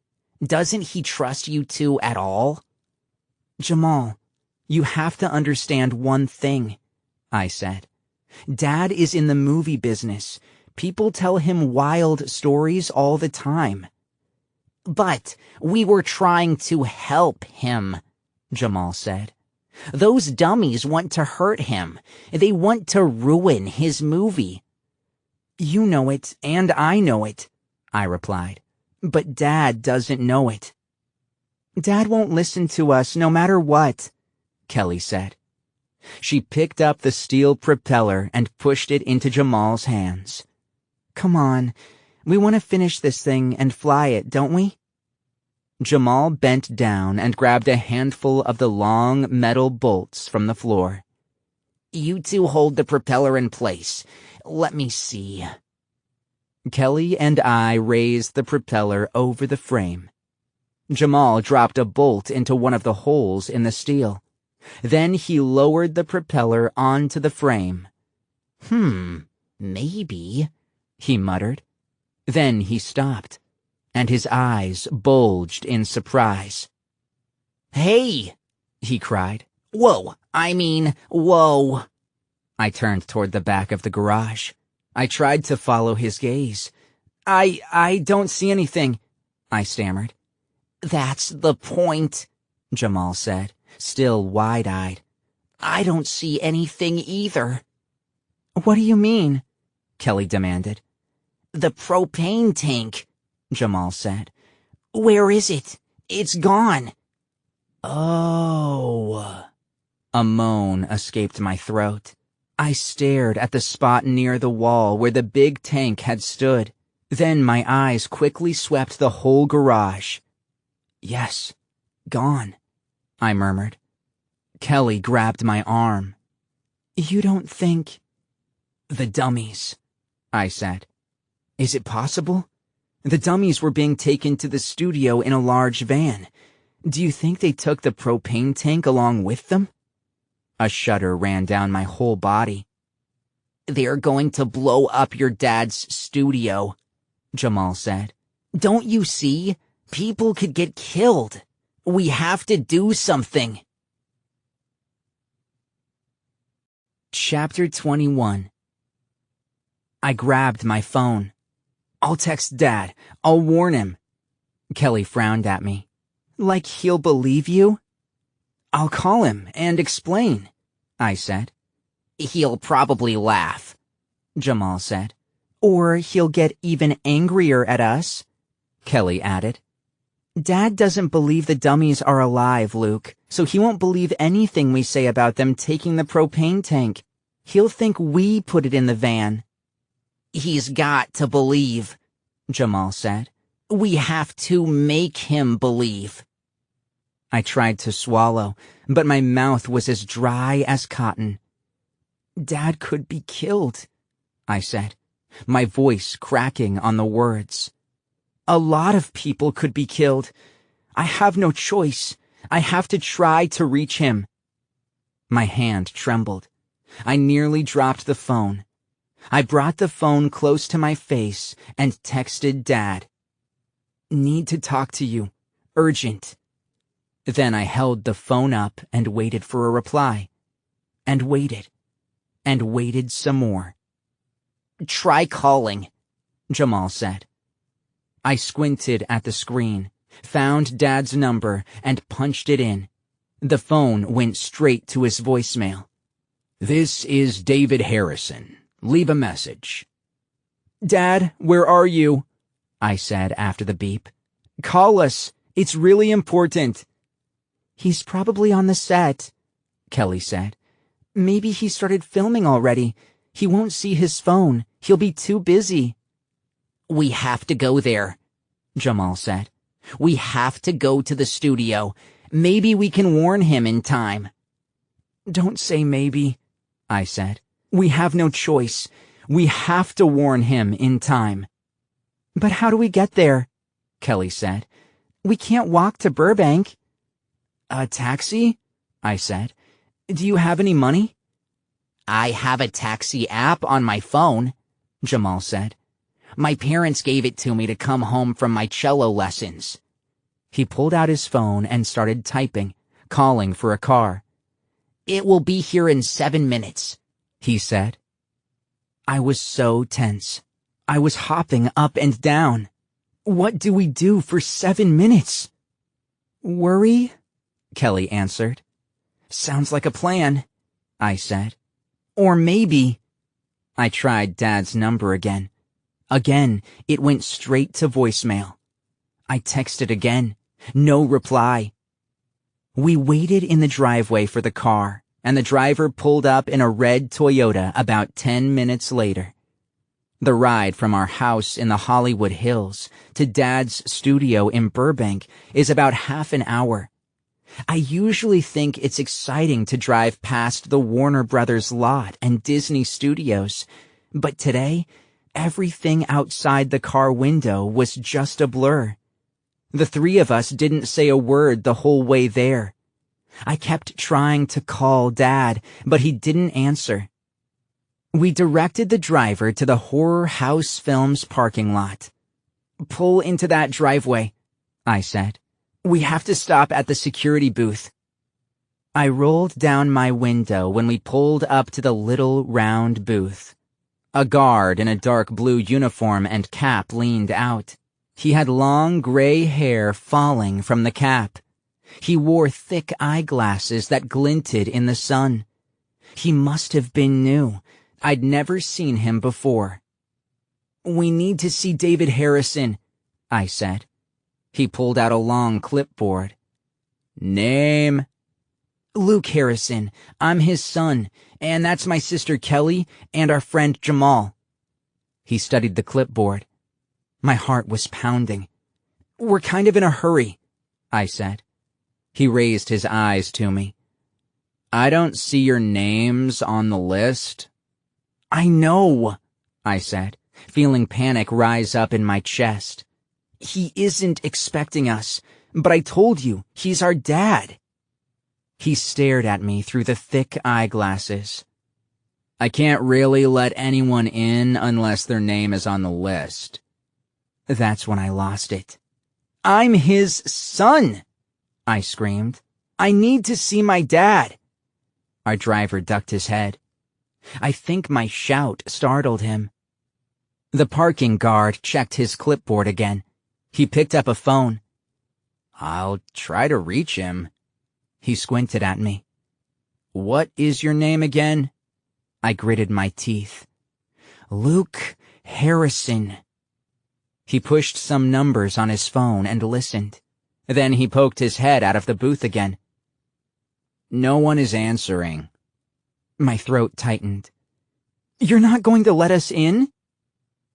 Doesn't he trust you two at all?" "Jamal, you have to understand one thing," I said. "Dad is in the movie business. People tell him wild stories all the time." "But we were trying to help him," Jamal said. "Those dummies want to hurt him. They want to ruin his movie." "You know it, and I know it," I replied. "But Dad doesn't know it." "Dad won't listen to us no matter what," Kelly said. She picked up the steel propeller and pushed it into Jamal's hands. "Come on, we want to finish this thing and fly it, don't we?" Jamal bent down and grabbed a handful of the long metal bolts from the floor. "You two hold the propeller in place. Let me see." Kelly and I raised the propeller over the frame. Jamal dropped a bolt into one of the holes in the steel. Then he lowered the propeller onto the frame. Maybe," he muttered. Then he stopped, and his eyes bulged in surprise. "Hey!" he cried. Whoa! I turned toward the back of the garage. I tried to follow his gaze. I don't see anything," I stammered. "That's the point," Jamal said, still wide-eyed. "I don't see anything either." "What do you mean?" Kelly demanded. The propane tank, Jamal said. Where is it? It's gone. Oh. A moan escaped my throat. I stared at the spot near the wall where the big tank had stood. Then my eyes quickly swept the whole garage. Yes, gone, I murmured. Kelly grabbed my arm. You don't think... The dummies, I said. Is it possible? The dummies were being taken to the studio in a large van. Do you think they took the propane tank along with them? A shudder ran down my whole body. They're going to blow up your dad's studio, Jamal said. Don't you see? People could get killed. We have to do something. Chapter 21. I grabbed my phone. I'll text Dad. I'll warn him. Kelly frowned at me. Like he'll believe you? I'll call him and explain, I said. He'll probably laugh, Jamal said. Or he'll get even angrier at us, Kelly added. Dad doesn't believe the dummies are alive, Luke, so he won't believe anything we say about them taking the propane tank. He'll think we put it in the van. He's got to believe, Jamal said. We have to make him believe. I tried to swallow, but my mouth was as dry as cotton. Dad could be killed, I said, my voice cracking on the words. A lot of people could be killed. I have no choice. I have to try to reach him. My hand trembled. I nearly dropped the phone. I brought the phone close to my face and texted Dad. Need to talk to you. Urgent. Then I held the phone up and waited for a reply. And waited. And waited some more. Try calling, Jamal said. I squinted at the screen, found Dad's number, and punched it in. The phone went straight to his voicemail. This is David Harrison. Leave a message. Dad, where are you? I said after the beep. Call us. It's really important. He's probably on the set, Kelly said. Maybe he started filming already. He won't see his phone. He'll be too busy. We have to go there, Jamal said. We have to go to the studio. Maybe we can warn him in time. Don't say maybe, I said. We have no choice. We have to warn him in time. But how do we get there? Kelly said. We can't walk to Burbank. A taxi? I said. Do you have any money? I have a taxi app on my phone, Jamal said. My parents gave it to me to come home from my cello lessons. He pulled out his phone and started typing, calling for a car. It will be here in 7 minutes, he said. I was so tense. I was hopping up and down. What do we do for 7 minutes? Worry? Kelly answered. Sounds like a plan, I said. Or maybe... I tried Dad's number again. Again, it went straight to voicemail. I texted again. No reply. We waited in the driveway for the car, and the driver pulled up in a red Toyota about 10 minutes later. The ride from our house in the Hollywood Hills to Dad's studio in Burbank is about half an hour. I usually think it's exciting to drive past the Warner Brothers lot and Disney Studios, but today, everything outside the car window was just a blur. The three of us didn't say a word the whole way there. I kept trying to call Dad, but he didn't answer. We directed the driver to the Horror House Films parking lot. Pull into that driveway, I said. We have to stop at the security booth. I rolled down my window when we pulled up to the little round booth. A guard in a dark blue uniform and cap leaned out. He had long gray hair falling from the cap. He wore thick eyeglasses that glinted in the sun. He must have been new. I'd never seen him before. We need to see David Harrison, I said. He pulled out a long clipboard. Name? Luke Harrison. I'm his son, and that's my sister Kelly and our friend Jamal. He studied the clipboard. My heart was pounding. We're kind of in a hurry, I said. He raised his eyes to me. I don't see your names on the list. I know, I said, feeling panic rise up in my chest. He isn't expecting us, but I told you, he's our dad. He stared at me through the thick eyeglasses. I can't really let anyone in unless their name is on the list. That's when I lost it. I'm his son, I screamed. I need to see my dad. Our driver ducked his head. I think my shout startled him. The parking guard checked his clipboard again. He picked up a phone. I'll try to reach him. He squinted at me. What is your name again? I gritted my teeth. Luke Harrison. He pushed some numbers on his phone and listened. Then he poked his head out of the booth again. No one is answering. My throat tightened. You're not going to let us in?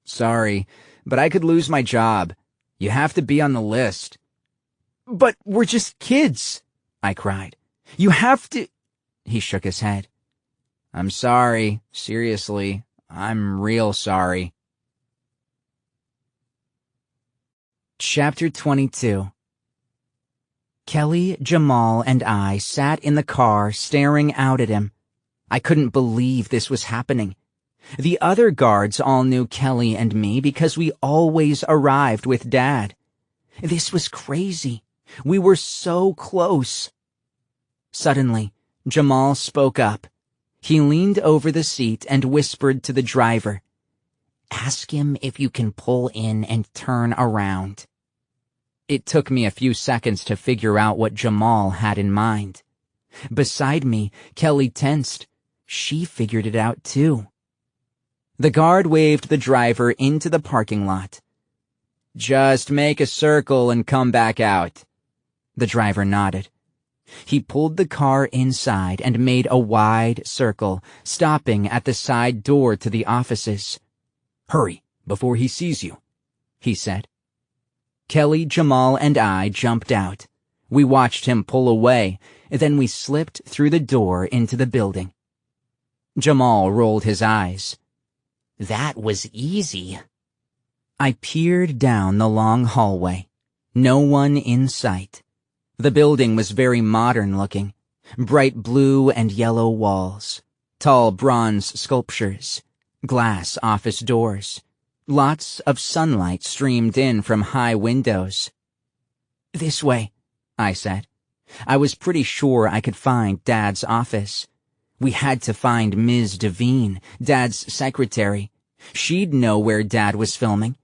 Sorry, but I could lose my job. You have to be on the list. But we're just kids, I cried. You have to... He shook his head. I'm sorry. Seriously, I'm real sorry. Chapter 22. Kelly, Jamal, and I sat in the car staring out at him. I couldn't believe this was happening. The other guards all knew Kelly and me because we always arrived with Dad. This was crazy. We were so close. Suddenly, Jamal spoke up. He leaned over the seat and whispered to the driver, "Ask him if you can pull in and turn around." It took me a few seconds to figure out what Jamal had in mind. Beside me, Kelly tensed. She figured it out too. The guard waved the driver into the parking lot. "Just make a circle and come back out." The driver nodded. He pulled the car inside and made a wide circle, stopping at the side door to the offices. "Hurry, before he sees you," he said. Kelly, Jamal, and I jumped out. We watched him pull away, then we slipped through the door into the building. Jamal rolled his eyes. That was easy. I peered down the long hallway. No one in sight. The building was very modern looking. Bright blue and yellow walls. Tall bronze sculptures. Glass office doors. Lots of sunlight streamed in from high windows. "This way," I said. I was pretty sure I could find Dad's office. We had to find Ms. Devine, Dad's secretary. She'd know where Dad was filming.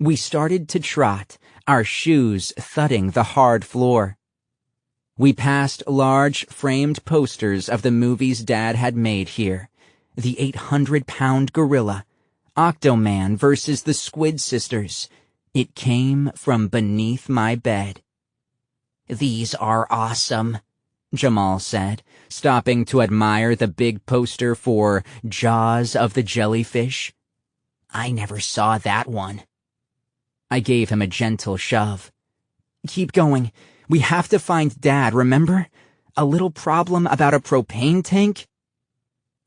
We started to trot, our shoes thudding the hard floor. We passed large framed posters of the movies Dad had made here. The 800-pound gorilla. Octoman versus the Squid Sisters. It came from beneath my bed. "These are awesome," Jamal said, stopping to admire the big poster for Jaws of the Jellyfish. "I never saw that one." I gave him a gentle shove. "Keep going. We have to find Dad, remember? A little problem about a propane tank?"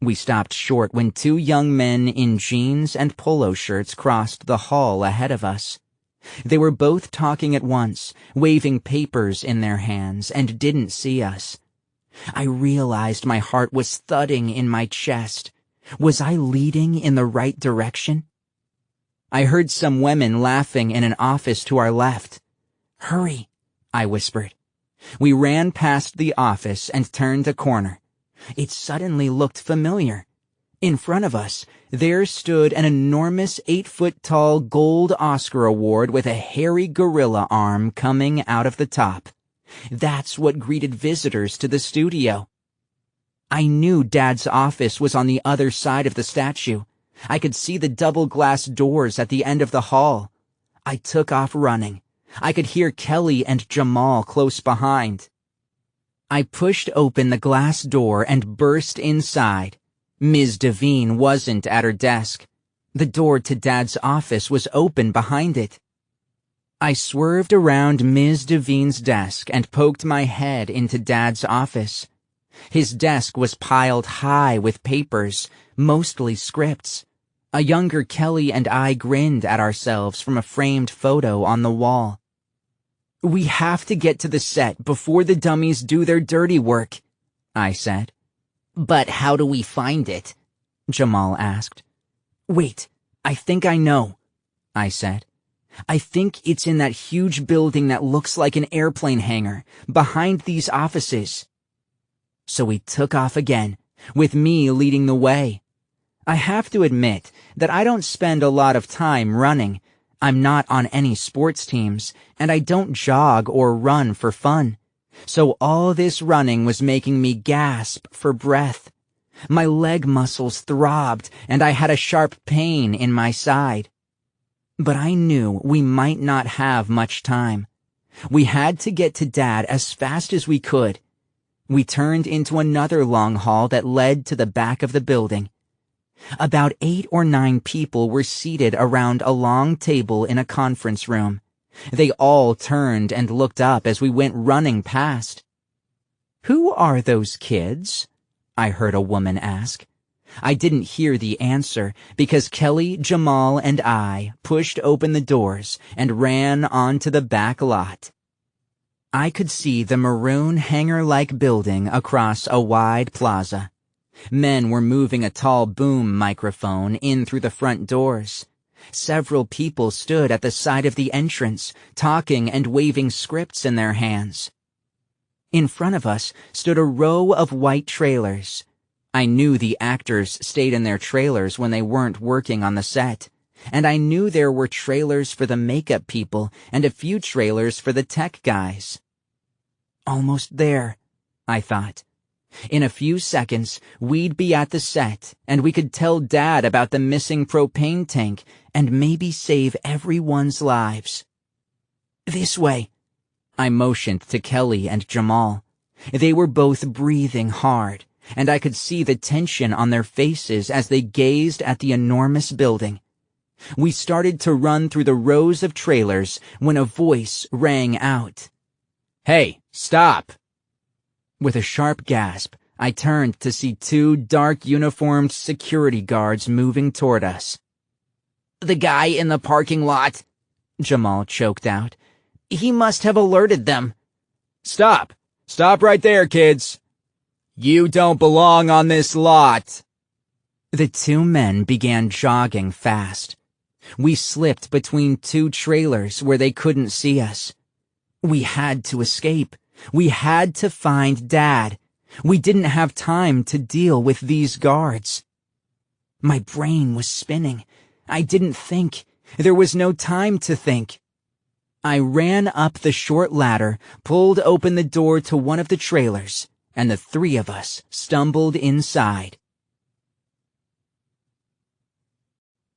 We stopped short when two young men in jeans and polo shirts crossed the hall ahead of us. They were both talking at once, waving papers in their hands, and didn't see us. I realized my heart was thudding in my chest. Was I leading in the right direction? I heard some women laughing in an office to our left. "Hurry," I whispered. We ran past the office and turned a corner. It suddenly looked familiar. In front of us, there stood an enormous 8-foot-tall gold Oscar award with a hairy gorilla arm coming out of the top. That's what greeted visitors to the studio. I knew Dad's office was on the other side of the statue. I could see the double glass doors at the end of the hall. I took off running. I could hear Kelly and Jamal close behind. I pushed open the glass door and burst inside. Ms. Devine wasn't at her desk. The door to Dad's office was open behind it. I swerved around Ms. Devine's desk and poked my head into Dad's office. His desk was piled high with papers, mostly scripts. A younger Kelly and I grinned at ourselves from a framed photo on the wall. "We have to get to the set before the dummies do their dirty work," I said. "But how do we find it?" Jamal asked. "Wait, I think I know," I said. "I think it's in that huge building that looks like an airplane hangar, behind these offices." So we took off again, with me leading the way. I have to admit that I don't spend a lot of time running. I'm not on any sports teams, and I don't jog or run for fun. So all this running was making me gasp for breath. My leg muscles throbbed, and I had a sharp pain in my side. But I knew we might not have much time. We had to get to Dad as fast as we could. We turned into another long hall that led to the back of the building. About 8 or 9 people were seated around a long table in a conference room. They all turned and looked up as we went running past. "Who are those kids?" I heard a woman ask. I didn't hear the answer because Kelly, Jamal, and I pushed open the doors and ran onto the back lot. I could see the maroon hangar-like building across a wide plaza. Men were moving a tall boom microphone in through the front doors. Several people stood at the side of the entrance, talking and waving scripts in their hands. In front of us stood a row of white trailers. I knew the actors stayed in their trailers when they weren't working on the set, and I knew there were trailers for the makeup people and a few trailers for the tech guys. Almost there, I thought. In a few seconds, we'd be at the set, and we could tell Dad about the missing propane tank and maybe save everyone's lives. "This way." I motioned to Kelly and Jamal. They were both breathing hard, and I could see the tension on their faces as they gazed at the enormous building. We started to run through the rows of trailers when a voice rang out. "Hey, stop!" With a sharp gasp, I turned to see 2 dark-uniformed security guards moving toward us. "The guy in the parking lot," Jamal choked out. "He must have alerted them." "Stop! Stop right there, kids! You don't belong on this lot!" The 2 men began jogging fast. We slipped between 2 trailers where they couldn't see us. We had to escape. We had to find Dad. We didn't have time to deal with these guards. My brain was spinning. I didn't think. There was no time to think. I ran up the short ladder, pulled open the door to one of the trailers, and the 3 of us stumbled inside.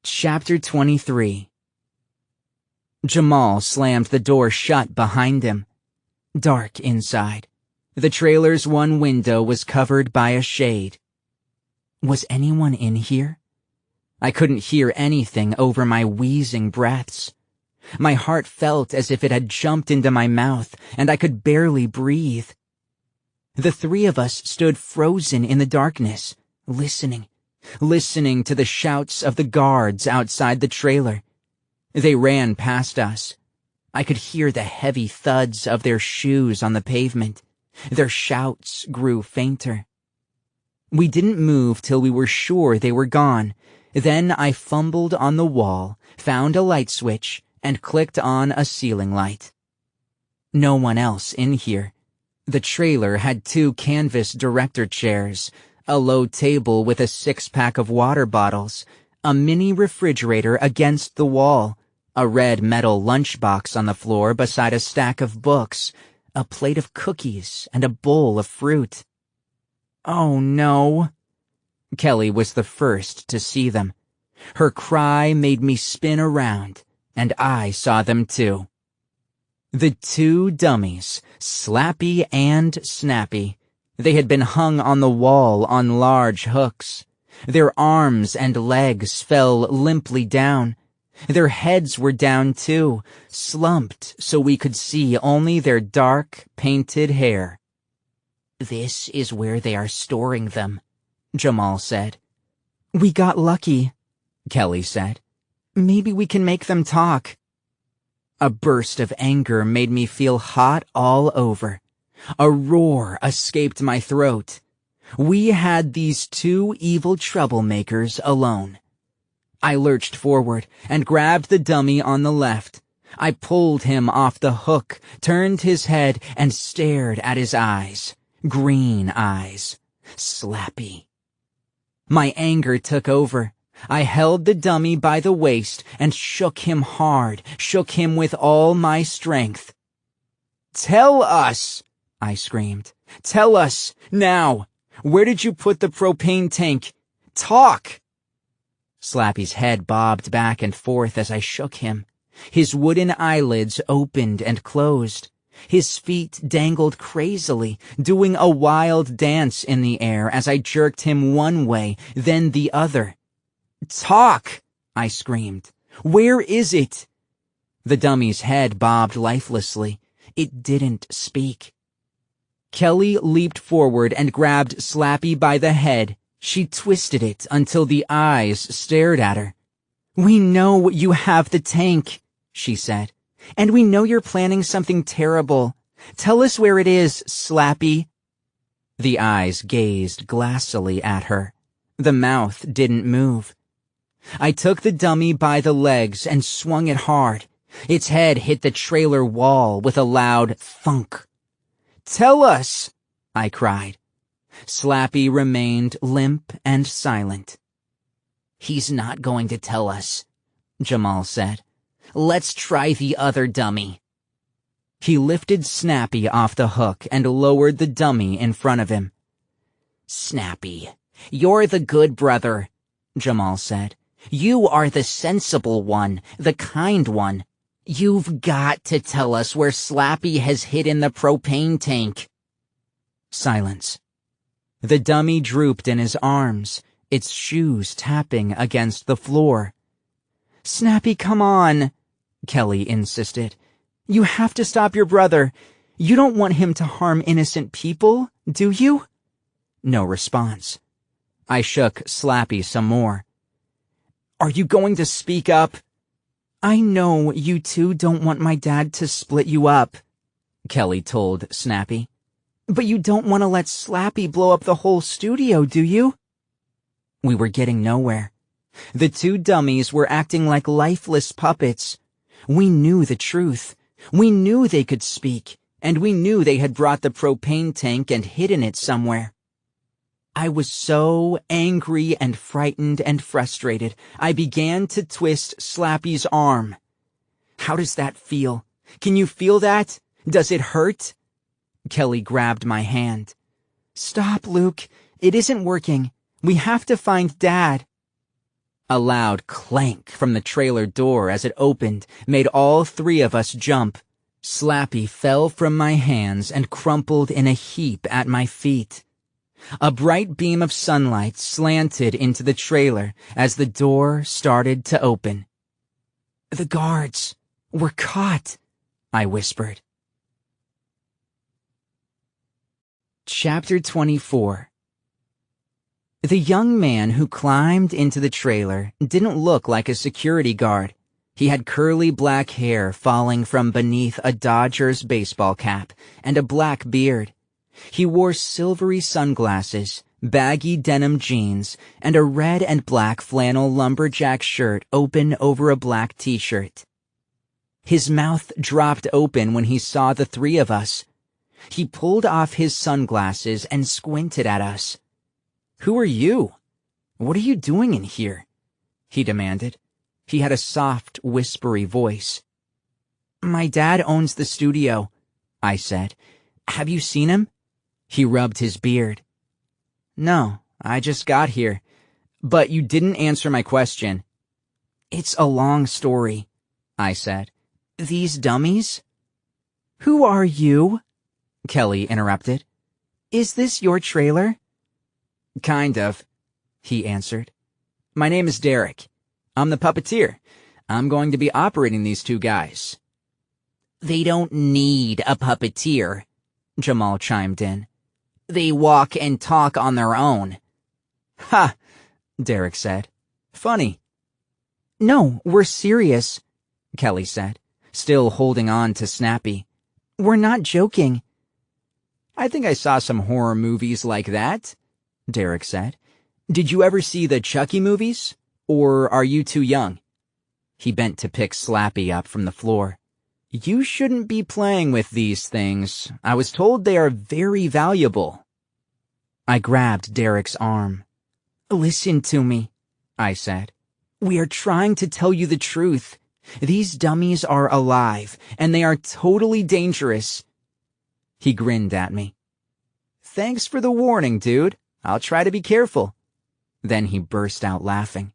Chapter 23. Jamal slammed the door shut behind him. Dark inside. The trailer's one window was covered by a shade. Was anyone in here? I couldn't hear anything over my wheezing breaths. My heart felt as if it had jumped into my mouth, and I could barely breathe. The 3 of us stood frozen in the darkness, listening to the shouts of the guards outside the trailer. They ran past us. I could hear the heavy thuds of their shoes on the pavement. Their shouts grew fainter. We didn't move till we were sure they were gone. Then I fumbled on the wall, found a light switch, and clicked on a ceiling light. No one else in here. The trailer had 2 canvas director chairs, a low table with a 6-pack of water bottles, a mini refrigerator against the wall, a red metal lunchbox on the floor beside a stack of books, a plate of cookies, and a bowl of fruit. "Oh no." Kelly was the first to see them. Her cry made me spin around, and I saw them too. The two dummies, Slappy and Snappy. They had been hung on the wall on large hooks. Their arms and legs fell limply down. Their heads were down too, slumped so we could see only their dark, painted hair. "This is where they are storing them," Jamal said. "We got lucky," Kelly said. "Maybe we can make them talk." A burst of anger made me feel hot all over. A roar escaped my throat. We had these two evil troublemakers alone. I lurched forward and grabbed the dummy on the left. I pulled him off the hook, turned his head, and stared at his eyes. Green eyes. Slappy. My anger took over. I held the dummy by the waist and shook him hard, shook him with all my strength. "Tell us!" I screamed. "Tell us, now! Where did you put the propane tank? Talk!" Slappy's head bobbed back and forth as I shook him. His wooden eyelids opened and closed. His feet dangled crazily, doing a wild dance in the air as I jerked him one way, then the other. "Talk!" I screamed. "Where is it?" The dummy's head bobbed lifelessly. It didn't speak. Kelly leaped forward and grabbed Slappy by the head. She twisted it until the eyes stared at her. "We know you have the tank," she said. "And we know you're planning something terrible. Tell us where it is, Slappy." The eyes gazed glassily at her. The mouth didn't move. I took the dummy by the legs and swung it hard. Its head hit the trailer wall with a loud thunk. "Tell us!" I cried. Slappy remained limp and silent. "He's not going to tell us," Jamal said. "Let's try the other dummy." He lifted Snappy off the hook and lowered the dummy in front of him. "Snappy, you're the good brother," Jamal said. "You are the sensible one, the kind one. You've got to tell us where Slappy has hidden the propane tank." Silence. The dummy drooped in his arms, its shoes tapping against the floor. "Snappy, come on," Kelly insisted. "You have to stop your brother. You don't want him to harm innocent people, do you?" No response. I shook Slappy some more. "Are you going to speak up?" "I know you two don't want my dad to split you up," Kelly told Snappy. "But you don't want to let Slappy blow up the whole studio, do you?" We were getting nowhere. The two dummies were acting like lifeless puppets. We knew the truth. We knew they could speak, and we knew they had brought the propane tank and hidden it somewhere. I was so angry and frightened and frustrated, I began to twist Slappy's arm. "How does that feel? Can you feel that? Does it hurt?" Kelly grabbed my hand. "Stop, Luke. It isn't working. We have to find Dad." A loud clank from the trailer door as it opened made all three of us jump. Slappy fell from my hands and crumpled in a heap at my feet. A bright beam of sunlight slanted into the trailer as the door started to open. "The guards! We're caught!" I whispered. Chapter 24. The young man who climbed into the trailer didn't look like a security guard. He had curly black hair falling from beneath a Dodgers baseball cap and a black beard. He wore silvery sunglasses, baggy denim jeans, and a red and black flannel lumberjack shirt open over a black t-shirt. His mouth dropped open when he saw the three of us. He pulled off his sunglasses and squinted at us. "Who are you? What are you doing in here?" he demanded. He had a soft, whispery voice. "My dad owns the studio," I said. "Have you seen him?" He rubbed his beard. "No, I just got here. But you didn't answer my question. It's a long story, I said. These dummies? Who are you? Kelly interrupted. Is this your trailer? Kind of, he answered. My name is Derek. I'm the puppeteer. I'm going to be operating these two guys. They don't need a puppeteer, Jamal chimed in. They walk and talk on their own. Ha, Derek said. Funny. No, we're serious, Kelly said, still holding on to Snappy. We're not joking. I think I saw some horror movies like that, Derek said. Did you ever see the Chucky movies? Or are you too young? He bent to pick Slappy up from the floor. You shouldn't be playing with these things. I was told they are very valuable. I grabbed Derek's arm. Listen to me, I said. We are trying to tell you the truth. These dummies are alive, and they are totally dangerous. He grinned at me. Thanks for the warning, dude. I'll try to be careful. Then he burst out laughing.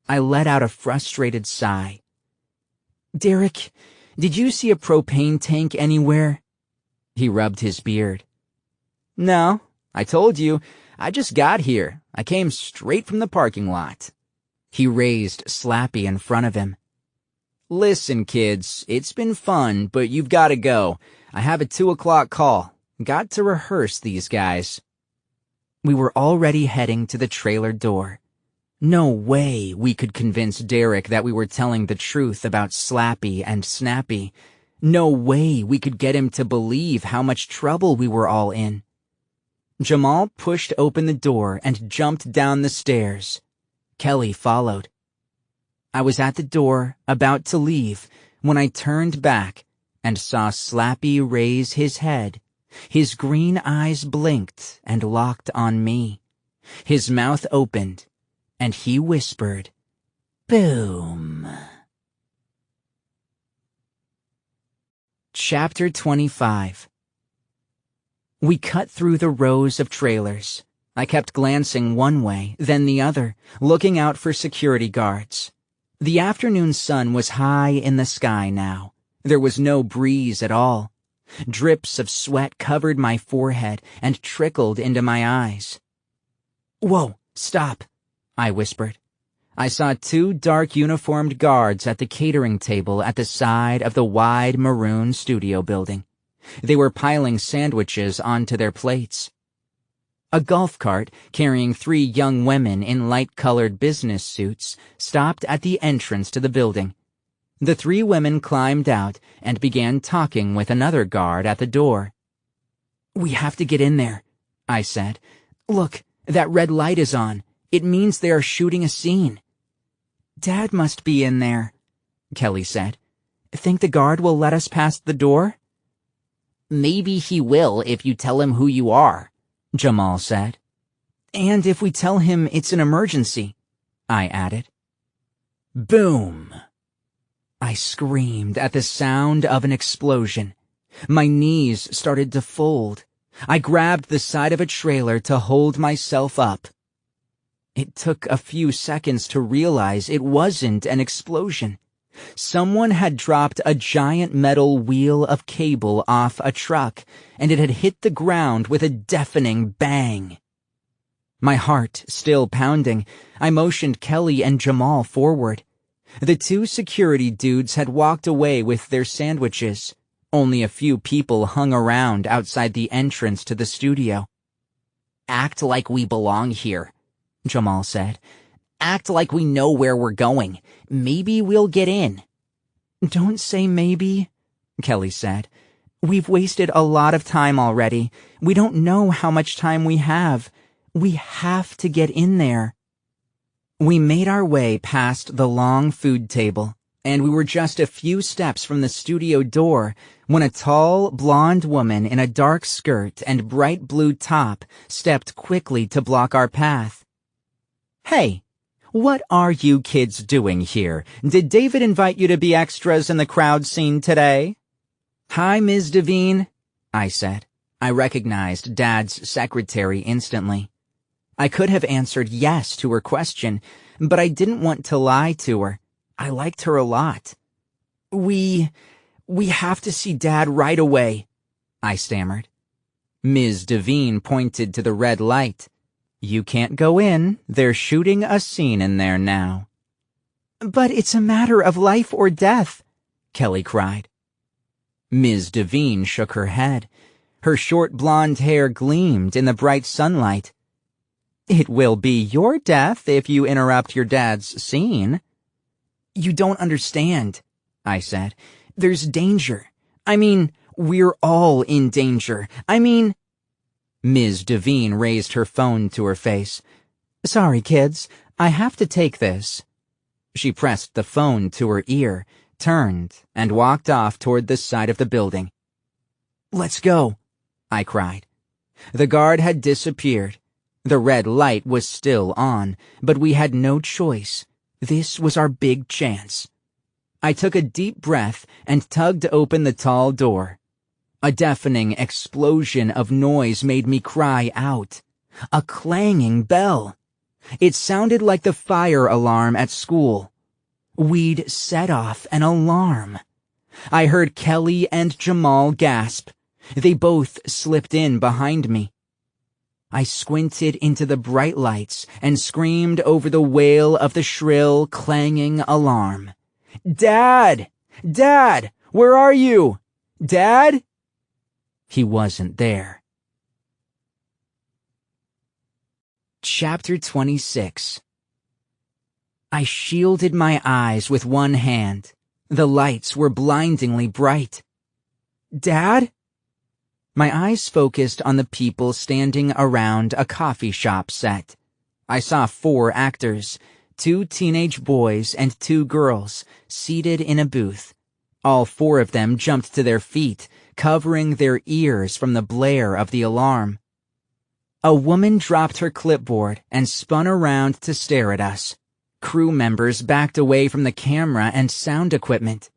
I let out a frustrated sigh. Derek, did you see a propane tank anywhere? He rubbed his beard. No, I told you. I just got here. I came straight from the parking lot. He raised Slappy in front of him. Listen, kids, it's been fun, but you've got to go. I have a 2 o'clock call. Got to rehearse these guys. We were already heading to the trailer door. No way we could convince Derek that we were telling the truth about Slappy and Snappy. No way we could get him to believe how much trouble we were all in. Jamal pushed open the door and jumped down the stairs. Kelly followed. I was at the door, about to leave, when I turned back and saw Slappy raise his head. His green eyes blinked and locked on me. His mouth opened, and he whispered, "Boom." Chapter 25. We cut through the rows of trailers. I kept glancing one way, then the other, looking out for security guards. The afternoon sun was high in the sky now. There was no breeze at all. Drips of sweat covered my forehead and trickled into my eyes. Whoa, stop, I whispered. I saw 2 dark uniformed guards at the catering table at the side of the wide maroon studio building. They were piling sandwiches onto their plates. A golf cart carrying 3 young women in light-colored business suits stopped at the entrance to the building. The 3 women climbed out and began talking with another guard at the door. We have to get in there, I said. Look, that red light is on. It means they are shooting a scene. Dad must be in there, Kelly said. Think the guard will let us past the door? Maybe he will if you tell him who you are, Jamal said. And if we tell him it's an emergency, I added. Boom! I screamed at the sound of an explosion. My knees started to fold. I grabbed the side of a trailer to hold myself up. It took a few seconds to realize it wasn't an explosion. Someone had dropped a giant metal wheel of cable off a truck, and it had hit the ground with a deafening bang. My heart still pounding, I motioned Kelly and Jamal forward. The 2 security dudes had walked away with their sandwiches. Only a few people hung around outside the entrance to the studio. Act like we belong here, Jamal said. Act like we know where we're going. Maybe we'll get in. Don't say maybe, Kelly said. We've wasted a lot of time already. We don't know how much time we have. We have to get in there. We made our way past the long food table, and we were just a few steps from the studio door when a tall, blonde woman in a dark skirt and bright blue top stepped quickly to block our path. Hey, what are you kids doing here? Did David invite you to be extras in the crowd scene today? Hi, Ms. Devine, I said. I recognized Dad's secretary instantly. I could have answered yes to her question, but I didn't want to lie to her. I liked her a lot. We have to see Dad right away, I stammered. Ms. Devine pointed to the red light. You can't go in. They're shooting a scene in there now. But it's a matter of life or death, Kelly cried. Ms. Devine shook her head. Her short blonde hair gleamed in the bright sunlight. It will be your death if you interrupt your dad's scene. You don't understand, I said. There's danger. I mean, we're all in danger. Ms. Devine raised her phone to her face. Sorry, kids. I have to take this. She pressed the phone to her ear, turned, and walked off toward the side of the building. Let's go, I cried. The guard had disappeared. The red light was still on, but we had no choice. This was our big chance. I took a deep breath and tugged open the tall door. A deafening explosion of noise made me cry out. A clanging bell. It sounded like the fire alarm at school. We'd set off an alarm. I heard Kelly and Jamal gasp. They both slipped in behind me. I squinted into the bright lights and screamed over the wail of the shrill, clanging alarm. Dad! Dad! Where are you? Dad? He wasn't there. Chapter 26. I shielded my eyes with one hand. The lights were blindingly bright. Dad? My eyes focused on the people standing around a coffee shop set. I saw 4 actors, 2 teenage boys and 2 girls, seated in a booth. All 4 of them jumped to their feet, covering their ears from the blare of the alarm. A woman dropped her clipboard and spun around to stare at us. Crew members backed away from the camera and sound equipment.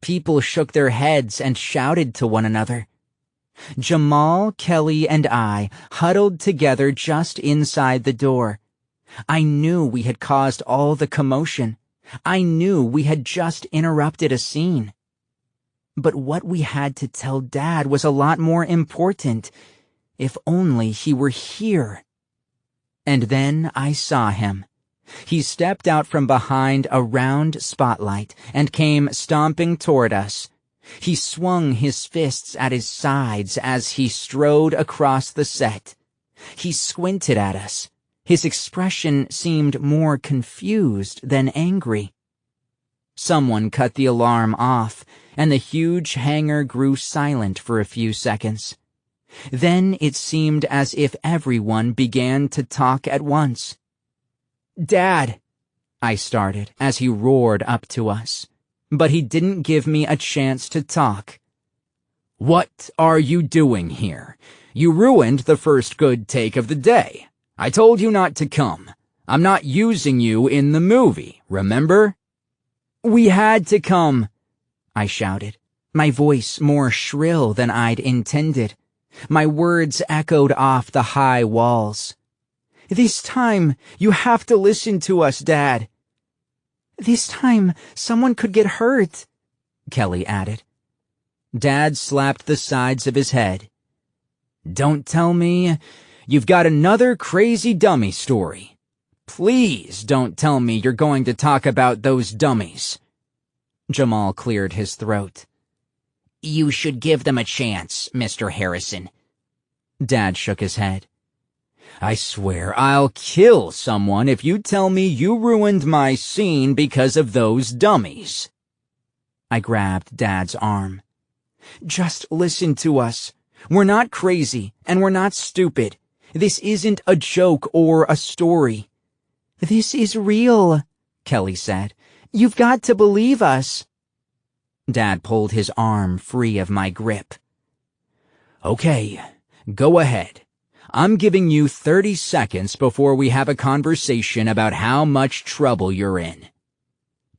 People shook their heads and shouted to one another. Jamal, Kelly, and I huddled together just inside the door. I knew we had caused all the commotion. I knew we had just interrupted a scene. But what we had to tell Dad was a lot more important. If only he were here. And then I saw him. He stepped out from behind a round spotlight and came stomping toward us. He swung his fists at his sides as he strode across the set. He squinted at us. His expression seemed more confused than angry. Someone cut the alarm off, and the huge hangar grew silent for a few seconds. Then it seemed as if everyone began to talk at once. Dad, I started as he roared up to us. But he didn't give me a chance to talk. What are you doing here? You ruined the first good take of the day. I told you not to come. I'm not using you in the movie, remember? We had to come, I shouted, my voice more shrill than I'd intended. My words echoed off the high walls. This time, you have to listen to us, Dad. This time, someone could get hurt, Kelly added. Dad slapped the sides of his head. Don't tell me you've got another crazy dummy story. Please don't tell me you're going to talk about those dummies. Jamal cleared his throat. You should give them a chance, Mr. Harrison. Dad shook his head. I swear I'll kill someone if you tell me you ruined my scene because of those dummies. I grabbed Dad's arm. Just listen to us. We're not crazy, and we're not stupid. This isn't a joke or a story. This is real, Kelly said. You've got to believe us. Dad pulled his arm free of my grip. Okay, go ahead. I'm giving you 30 seconds before we have a conversation about how much trouble you're in.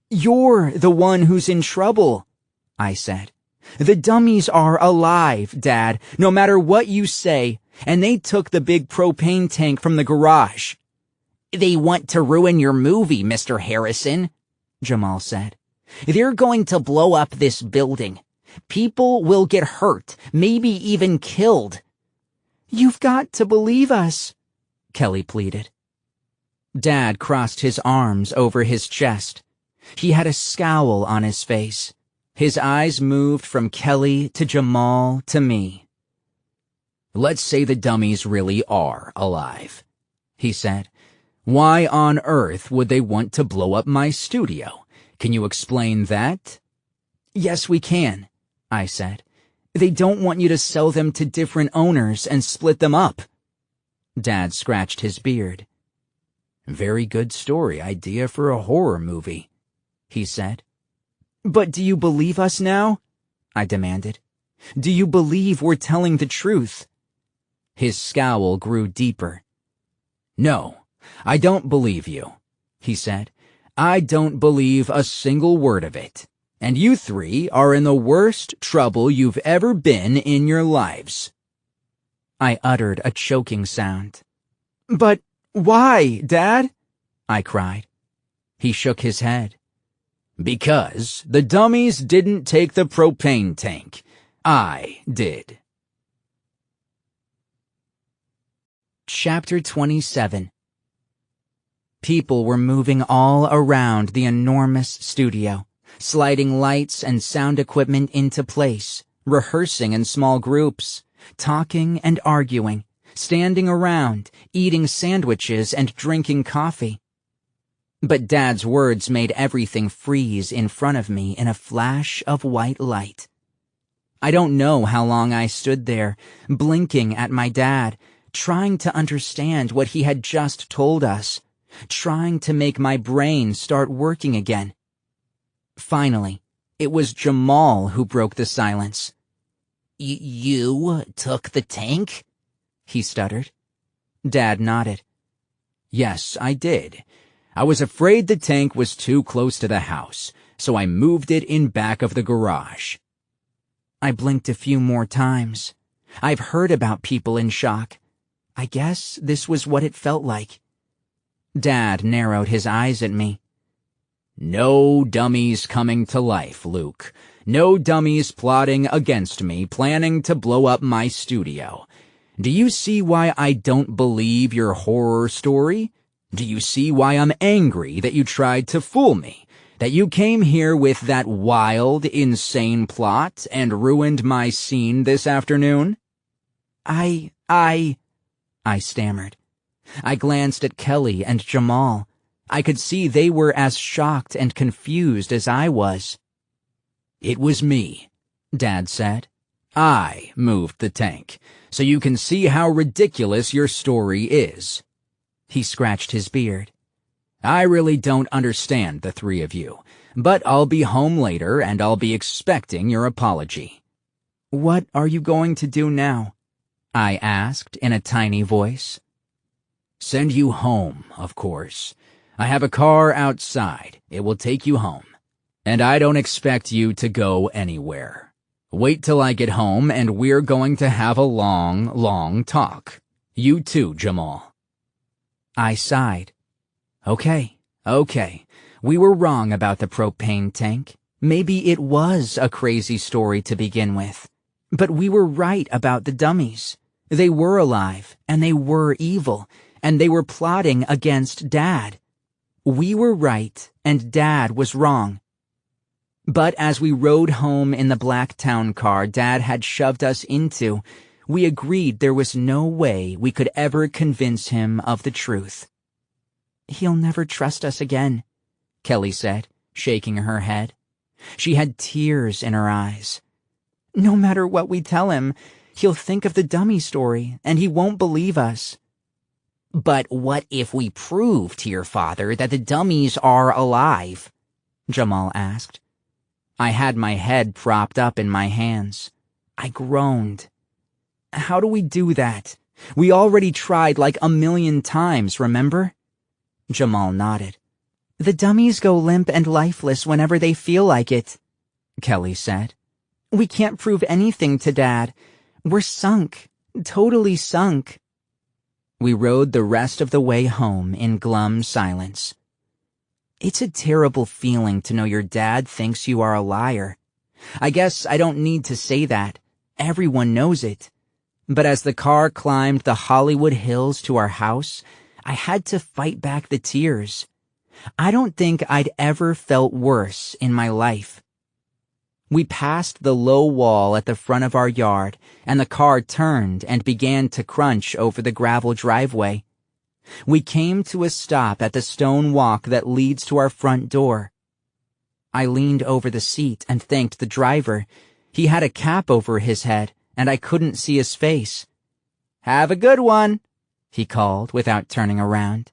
You're the one who's in trouble, I said. The dummies are alive, Dad, no matter what you say, and they took the big propane tank from the garage. They want to ruin your movie, Mr. Harrison, Jamal said. "They're going to blow up this building. People will get hurt, maybe even killed." "You've got to believe us," Kelly pleaded. Dad crossed his arms over his chest. He had a scowl on his face. His eyes moved from Kelly to Jamal to me. "Let's say the dummies really are alive," he said. "Why on earth would they want to blow up my studio? Can you explain that?" "Yes, we can," I said. "They don't want you to sell them to different owners and split them up." Dad scratched his beard. "Very good story idea for a horror movie," he said. "But do you believe us now?" I demanded. "Do you believe we're telling the truth?" His scowl grew deeper. "No, I don't believe you," he said. "I don't believe a single word of it. And you three are in the worst trouble you've ever been in your lives." I uttered a choking sound. "But why, Dad?" I cried. He shook his head. "Because the dummies didn't take the propane tank. I did." Chapter 27. People were moving all around the enormous studio, sliding lights and sound equipment into place, rehearsing in small groups, talking and arguing, standing around, eating sandwiches and drinking coffee. But Dad's words made everything freeze in front of me in a flash of white light. I don't know how long I stood there, blinking at my dad, trying to understand what he had just told us, trying to make my brain start working again. Finally, it was Jamal who broke the silence. You took the tank?" he stuttered. Dad nodded. "Yes, I did. I was afraid the tank was too close to the house, so I moved it in back of the garage." I blinked a few more times. I've heard about people in shock. I guess this was what it felt like. Dad narrowed his eyes at me. "No dummies coming to life, Luke. No dummies plotting against me, planning to blow up my studio. Do you see why I don't believe your horror story? Do you see why I'm angry that you tried to fool me? That you came here with that wild, insane plot and ruined my scene this afternoon?" I stammered. I glanced at Kelly and Jamal. I could see they were as shocked and confused as I was. "It was me," Dad said. "I moved the tank, so you can see how ridiculous your story is." He scratched his beard. "I really don't understand the three of you, but I'll be home later and I'll be expecting your apology." "What are you going to do now?" I asked in a tiny voice. "Send you home, of course. I have a car outside. It will take you home. And I don't expect you to go anywhere. Wait till I get home and we're going to have a long, long talk. You too, Jamal." I sighed. Okay. We were wrong about the propane tank. Maybe it was a crazy story to begin with. But we were right about the dummies. They were alive, and they were evil, and they were plotting against Dad. We were right, and Dad was wrong. But as we rode home in the black town car Dad had shoved us into, we agreed there was no way we could ever convince him of the truth. "He'll never trust us again," Kelly said, shaking her head. She had tears in her eyes. "No matter what we tell him, he'll think of the dummy story, and he won't believe us." "But what if we prove to your father that the dummies are alive?" Jamal asked. I had my head propped up in my hands. I groaned. "How do we do that? We already tried like 1,000,000 times, remember?" Jamal nodded. "The dummies go limp and lifeless whenever they feel like it," Kelly said. "We can't prove anything to Dad. We're sunk, totally sunk." We rode the rest of the way home in glum silence. It's a terrible feeling to know your dad thinks you are a liar. I guess I don't need to say that. Everyone knows it. But as the car climbed the Hollywood Hills to our house, I had to fight back the tears. I don't think I'd ever felt worse in my life. We passed the low wall at the front of our yard, and the car turned and began to crunch over the gravel driveway. We came to a stop at the stone walk that leads to our front door. I leaned over the seat and thanked the driver. He had a cap over his head, and I couldn't see his face. "Have a good one," he called without turning around.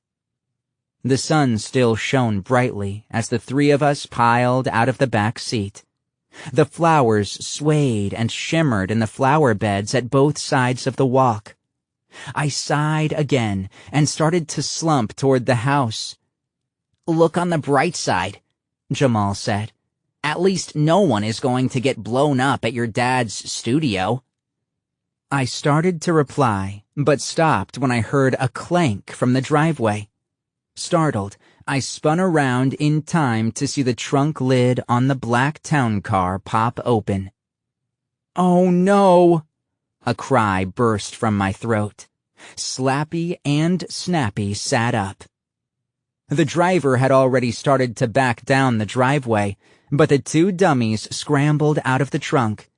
The sun still shone brightly as the three of us piled out of the back seat. The flowers swayed and shimmered in the flower beds at both sides of the walk. I sighed again and started to slump toward the house. "Look on the bright side," Jamal said. "At least no one is going to get blown up at your dad's studio." I started to reply, but stopped when I heard a clank from the driveway. Startled, I spun around in time to see the trunk lid on the black town car pop open. "Oh no!" A cry burst from my throat. Slappy and Snappy sat up. The driver had already started to back down the driveway, but the two dummies scrambled out of the trunk.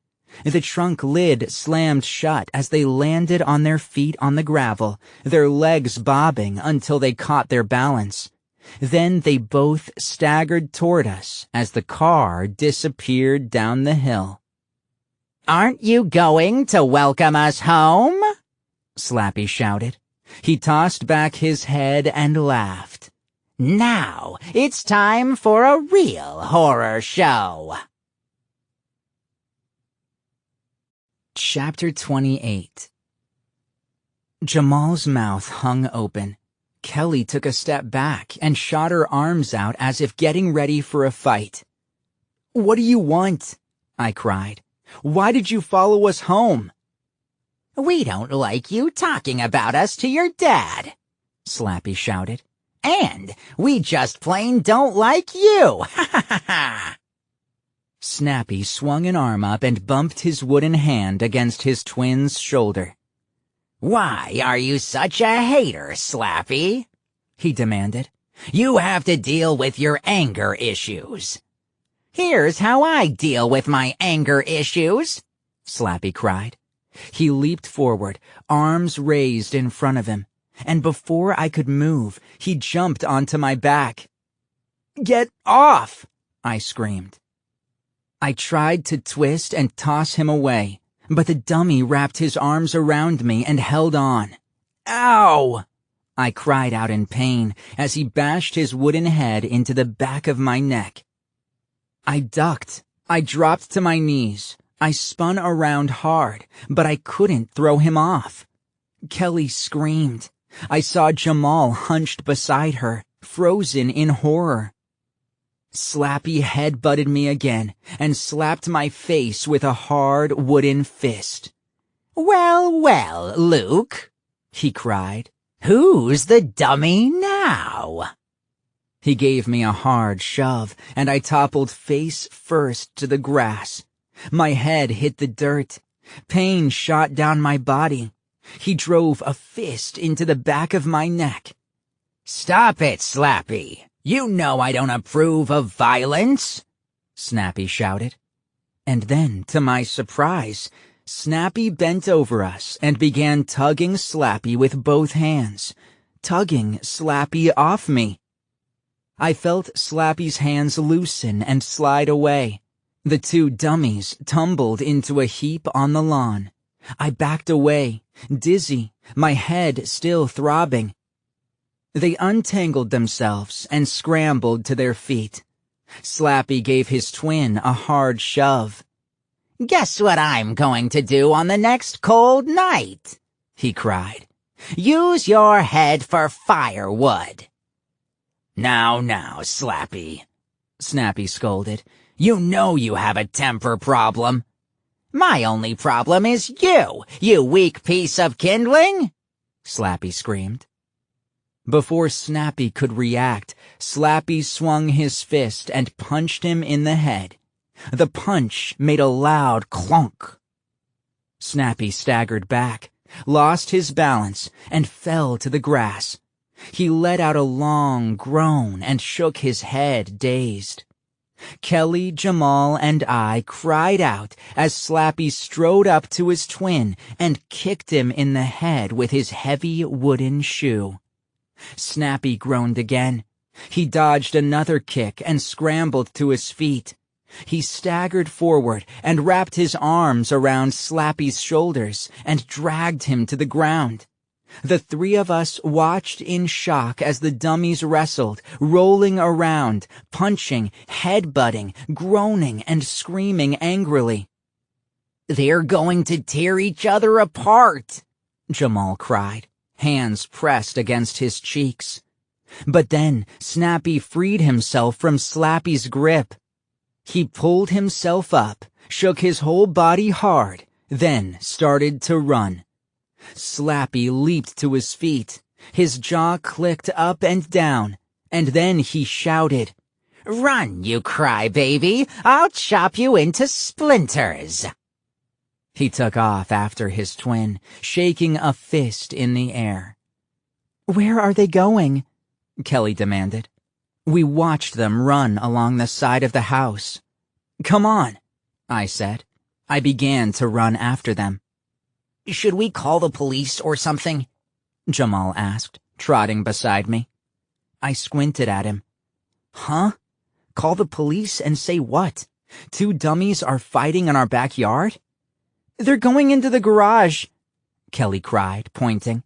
The trunk lid slammed shut as they landed on their feet on the gravel, their legs bobbing until they caught their balance. Then they both staggered toward us as the car disappeared down the hill. "Aren't you going to welcome us home?" Slappy shouted. He tossed back his head and laughed. "Now it's time for a real horror show." Chapter 28. Jamal's mouth hung open. Kelly took a step back and shot her arms out as if getting ready for a fight. "What do you want?" I cried. "Why did you follow us home?" "We don't like you talking about us to your dad," Slappy shouted. "And we just plain don't like you. Ha ha ha ha." Snappy swung an arm up and bumped his wooden hand against his twin's shoulder. "Why are you such a hater, Slappy?" he demanded. "You have to deal with your anger issues." "Here's how I deal with my anger issues," Slappy cried. He leaped forward, arms raised in front of him, and before I could move, he jumped onto my back. "Get off!" I screamed. I tried to twist and toss him away, but the dummy wrapped his arms around me and held on. "Ow!" I cried out in pain as he bashed his wooden head into the back of my neck. I ducked. I dropped to my knees. I spun around hard, but I couldn't throw him off. Kelly screamed. I saw Jamal hunched beside her, frozen in horror. Slappy headbutted me again and slapped my face with a hard wooden fist. "Well, well, Luke," he cried. "Who's the dummy now?" He gave me a hard shove, and I toppled face first to the grass. My head hit the dirt. Pain shot down my body. He drove a fist into the back of my neck. "Stop it, Slappy. You know I don't approve of violence," Snappy shouted. And then, to my surprise, Snappy bent over us and began tugging Slappy with both hands, tugging Slappy off me. I felt Slappy's hands loosen and slide away. The two dummies tumbled into a heap on the lawn. I backed away, dizzy, my head still throbbing. They untangled themselves and scrambled to their feet. Slappy gave his twin a hard shove. "Guess what I'm going to do on the next cold night?" he cried. "Use your head for firewood." Now, Slappy," Snappy scolded. "You know you have a temper problem." "My only problem is you weak piece of kindling," Slappy screamed. Before Snappy could react, Slappy swung his fist and punched him in the head. The punch made a loud clunk. Snappy staggered back, lost his balance, and fell to the grass. He let out a long groan and shook his head, dazed. Kelly, Jamal, and I cried out as Slappy strode up to his twin and kicked him in the head with his heavy wooden shoe. Snappy groaned again. He dodged another kick and scrambled to his feet. He staggered forward and wrapped his arms around Slappy's shoulders and dragged him to the ground. The three of us watched in shock as the dummies wrestled, rolling around, punching, headbutting, groaning, and screaming angrily. "They're going to tear each other apart," Jamal cried, hands pressed against his cheeks. But then Snappy freed himself from Slappy's grip. He pulled himself up, shook his whole body hard, then started to run. Slappy leaped to his feet. His jaw clicked up and down, and then he shouted, "Run, you crybaby! I'll chop you into splinters!" He took off after his twin, shaking a fist in the air. "Where are they going?" Kelly demanded. We watched them run along the side of the house. "Come on," I said. I began to run after them. "Should we call the police or something?" Jamal asked, trotting beside me. I squinted at him. "Huh? Call the police and say what? Two dummies are fighting in our backyard?" "They're going into the garage," Kelly cried, pointing.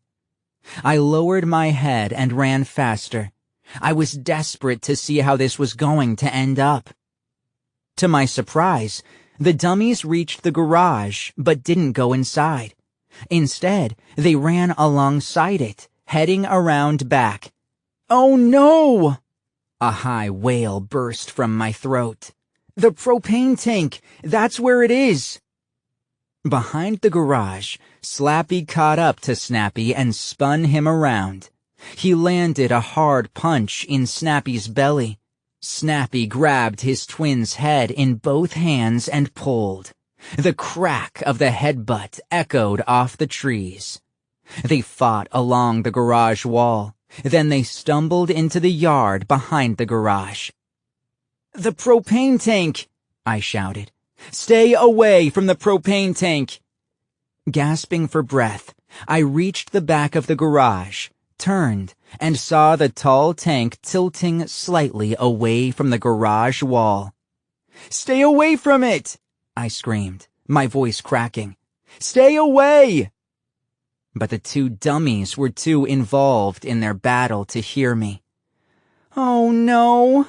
I lowered my head and ran faster. I was desperate to see how this was going to end up. To my surprise, the dummies reached the garage but didn't go inside. Instead, they ran alongside it, heading around back. "Oh no!" A high wail burst from my throat. "The propane tank! That's where it is!" Behind the garage, Slappy caught up to Snappy and spun him around. He landed a hard punch in Snappy's belly. Snappy grabbed his twin's head in both hands and pulled. The crack of the headbutt echoed off the trees. They fought along the garage wall. Then they stumbled into the yard behind the garage. "The propane tank!" I shouted. "Stay away from the propane tank!" Gasping for breath, I reached the back of the garage, turned, and saw the tall tank tilting slightly away from the garage wall. "Stay away from it!" I screamed, my voice cracking. "Stay away!" But the two dummies were too involved in their battle to hear me. "Oh no!"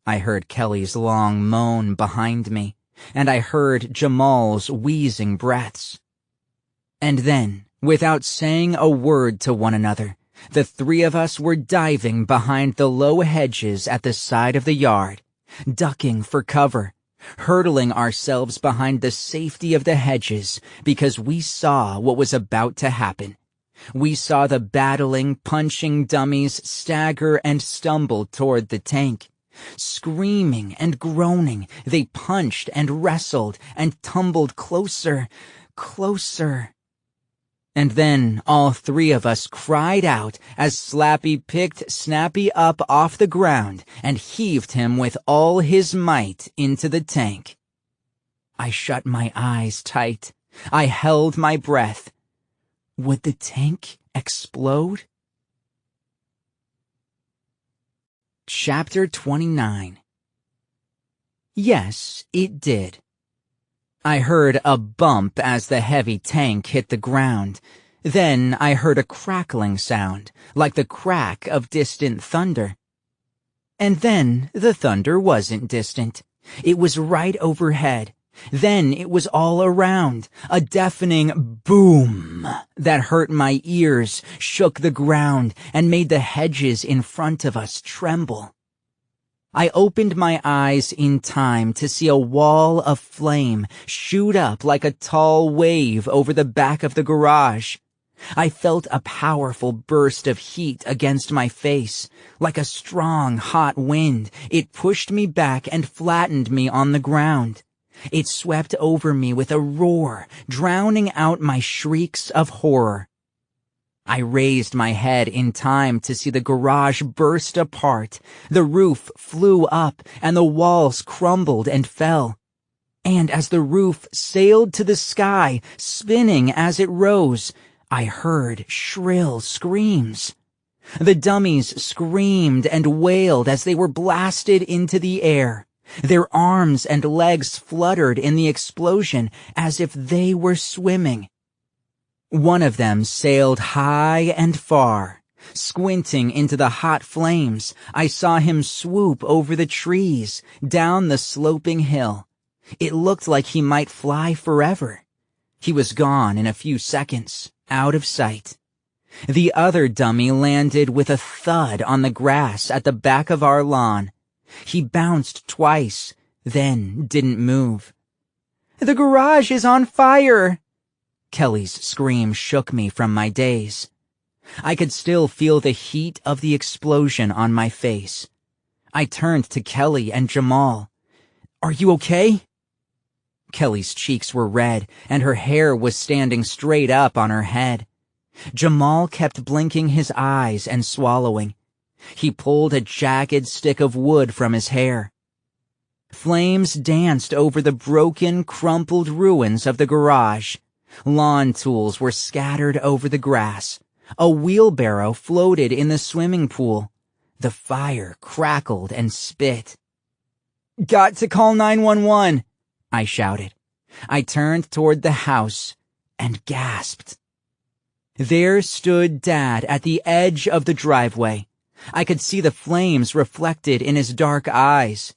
I heard Kelly's long moan behind me, and I heard Jamal's wheezing breaths. And then, without saying a word to one another, the three of us were diving behind the low hedges at the side of the yard, ducking for cover, hurtling ourselves behind the safety of the hedges because we saw what was about to happen. We saw the battling, punching dummies stagger and stumble toward the tank. Screaming and groaning, they punched and wrestled and tumbled closer, closer. And then all three of us cried out as Slappy picked Snappy up off the ground and heaved him with all his might into the tank. I shut my eyes tight. I held my breath. Would the tank explode? Chapter 29. Yes, it did. I heard a bump as the heavy tank hit the ground. Then I heard a crackling sound, like the crack of distant thunder. And then the thunder wasn't distant. It was right overhead. Then it was all around, a deafening boom that hurt my ears, shook the ground, and made the hedges in front of us tremble. I opened my eyes in time to see a wall of flame shoot up like a tall wave over the back of the garage. I felt a powerful burst of heat against my face. Like a strong, hot wind, it pushed me back and flattened me on the ground. It swept over me with a roar, drowning out my shrieks of horror. I raised my head in time to see the garage burst apart. The roof flew up, and the walls crumbled and fell. And as the roof sailed to the sky, spinning as it rose, I heard shrill screams. The dummies screamed and wailed as they were blasted into the air. Their arms and legs fluttered in the explosion as if they were swimming. One of them sailed high and far. Squinting into the hot flames, I saw him swoop over the trees, down the sloping hill. It looked like he might fly forever. He was gone in a few seconds, out of sight. The other dummy landed with a thud on the grass at the back of our lawn. He bounced twice, then didn't move. "The garage is on fire!" Kelly's scream shook me from my daze. I could still feel the heat of the explosion on my face. I turned to Kelly and Jamal. "Are you okay?" Kelly's cheeks were red, and her hair was standing straight up on her head. Jamal kept blinking his eyes and swallowing. He pulled a jagged stick of wood from his hair. Flames danced over the broken, crumpled ruins of the garage. Lawn tools were scattered over the grass. A wheelbarrow floated in the swimming pool. The fire crackled and spit. "Got to call 911!" I shouted. I turned toward the house and gasped. There stood Dad at the edge of the driveway. I could see the flames reflected in his dark eyes.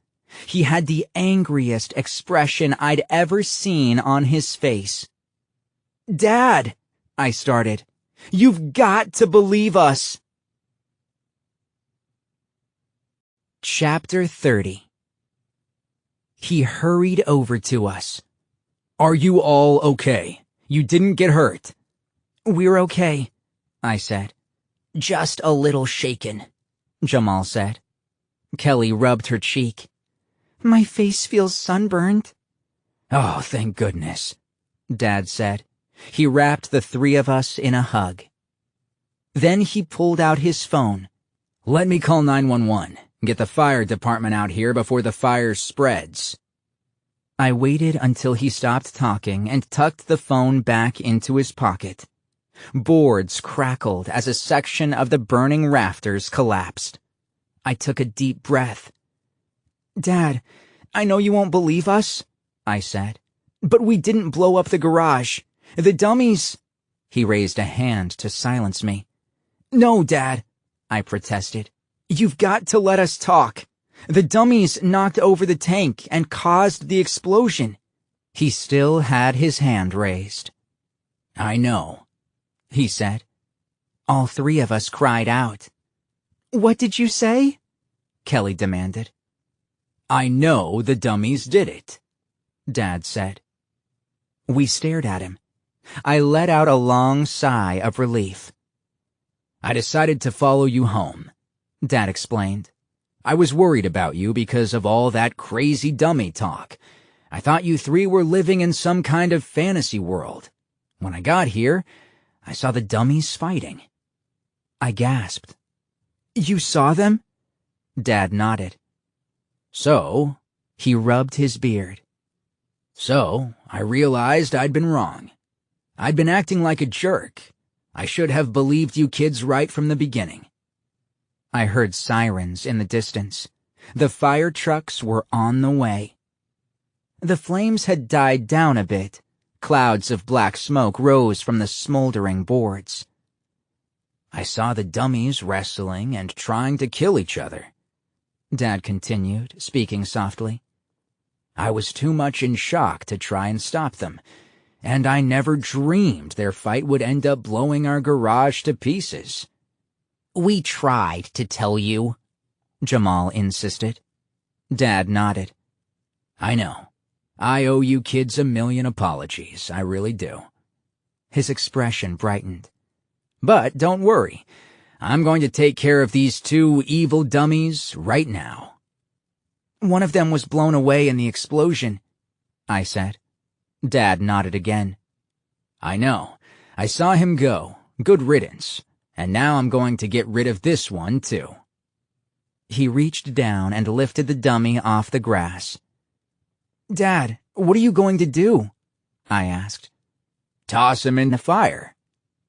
He had the angriest expression I'd ever seen on his face. "Dad," I started, "you've got to believe us." Chapter 30. He hurried over to us. "Are you all okay? You didn't get hurt?" "We're okay," I said. "Just a little shaken," Jamal said. Kelly rubbed her cheek. "My face feels sunburned." "Oh, thank goodness," Dad said. He wrapped the three of us in a hug. Then he pulled out his phone. "Let me call 911. Get the fire department out here before the fire spreads." I waited until he stopped talking and tucked the phone back into his pocket. Boards crackled as a section of the burning rafters collapsed. I took a deep breath. "Dad, I know you won't believe us," I said, "but we didn't blow up the garage. The dummies—" He raised a hand to silence me. "No, Dad," I protested. "You've got to let us talk. The dummies knocked over the tank and caused the explosion." He still had his hand raised. "I know," he said. All three of us cried out. "What did you say?" Kelly demanded. "I know the dummies did it," Dad said. We stared at him. I let out a long sigh of relief. "I decided to follow you home," Dad explained. "I was worried about you because of all that crazy dummy talk. I thought you three were living in some kind of fantasy world. When I got here, I saw the dummies fighting." I gasped. "You saw them?" Dad nodded. "So," he rubbed his beard. "So, I realized I'd been wrong. I'd been acting like a jerk. I should have believed you kids right from the beginning." I heard sirens in the distance. The fire trucks were on the way. The flames had died down a bit. Clouds of black smoke rose from the smoldering boards. "I saw the dummies wrestling and trying to kill each other," Dad continued, speaking softly. "I was too much in shock to try and stop them, and I never dreamed their fight would end up blowing our garage to pieces." "We tried to tell you," Jamal insisted. Dad nodded. "I know. I owe you kids a million apologies. I really do." His expression brightened. But don't worry. I'm going to take care of these two evil dummies right now. One of them was blown away in the explosion, I said. Dad nodded again. I know. I saw him go. Good riddance. And now I'm going to get rid of this one, too. He reached down and lifted the dummy off the grass. Dad, what are you going to do? I asked. Toss him in the fire,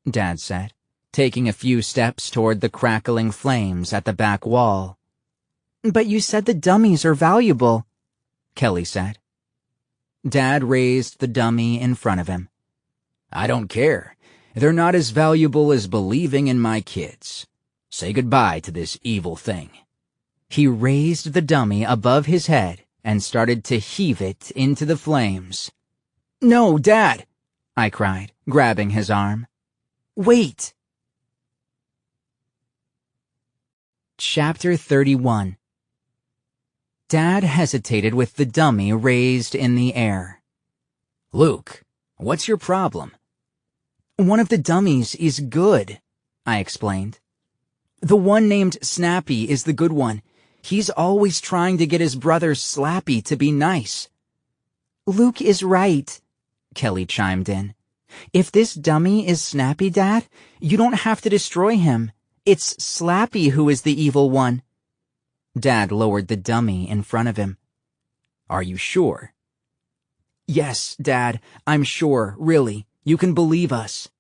Dad said, taking a few steps toward the crackling flames at the back wall. But you said the dummies are valuable, Kelly said. Dad raised the dummy in front of him. I don't care. They're not as valuable as believing in my kids. Say goodbye to this evil thing. He raised the dummy above his head and started to heave it into the flames. No, Dad, I cried, grabbing his arm. Wait! Chapter 31. Dad hesitated with the dummy raised in the air. Luke, what's your problem? One of the dummies is good, I explained. The one named Snappy is the good one. He's always trying to get his brother Slappy to be nice. Luke is right, Kelly chimed in. If this dummy is Snappy, Dad, you don't have to destroy him. It's Slappy who is the evil one. Dad lowered the dummy in front of him. Are you sure? Yes, Dad, I'm sure, really. You can believe us.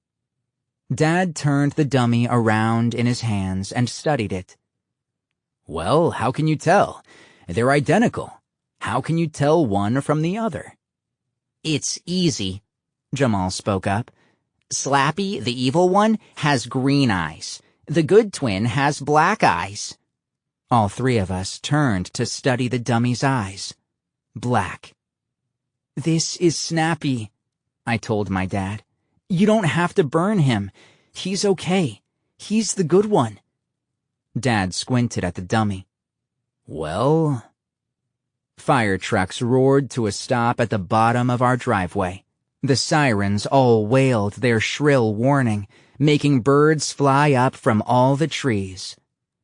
Dad turned the dummy around in his hands and studied it. Well, how can you tell? They're identical. How can you tell one from the other? It's easy, Jamal spoke up. Slappy, the evil one, has green eyes. The good twin has black eyes. All three of us turned to study the dummy's eyes. Black. This is Snappy, I told my dad. You don't have to burn him. He's okay. He's the good one. Dad squinted at the dummy. Well... Fire trucks roared to a stop at the bottom of our driveway. The sirens all wailed their shrill warning, making birds fly up from all the trees.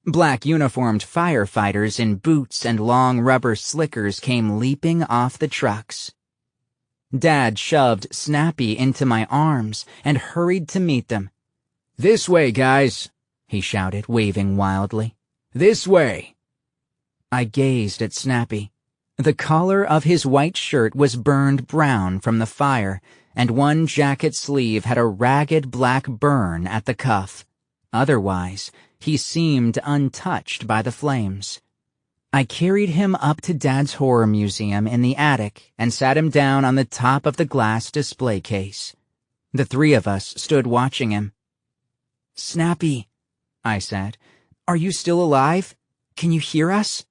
Black uniformed firefighters in boots and long rubber slickers came leaping off the trucks. Dad shoved Snappy into my arms and hurried to meet them. This way, guys, he shouted, waving wildly. This way. I gazed at Snappy. The collar of his white shirt was burned brown from the fire, and one jacket sleeve had a ragged black burn at the cuff. Otherwise, he seemed untouched by the flames. I carried him up to Dad's horror museum in the attic and sat him down on the top of the glass display case. The three of us stood watching him. Snappy, I said, are you still alive? Can you hear us?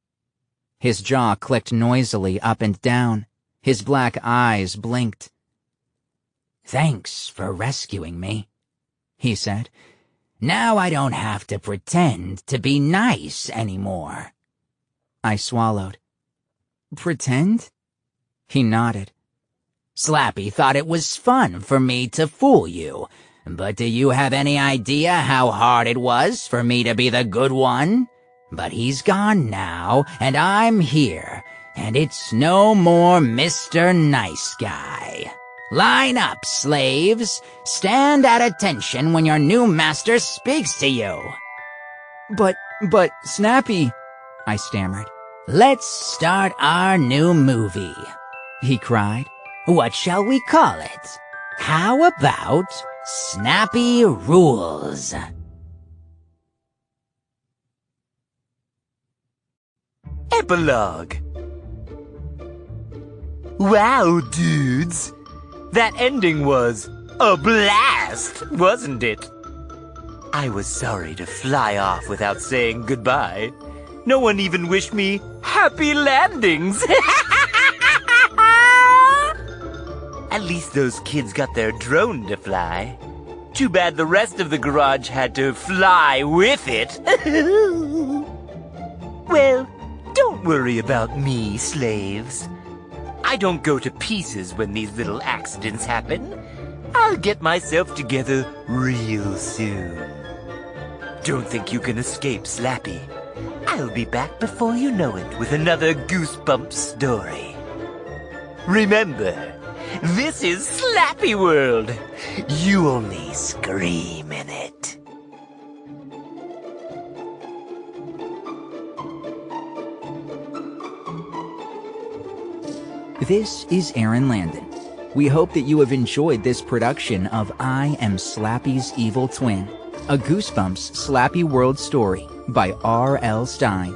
His jaw clicked noisily up and down. His black eyes blinked. Thanks for rescuing me, he said. Now I don't have to pretend to be nice anymore. I swallowed. Pretend? He nodded. Slappy thought it was fun for me to fool you, but do you have any idea how hard it was for me to be the good one? But he's gone now, and I'm here, and it's no more Mr. Nice Guy. Line up, slaves. Stand at attention when your new master speaks to you. But, Snappy, I stammered. Let's start our new movie, he cried. What shall we call it? How about Snappy Rules? Epilogue. Wow, dudes. That ending was a blast, wasn't it? I was sorry to fly off without saying goodbye. No one even wished me happy landings. At least those kids got their drone to fly. Too bad the rest of the garage had to fly with it. Well, don't worry about me, slaves. I don't go to pieces when these little accidents happen. I'll get myself together real soon. Don't think you can escape, Slappy. I'll be back before you know it with another Goosebumps story. Remember, this is SlappyWorld. You only scream in it. This is Aaron Landon. We hope that you have enjoyed this production of I Am Slappy's Evil Twin, a Goosebumps SlappyWorld story by R.L. Stine.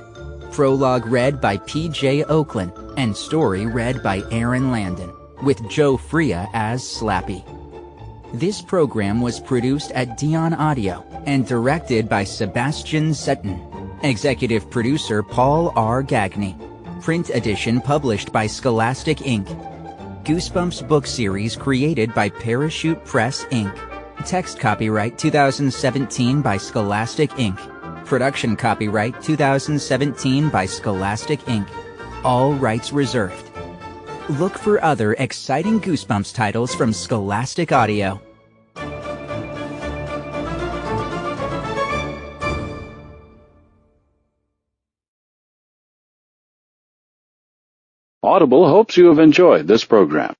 Prologue read by P.J. Oakland and story read by Aaron Landon, with Joe Freya as Slappy. This program was produced at Dion Audio and directed by Sebastian Sutton. Executive producer Paul R. Gagney. Print edition published by Scholastic Inc. Goosebumps book series created by Parachute Press Inc. Text copyright 2017 by Scholastic Inc. Production copyright 2017 by Scholastic Inc. All rights reserved. Look for other exciting Goosebumps titles from Scholastic Audio. Audible hopes you have enjoyed this program.